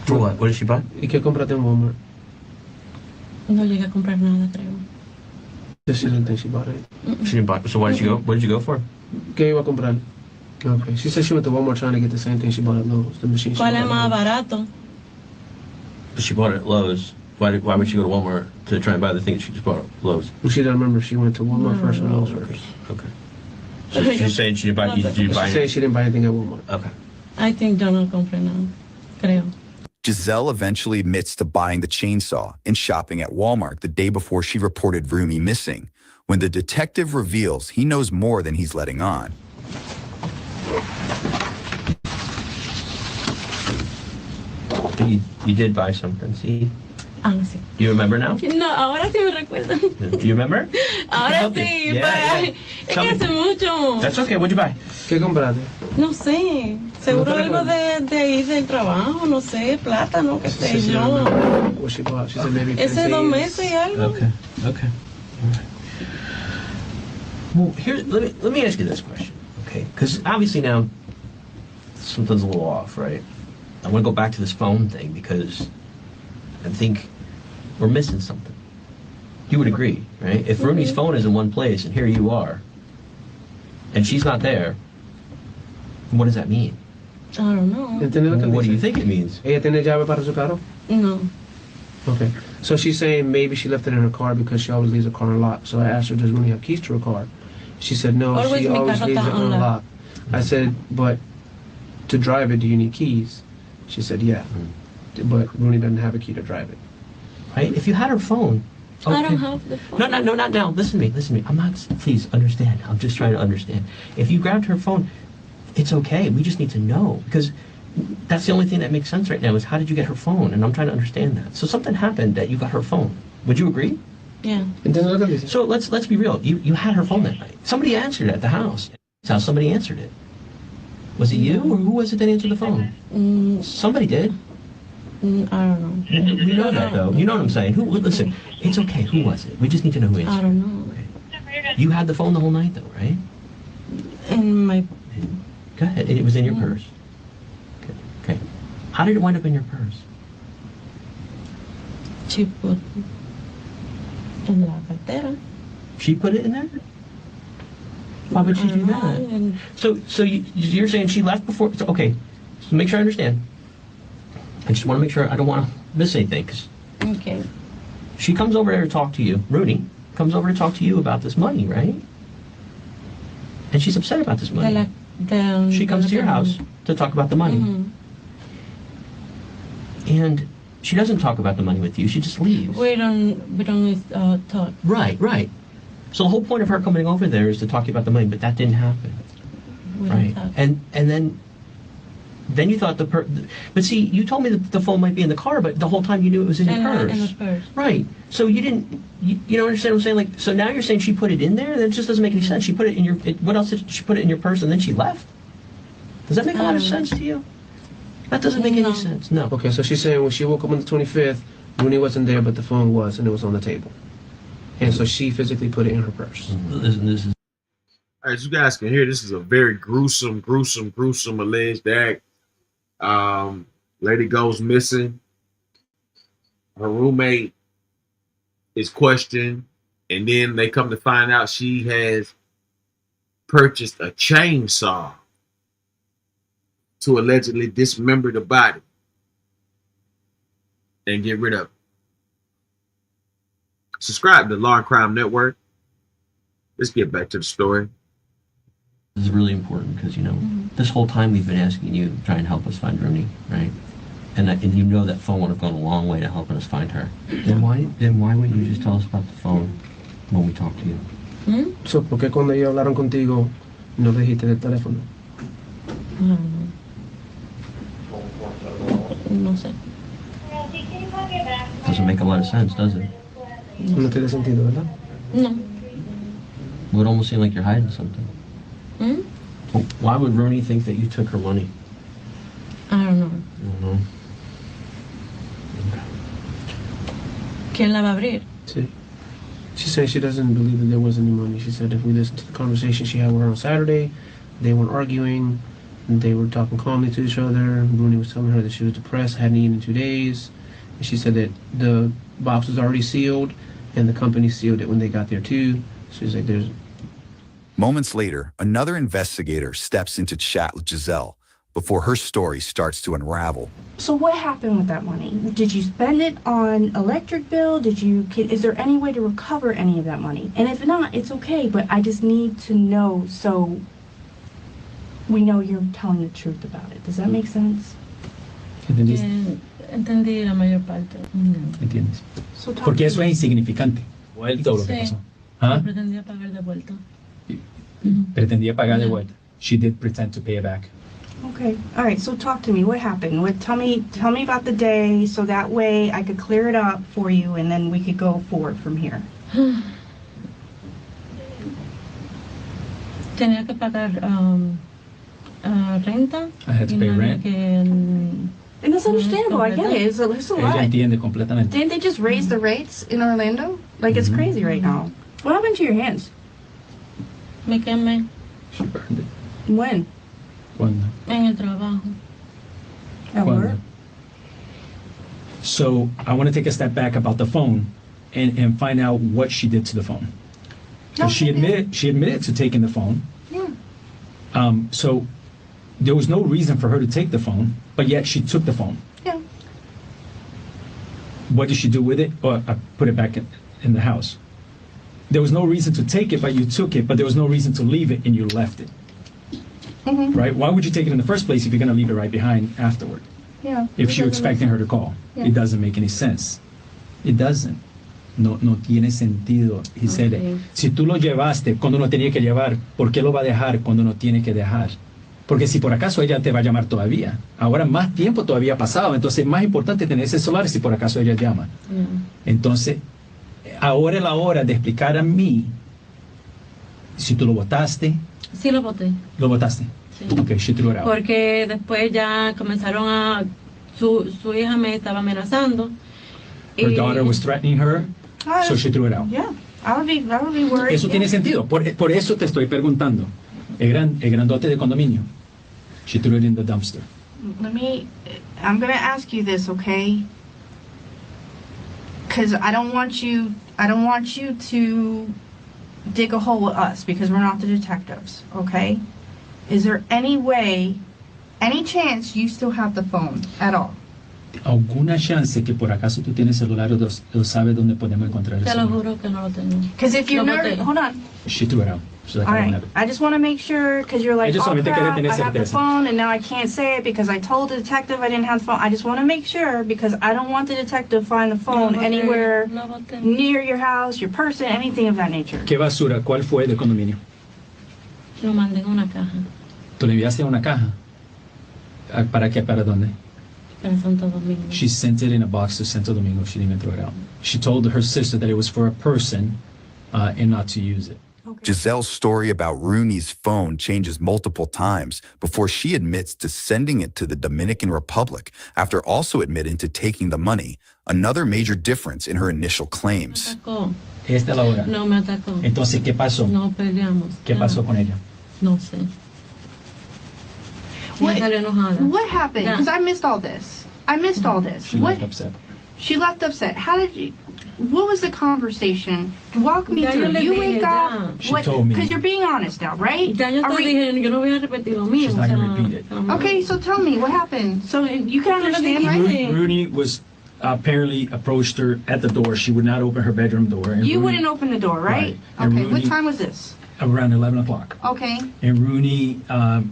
For what? What did she buy? ¿Y qué compraste en Walmart? No llegué a comprar nada, creo. She didn't think she bought it. She didn't buy. So why did you go? What did you go for? ¿Qué iba a comprar? Okay. She said she went to Walmart trying to get the same thing she bought at Lowe's, the machine she ¿Cuál bought es at más Lowe's. barato? But she bought it at Lowe's. Why would she go to Walmart to try and buy the thing that she just bought at Lowe's? Well, she doesn't remember if she went to Walmart first or Lowe's first. Okay. So she's saying she didn't buy. Did you buy? She said she didn't buy anything at Walmart. Okay. I think yo no compré nada, creo. Giselle eventually admits to buying the chainsaw and shopping at Walmart the day before she reported Rumi missing, when the detective reveals he knows more than he's letting on. You did buy something, see? Sí. Do you remember now? No, ahora sí me recuerdo. Do you remember? Ahora sí, Yeah. es que hace mucho. That's okay. What'd you buy? ¿Qué compraste? No sé, seguro algo de ahí del trabajo, no sé, plátano, qué sé yo. What she bought? She said maybe Ese 2 plantains. meses y algo. Okay. Okay. All right. Well, here, let me ask you this question, okay? Because obviously now something's a little off, right? I want to go back to this phone thing because I think we're missing something. You would agree, right? If Rooney's phone is in one place and here you are, and she's not there, what does that mean? I don't know. ¿Entiendes lo que What do dice? you think it means? ¿Ella tiene llave para su carro? No. Okay. So she's saying maybe she left it in her car because she always leaves her car unlocked. So I asked her, does Rooney have keys to her car? She said, no, Always she mi always carro leaves it está unlocked. unlocked. I said, but to drive it, do you need keys? She said, yeah. But Rooney doesn't have a key to drive it. Right? If you had her phone. I don't have the phone. No, not now. Listen to me. I'm not, please understand. I'm just trying to understand. If you grabbed her phone, it's okay. We just need to know because that's the only thing that makes sense right now is how did you get her phone? And I'm trying to understand that. So something happened that you got her phone. Would you agree? Yeah. So let's be real. You had her phone that night. Somebody answered it at the house. That's how somebody answered it. Was it you or who was it that answered the phone? Somebody did. I don't know. You know that though. You know what I'm saying. Listen, it's okay. Who was it? We just need to know who answered. I don't know. You had the phone the whole night though, right? In my. Go ahead. It was in your purse. Okay. How did it wind up in your purse? She put in la cartera. She put it in there? Why would she do that? So you're saying she left before? So, okay. So make sure I understand. I just want to make sure I don't want to miss anything. Cause Okay. she comes over there to talk to you. Rooney comes over to talk to you about this money, right? And she's upset about this money. She comes to your house to talk about the money. And she doesn't talk about the money with you. She just leaves. We don't talk. Right. So the whole point of her coming over there is to talk to you about the money, but that didn't happen. We don't Right. talk. And then you thought but see, you told me that the phone might be in the car, but the whole time you knew it was in your purse. In the purse. Right. So you didn't, you don't understand what I'm saying? Like, so now you're saying she put it in there? That just doesn't make any sense. She put it in your, what else did she put it in your purse and then she left? Does that make a lot of sense to you? That doesn't make any sense. No. Okay, so she's saying when she woke up on the 25th, Rooney wasn't there, but the phone was, and it was on the table. And so she physically put it in her purse. This is. As you guys can hear, this is a very gruesome alleged act. Lady goes missing. Her roommate is questioned, and then they come to find out she has purchased a chainsaw to allegedly dismember the body and get rid of it. Subscribe to Law and Crime Network. Let's get back to the story. This is really important because, you know, this whole time we've been asking you to try and help us find Rooney, right? And you know that phone would have gone a long way to helping us find her. Then why wouldn't you just tell us about the phone when we talk to you? So, ¿por qué cuando ellos hablaron contigo no le dijiste del teléfono? No sé. Doesn't make a lot of sense, does it? No tiene sentido, ¿verdad? No. It would almost seem like you're hiding something. Hmm? Why would Rooney think that you took her money? I don't know. I don't know. ¿Quién la va a abrir? Sí. She said she doesn't believe that there was any money. She said if we listen to the conversation she had with her on Saturday, they weren't arguing, they were talking calmly to each other. Rooney was telling her that she was depressed, hadn't eaten in 2 days. And she said that the box was already sealed and the company sealed it when they got there too. So she's like, there's... Moments later, another investigator steps in to chat with Giselle before her story starts to unravel. So what happened with that money? Did you spend it on electric bill? Is there any way to recover any of that money? And if not, it's okay, but I just need to know so we know you're telling the truth about it. Does that make sense? Entendí la mayor parte. ¿Entiendes? So talk Porque to eso me. es insignificante. Vuelta o lo que Sí. pasó. ¿Ah? Pretendía pagar de vuelta. Pretendía pagar de vuelta. She did pretend to pay it back. Okay. All right. So talk to me. What happened? Tell me about the day, so that way I could clear it up for you, and then we could go forward from here. Tenía que pagar renta. I had to pay rent. And that's understandable. I get it. It's a Ella lot. entiende completamente. Didn't they just raise the rates in Orlando? Like it's crazy right now. What happened to your hands? Me quemé She burned it. When? ¿Cuándo? en el trabajo. At ¿Cuándo? work? So I want to take a step back about the phone and find out what she did to the phone. So she admitted to taking the phone. Yeah. So there was no reason for her to take the phone, but yet she took the phone. Yeah. What did she do with it? Or I put it back in the house. There was no reason to take it, but you took it, but there was no reason to leave it and you left it. Right? Why would you take it in the first place if you're going to leave it right behind afterward? Yeah. If you're expecting her to call. Yeah. It doesn't make any sense. It doesn't. No tiene sentido. He said, si tú lo llevaste cuando no tenía que llevar, ¿por qué lo va a dejar cuando no tiene que dejar? Porque si por acaso ella te va a llamar todavía, ahora más tiempo todavía ha pasado, entonces es más importante tener ese celular si por acaso ella llama. Entonces, ahora es la hora de explicar a mí si tú lo botaste. Sí lo boté. ¿Lo botaste? Sí. Okay, she threw it out. Porque después ya comenzaron a... Su hija me estaba amenazando. Her daughter was threatening her, so she threw it out. Yeah. I would be worried. Eso tiene sentido. Por eso te estoy preguntando. El grandote de condominio. She threw it in the dumpster. I'm going to ask you this, okay? Because I don't want you to dig a hole with us because we're not the detectives, okay? Is there any way, any chance you still have the phone at all? ¿Alguna chance que por acaso tú tienes celular o sabes dónde podemos encontrar el Te lo celular? juro que no lo tengo. Because if you're Lo nervous, boté. hold on. She threw it out. She's like, All I don't right. have it. I just want to make sure because you're like, Ella oh solamente quiere crap, tener I have the certeza. phone and now I can't say it because I told the detective I didn't have the phone. I just want to make sure because I don't want the detective to find the phone Lo boté, anywhere lo boté. near your house, your person, anything of that nature. ¿Qué basura? ¿Cuál fue del condominio? Lo mandé en una caja ¿Tú le enviaste a una caja? ¿Para qué? ¿Para dónde? para Santo Domingo. She sent it in a box to Santo Domingo. She didn't even throw it out. She told her sister that it was for a person and not to use it. Giselle's story about Rooney's phone changes multiple times before she admits to sending it to the Dominican Republic after also admitting to taking the money, another major difference in her initial claims. Atacó. Esta es la hora. No me atacó. Entonces, ¿qué pasó? No peleamos. ¿Qué pasó con ella? No sé. Me salió enojada. What happened? Because I missed all this. She What? left upset. She left upset. How did you? What was the conversation? Walk me Ya yo through. le You dije wake ya. up. She told me. Because you're being honest now, right? Ya yo te dije, yo no voy a repetir lo mismo. She's not gonna repeat it. Okay, so tell me what happened. So you can understand, right? Rooney was apparently approached her at the door. She would not open her bedroom door. And You Rooney- wouldn't open the door, right? And Okay, what Rooney- time was this? Around 11 o'clock. Okay. And Rooney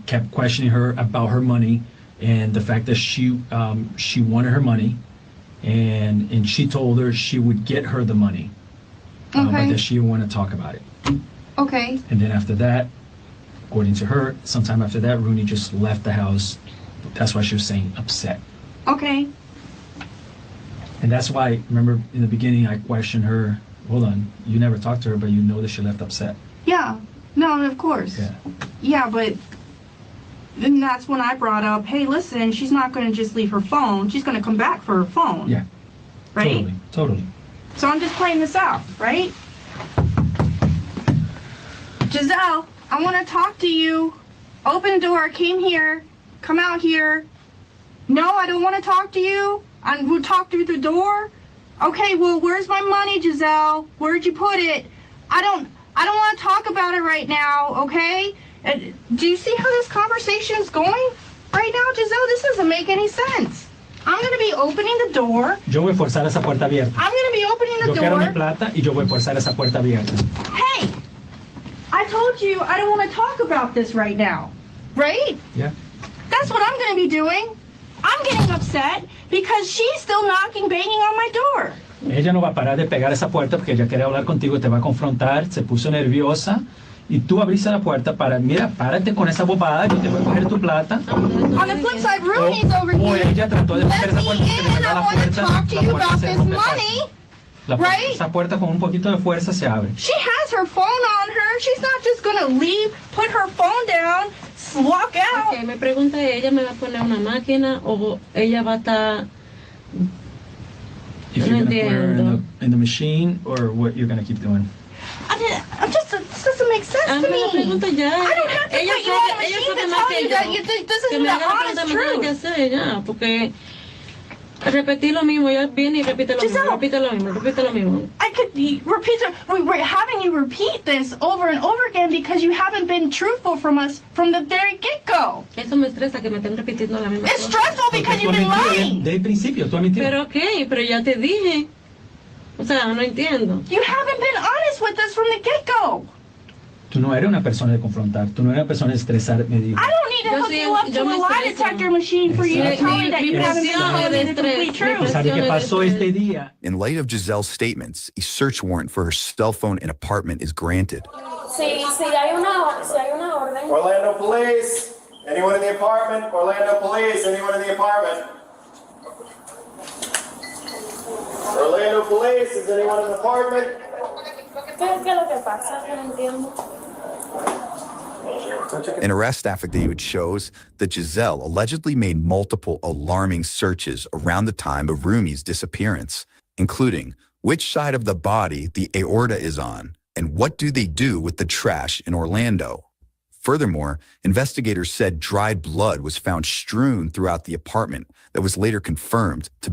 kept questioning her about her money and the fact that she wanted her money, and she told her she would get her the money, but Okay. that she didn't want to talk about it. Okay. And then after that, according to her, sometime after that, Rooney just left the house. That's why she was saying upset. Okay. And that's why, remember in the beginning, I questioned her, hold on, you never talked to her, but you know that she left upset. Yeah. No, of course. Yeah. Yeah, but then that's when I brought up, hey, listen, she's not going to just leave her phone. She's going to come back for her phone. Yeah. Right? Totally. So I'm just playing this out, right? Giselle, I want to talk to you. Open the door. Came here. Come out here. No, I don't want to talk to you. We'll talk through the door. Okay, well, where's my money, Giselle? Where'd you put it? I don't want to talk about it right now, okay? Do you see how this conversation's going right now, Giselle? This doesn't make any sense. I'm going to be opening the door. Yo voy a forzar esa puerta abierta. I'm going to be opening the Yo quiero mi door. plata y yo voy a forzar esa puerta abierta. Hey, I told you I don't want to talk about this right now, right? Yeah. That's what I'm going to be doing. I'm getting upset because she's still knocking, banging on my door. Ella no va a parar de pegar esa puerta porque ella quiere hablar contigo, te va a confrontar, se puso nerviosa y tú abriste la puerta para, mira, párate con esa bobada, yo te voy a coger tu plata. On the flip side, Rooney's over O here. ella trató de Let coger esa me puerta porque in. le I la want to puerta, talk to la you puerta about se this rompe money. La puerta, Right? esa puerta con un poquito de fuerza se abre. She has her phone on her. She's not just going to leave, put her phone down, walk out. Okay, me pregunta ella, ¿me va a poner una máquina o ella va a estar... If you're going to put her in the machine or what you're going to keep doing. This doesn't make sense to me. la pregunta ya. I don't have to Ella put you fue on a que- ella machine fue to que más tell que you yo. that this Que isn't me the haga la honest pregunta, me tengo que truth. hacer ya, porque repetir lo mismo, ella viene y repite lo mismo, Giselle. repite lo mismo, repite lo mismo. I could repeat it. We're having you repeat this over and over again because you haven't been truthful from us from the very get-go. Eso me estresa que me estén repitiendo la misma It's cosa. stressful because you've been lying. Desde el principio, tú has mentido. Pero ok, pero ya te dije. O sea, no entiendo. You haven't been honest with us from the get-go. Tú no eres una persona de confrontar, tú no eres una persona de estresar. Me digo. I don't need to hook you up to a lie detector machine for you to tell me that you haven't been telling me the complete truth. ¿Sabe qué pasó este día? In light of Giselle's statements, a search warrant for her cell phone and apartment is granted. Si hay una orden. Orlando Police, anyone in the apartment? Orlando Police, anyone in the apartment? Orlando Police, is anyone in the apartment? ¿Qué es lo que pasa? No entiendo. An arrest affidavit shows that Giselle allegedly made multiple alarming searches around the time of Rooney's disappearance, including which side of the body the aorta is on and what do they do with the trash in Orlando. Furthermore, investigators said dried blood was found strewn throughout the apartment that was later confirmed to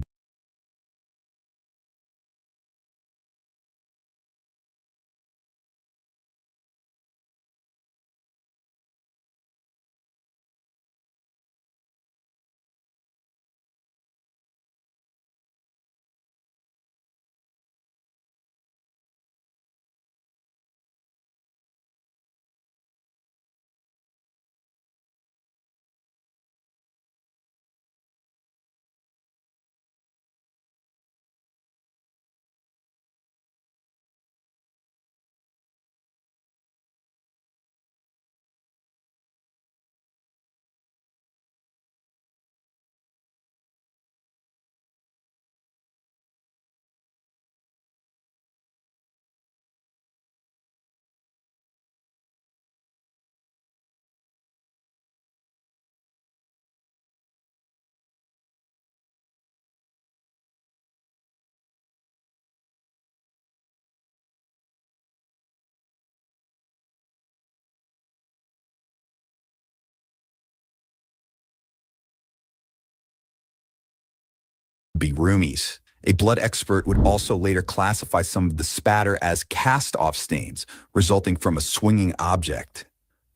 be Rooney's. A blood expert would also later classify some of the spatter as cast-off stains resulting from a swinging object.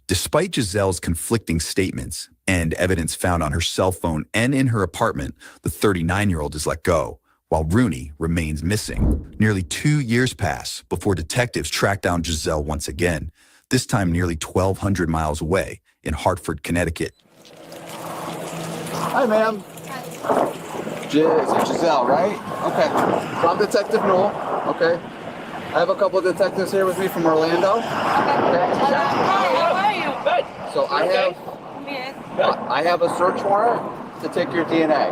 Despite Giselle's conflicting statements and evidence found on her cell phone and in her apartment, the 39-year-old is let go, while Rooney remains missing. Nearly 2 years pass before detectives track down Giselle once again, this time nearly 1,200 miles away in Hartford, Connecticut. Hi, ma'am. It's Giselle, right? Okay. So I'm Detective Noel. Okay. I have a couple of detectives here with me from Orlando. Okay. How are you? Good. So I have a search warrant to take your DNA.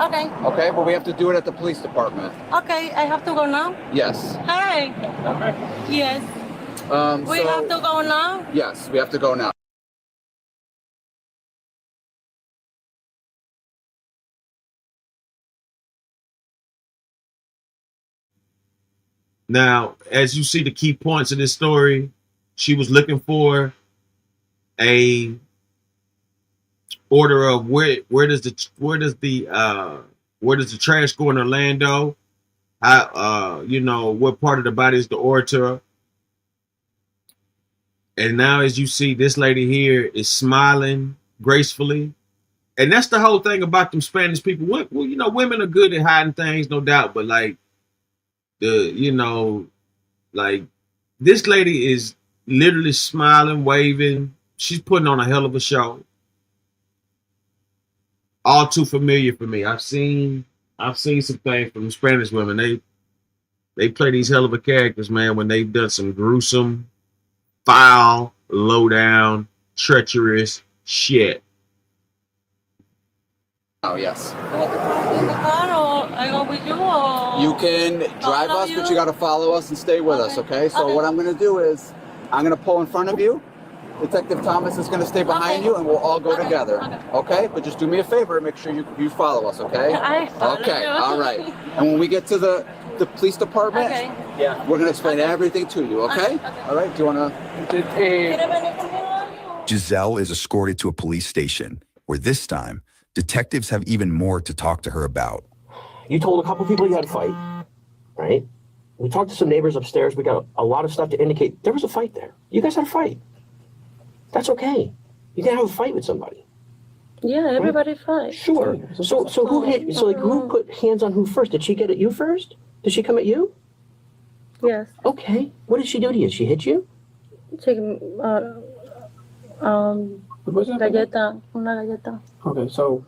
Okay. Okay, but we have to do it at the police department. Okay, I have to go now? Yes. Hi. Yes. We have to go now? Yes, we have to go now. Now, as you see the key points of this story, she was looking for a order of where does the trash go in Orlando? How what part of the body is the orator? And now, as you see, this lady here is smiling gracefully, and that's the whole thing about them Spanish people. Well, women are good at hiding things, no doubt, but like this lady is literally smiling, waving. She's putting on a hell of a show. All too familiar for me. I've seen some things from Spanish women. They play these hell of a characters, man, when they've done some gruesome, foul, low down, treacherous shit. Oh, yes. In the car or I go with you or? You can drive us, but you got to follow us and stay with us, okay? So what I'm going to do is I'm going to pull in front of you. Detective Thomas is going to stay behind you, and we'll all go together, okay? But just do me a favor, make sure you follow us, okay? I follow Okay, you. all right. And when we get to the police department, we're going to explain everything to you, okay? All right, do you want to? Giselle is escorted to a police station, where this time, detectives have even more to talk to her about. You told a couple people you had a fight, right? We talked to some neighbors upstairs. We got a lot of stuff to indicate there was a fight there. You guys had a fight. That's okay. You can have a fight with somebody. Yeah, everybody fight. Sure. So who hit? So like, who put hands on who first? Did she get at you first? Did she come at you? Yes. Okay. What did she do to you? She hit you? Galleta, una galleta. Okay, so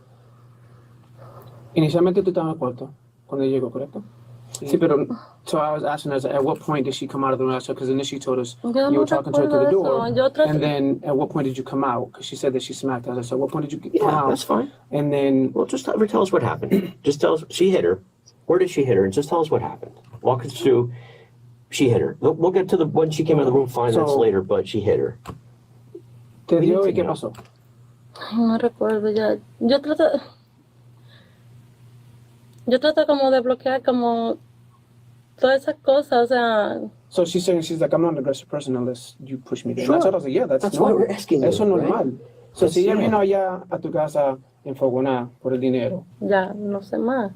inicialmente tú estabas en el cuarto cuando ella llegó, ¿correcto? Sí, pero so I was asking her, at what point did she come out of the room? Because initially she told us you were talking to her through the door, and then at what point did you come out? Because she said that she smacked us. So at what point did you come out? That's fine. And then, well, just tell us what happened. Just tell us she hit her. Where did she hit her? And just tell us what happened. Walk us through. She hit her. We'll get to when she came out of the room 5 minutes later, but she hit her. ¿Te dio y qué pasó? No recuerdo ya. Yo trato como de bloquear como todas esas cosas, o sea. So she's like, I'm not an aggressive person unless you push me. Sure. And I was like, yeah, that's why we're asking you. Eso es normal. Right? So si ella vino allá a tu casa enfogonada por el dinero. Ya, no sé más.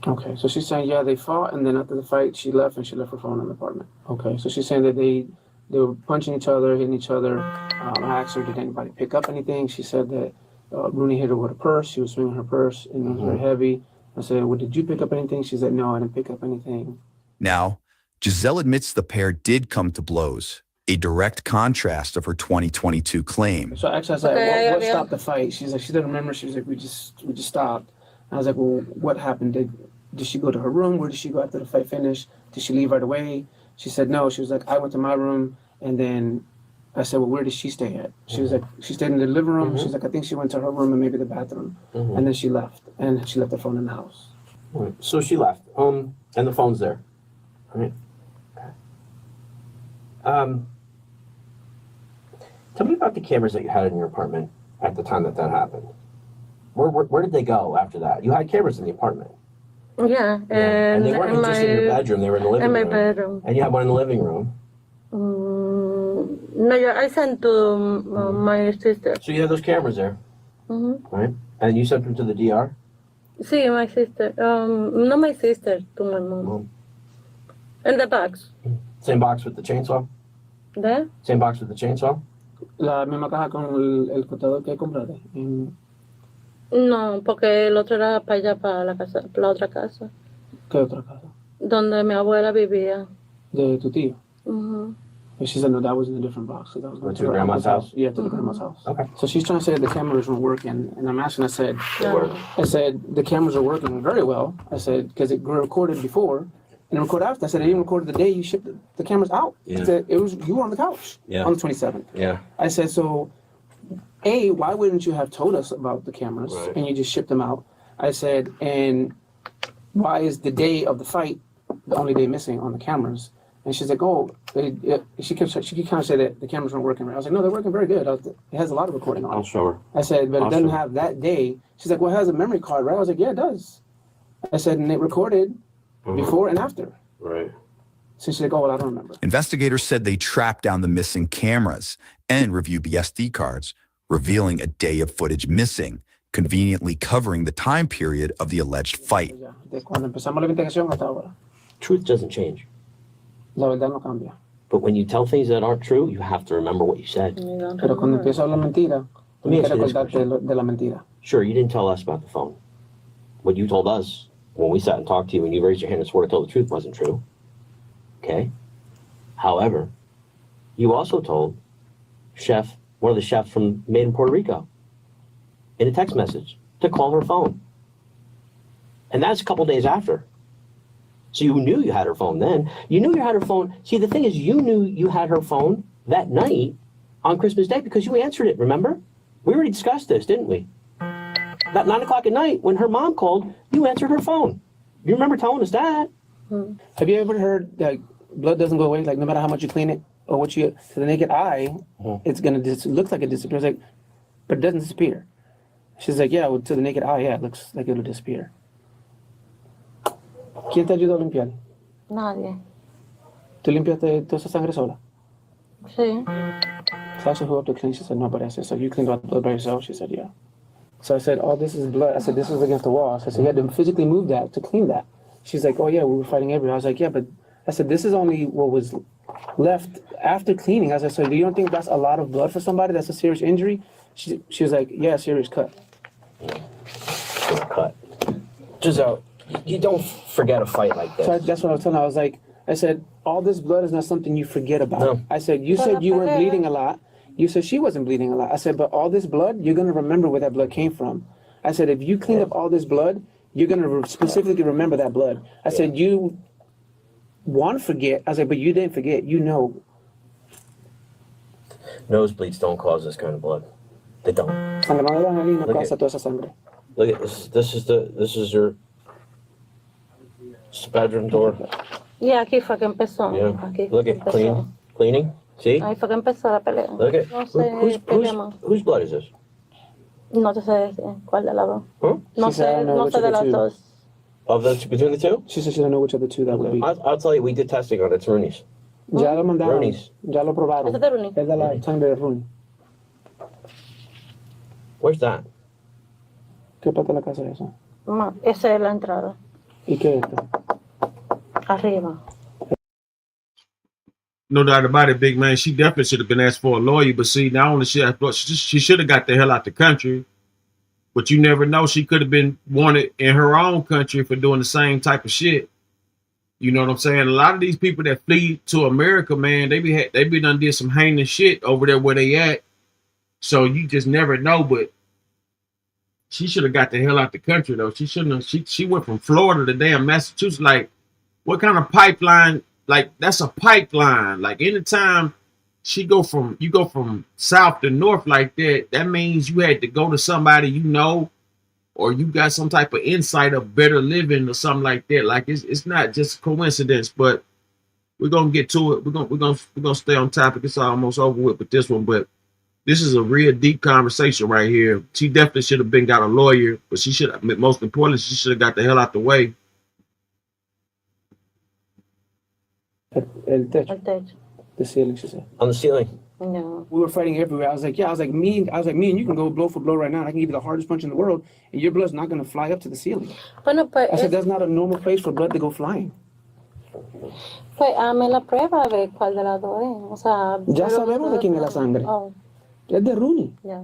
Okay, so she's saying, yeah, they fought, and then after the fight, she left, and she left her phone in the apartment. Okay, so she's saying that they were punching each other, hitting each other. I asked her, did anybody pick up anything? She said that Rooney hit her with a purse. She was swinging her purse, and it was very heavy. I said, well, did you pick up anything? She said, no, I didn't pick up anything. Now, Giselle admits the pair did come to blows, a direct contrast of her 2022 claim. So actually, I was like, what stopped the fight? She's like, she didn't remember. She was like, we just stopped. I was like, well, what happened? Did she go to her room? Where did she go after the fight finished? Did she leave right away? She said no. She was like, I went to my room, and then I said, well, where did she stay at? She was like, she stayed in the living room. She's like, I think she went to her room and maybe the bathroom, and then she left, and she left the phone in the house. Right. So she left, and the phone's there. All right. Okay. Tell me about the cameras that you had in your apartment at the time that happened. Where did they go after that? You had cameras in the apartment. Yeah, and they weren't just in your bedroom. They were in the living room. In my bedroom. And you had one in the living room. No, I sent to my sister. So you have those cameras there, right? And you sent them to the DR? Sí, my sister. Not my sister, to my mom. In the box. Same box with the chainsaw? There? Same box with the chainsaw? La misma caja con el cortador que compraste. No, porque el otro era para allá, para la casa, para la otra casa. ¿Qué otra casa? donde mi abuela vivía. De tu tío. Ujú. And she said, no, that was in a different box. So that was going To your her grandma's uncle's house? Yeah, to the grandma's house. Okay. So she's trying to say that the cameras weren't working. And I'm asking, I said, Yeah. I said, the cameras are working very well. I said, because it recorded before and it recorded after. I said, it even recorded the day you shipped the cameras out. Yeah. I said, you were on the couch on the 27th. Yeah. I said, so, A, why wouldn't you have told us about the cameras and you just shipped them out? I said, and why is the day of the fight the only day missing on the cameras? And she's like, oh, she kind of say that the cameras weren't working right. I was like, no, they're working very good. It has a lot of recording on it. I'll show her. I said, but I'll it doesn't show her. have that day. She's like, well, it has a memory card, right? I was like, yeah, it does. I said, and it recorded before and after. Right. So she's like, oh, well, I don't remember. Investigators said they tracked down the missing cameras and reviewed the SD cards, revealing a day of footage missing, conveniently covering the time period of the alleged fight. De cuando empezamos la investigación hasta ahora. Truth doesn't change. La verdad no cambia. But when you tell things that aren't true, you have to remember what you said. Pero cuando empiezo a hablar mentira, Let me tienes que ask you this recordarte de la mentira. Sure, you didn't tell us about the phone. What you told us when we sat and talked to you and you raised your hand and swore to tell the truth wasn't true. Okay? However, you also told one of the chefs from Made in Puerto Rico, in a text message, to call her phone. And that's a couple days after. So you knew you had her phone then. You knew you had her phone. See, the thing is, you knew you had her phone that night on Christmas Day because you answered it, remember? We already discussed this, didn't we? At 9 o'clock at night, when her mom called, you answered her phone. You remember telling us that. Have you ever heard that blood doesn't go away? Like, no matter how much you clean it or what you, to the naked eye, it's going to, looks like it disappears, like, but it doesn't disappear. She's like, yeah, well, to the naked eye, yeah, it looks like it'll disappear. ¿Quién te ayudó a limpiar? Nadie. ¿Tú limpiaste toda esa sangre sola? Sí. So I asked her who helped to clean. She said, nobody. I said, so you cleaned out the blood by yourself? She said, yeah. So I said, oh, this is blood. I said, this was against the wall. I said, so you had to physically move that to clean that. She's like, oh, yeah, we were fighting everywhere. I was like, yeah, but I said, this is only what was left after cleaning. I said, so do you don't think that's a lot of blood for somebody? That's a serious injury? She was like, yeah, serious cut. Cut. Giselle, you don't forget a fight like this. So that's what I was telling her. I was like, I said, all this blood is not something you forget about. No. I said, you said you weren't bleeding a lot. You said she wasn't bleeding a lot. I said, but all this blood, you're going to remember where that blood came from. I said, if you clean up all this blood, you're going to specifically remember that blood. I said, you want to forget. I said, but you didn't forget. You know. Nosebleeds don't cause this kind of blood. They don't. Sangrado de Angelina causa toda esa sangre. Look at this. This is your bedroom door. Y aquí fue que empezó. Yeah. Aquí Look at cleaning. See? Ahí fue que empezó la pelea. Look at No sé, whose blood is this? No te sé decir cuál de las dos. Huh? No sé, no sé de las dos. Of the two, between the two? She said she don't know which of the two that would be. I'll tell you, we did testing on it. It's Rooney's. Ya lo mandaron. Rooney's. Ya lo probaron. ¿Es de Rooney? Es de la sangre de Rooney. Where's that? ¿Qué parte de la casa es eso? Esa es la entrada. ¿Y qué es esto? Arriba. No doubt about it, big man. She definitely should have been asked for a lawyer. But see, not only she should have got the hell out the country, but you never know. She could have been wanted in her own country for doing the same type of shit. You know what I'm saying? A lot of these people that flee to America, man, they be done did some heinous shit over there where they at. So you just never know. But she should have got the hell out the country though. She shouldn't have. She went from Florida to damn Massachusetts. Like, what kind of pipeline? Like, that's a pipeline. Like, anytime you go from south to north like that, that means you had to go to somebody you know, or you got some type of insight of better living or something like that. Like, it's not just a coincidence. But we're gonna get to it. We're gonna stay on topic. It's almost over with this one, but this is a real deep conversation right here. She definitely should have got a lawyer, but she should have, most importantly, she should have got the hell out the way. El techo. The ceiling, she said. On the ceiling. No. We were fighting everywhere. I was like, me and you can go blow for blow right now. I can give you the hardest punch in the world, and your blood's not going to fly up to the ceiling. Bueno, pues, I said, that's not a normal place for blood to go flying. Pues hazme la prueba a ver cuál de las dos es. O sea, Ya sabemos de quién es la sangre. Oh, Es de Rooney. ya.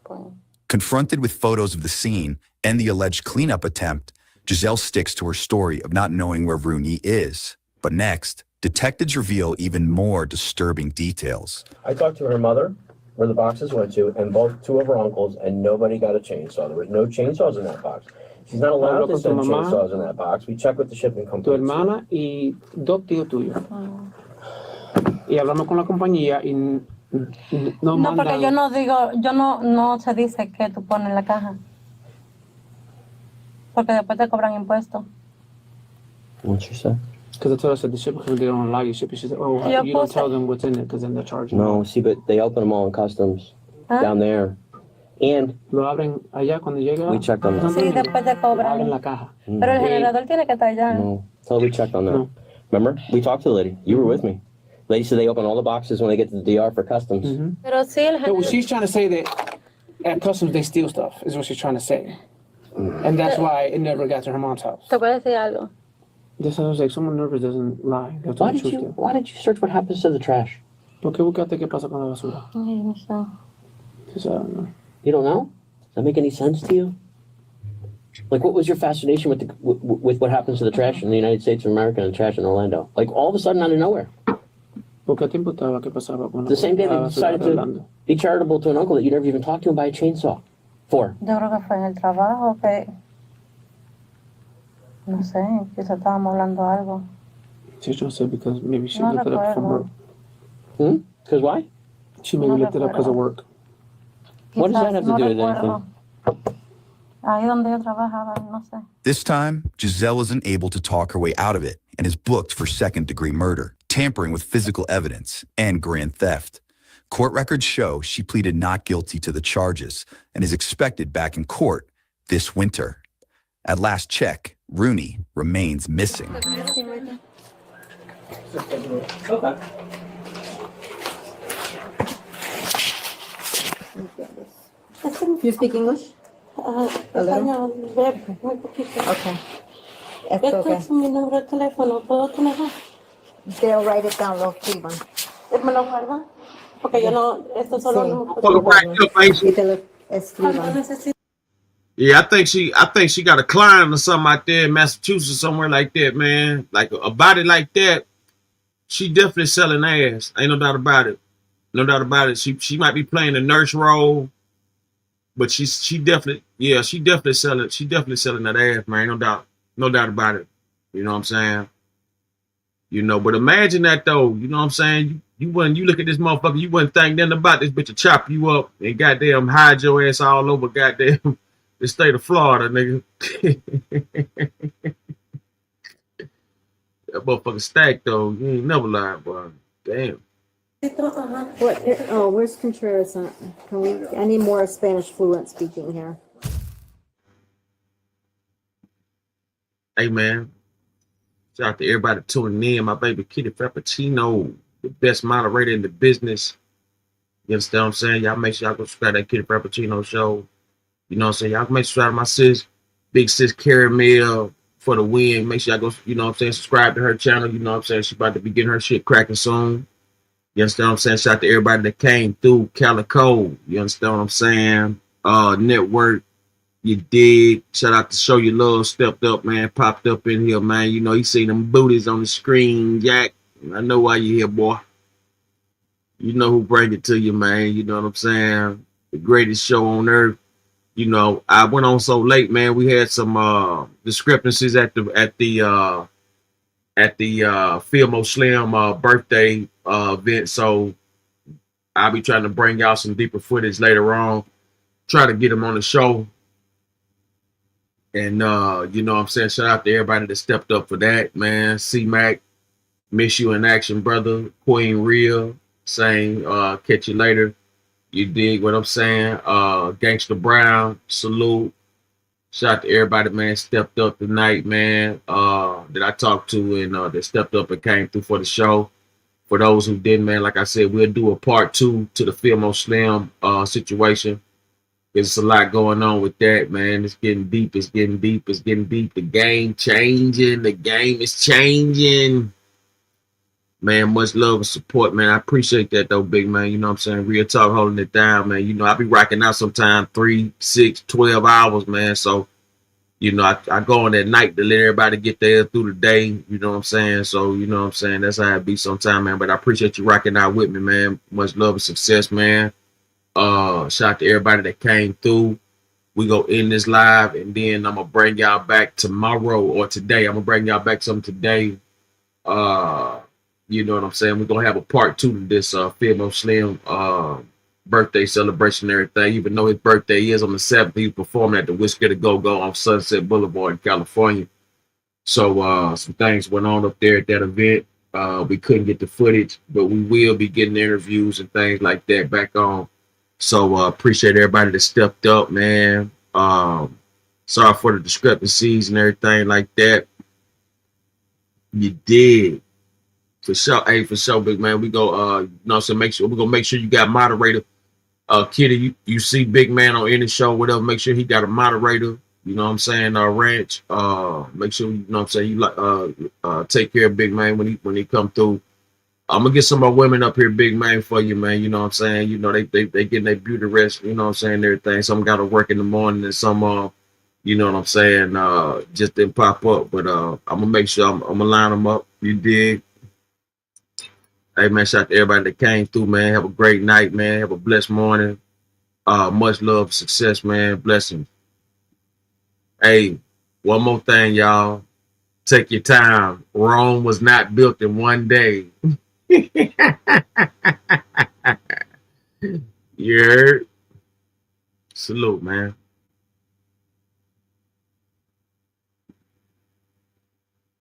Bueno. Confronted with photos of the scene and the alleged cleanup attempt, Giselle sticks to her story of not knowing where Rooney is. But next, detectives reveal even more disturbing details. I talked to her mother, where the boxes went to, and two of her uncles, and nobody got a chainsaw. There was no chainsaws in that box. She's not allowed to send chainsaws in that box. We checked with the shipping company. Tu hermana y dos tíos tuyos. Y hablamos con la compañía y No, porque yo no digo, no se dice que tú pones en la caja. Porque después te cobran impuestos. What's she say? Because I told her, I said, the shipping company, they don't allow you shipping. She said, oh, you don't tell them what's in it because then they're charging. No, see, but they open them all in customs down there. And lo abren allá cuando llega. We checked on that. Sí, después te cobran. Abren la caja. Pero el generador tiene que estar allá. No, so we checked on that. Remember? We talked to the lady. You were with me. Lady said they open all the boxes when they get to the DR for customs. Pero sí, el generador. So she's trying to say that at customs they steal stuff, is what she's trying to say. And that's why it never got to her mom's house. Te voy a decir algo. This sounds like someone nervous doesn't lie. Why did you search what happens to the trash? ¿Por qué buscaste qué pasa con la basura? Ay, no sé. Because I don't know. You don't know? Does that make any sense to you? Like, what was your fascination with what happens to the trash in the United States of America and the trash in Orlando? Like, all of a sudden, out of nowhere. The same day they decided to be charitable to an uncle that you never even talked to him by a chainsaw. For? Yo creo que fue en el trabajo que... No sé, quizá estábamos hablando algo. She's trying to say because maybe she No looked it up from work. Because why? She maybe looked it up because of work. What does that have to do with anything? Ahí donde yo trabajaba, no sé. This time, Giselle isn't able to talk her way out of it and is booked for second-degree murder, tampering with physical evidence, and grand theft. Court records show she pleaded not guilty to the charges and is expected back in court this winter. At last check, Rooney remains missing. You speak English? A little? Muy poquito. Okay. Este es mi número de teléfono. ¿Puedo tenerlo? They'll write it down, lo escriban. ¿Me lo guarda? Porque yo no, esto solo no. Yeah, I think she got a client or something out there in Massachusetts, somewhere like that, man. Like a body like that, she definitely selling ass. Ain't no doubt about it. No doubt about it. She might be playing a nurse role, but she definitely selling that ass, man. No doubt about it. You know what I'm saying? You know, but imagine that though. You know what I'm saying? You look at this motherfucker, you wouldn't think nothing about this bitch to chop you up and goddamn hide your ass all over goddamn the state of Florida, nigga. That motherfucker stacked though. You ain't never lied, boy. Damn. What? Oh, where's Contreras? I need more Spanish fluent speaking here. Hey man, shout out to everybody tuning in. My baby Kitty Frappuccino, the best moderator in the business. You understand what I'm saying? Y'all make sure y'all go subscribe to that Kitty Frappuccino show. You know what I'm saying? Y'all make sure my sis, big sis Caramel for the win. Make sure y'all go, you know what I'm saying, subscribe to her channel. You know what I'm saying? She about to be getting her shit cracking soon. You understand what I'm saying? Shout out to everybody that came through Calico. You understand what I'm saying? Network. You dig? Shout out to Show Your Love, stepped up, man, popped up in here, man. You know, he seen them booties on the screen, Jack. I know why you here, boy. You know who bring it to you, man. You know what I'm saying? The greatest show on earth. You know, I went on so late, man. We had some discrepancies at the Fillmore Slim birthday event. So I'll be trying to bring y'all some deeper footage later on. Try to get them on the show. And you know what I'm saying? Shout out to everybody that stepped up for that, man. C-Mac, miss you in action, brother. Queen Real, saying catch you later. You dig what I'm saying? Gangsta Brown, salute. Shout out to everybody, man, stepped up tonight, man, that I talked to and that stepped up and came through for the show. For those who didn't, man, like I said, we'll do a part 2 to the Fillmore Slim situation. There's a lot going on with that, man. It's getting deep. It's getting deep. It's getting deep. The game changing. The game is changing. Man, much love and support, man. I appreciate that, though, big man. You know what I'm saying? Real talk, holding it down, man. You know, I be rocking out sometimes 3, 6, 12 hours, man. So, You know, I go on at night to let everybody get there through the day. You know what I'm saying? So, you know what I'm saying? That's how it be sometime, man. But I appreciate you rocking out with me, man. Much love and success, man. Shout out to everybody that came through. We go end this live, and then I'm gonna bring y'all back tomorrow or today. I'm gonna bring y'all back something today. You know what I'm saying? We're gonna have a part 2 to this Fillmore Slim birthday celebration and everything. Even though his birthday is on the 7th, he's performing at the Whiskey to Go Go on Sunset Boulevard in California. So some things went on up there at that event. We couldn't get the footage, but we will be getting interviews and things like that back on. So appreciate everybody that stepped up, man. Sorry for the discrepancies and everything like that. You did. For sure. Hey, for sure, big man. We go you know, so make sure we're gonna make sure you got moderator. Kitty, you see big man on any show, whatever, make sure he got a moderator. You know what I'm saying? Ranch. Make sure you know what I'm saying, you like take care of big man when he come through. I'm gonna get some more women up here, big man, for you, man. You know what I'm saying? You know, they getting their beauty rest, you know what I'm saying, everything. Some gotta work in the morning and some you know what I'm saying, just didn't pop up. But I'm gonna make sure I'm gonna line them up. You dig? Hey man, shout out to everybody that came through, man. Have a great night, man. Have a blessed morning. Much love, success, man. Blessings. Hey, one more thing, y'all. Take your time. Rome was not built in one day. You heard? Salute, man.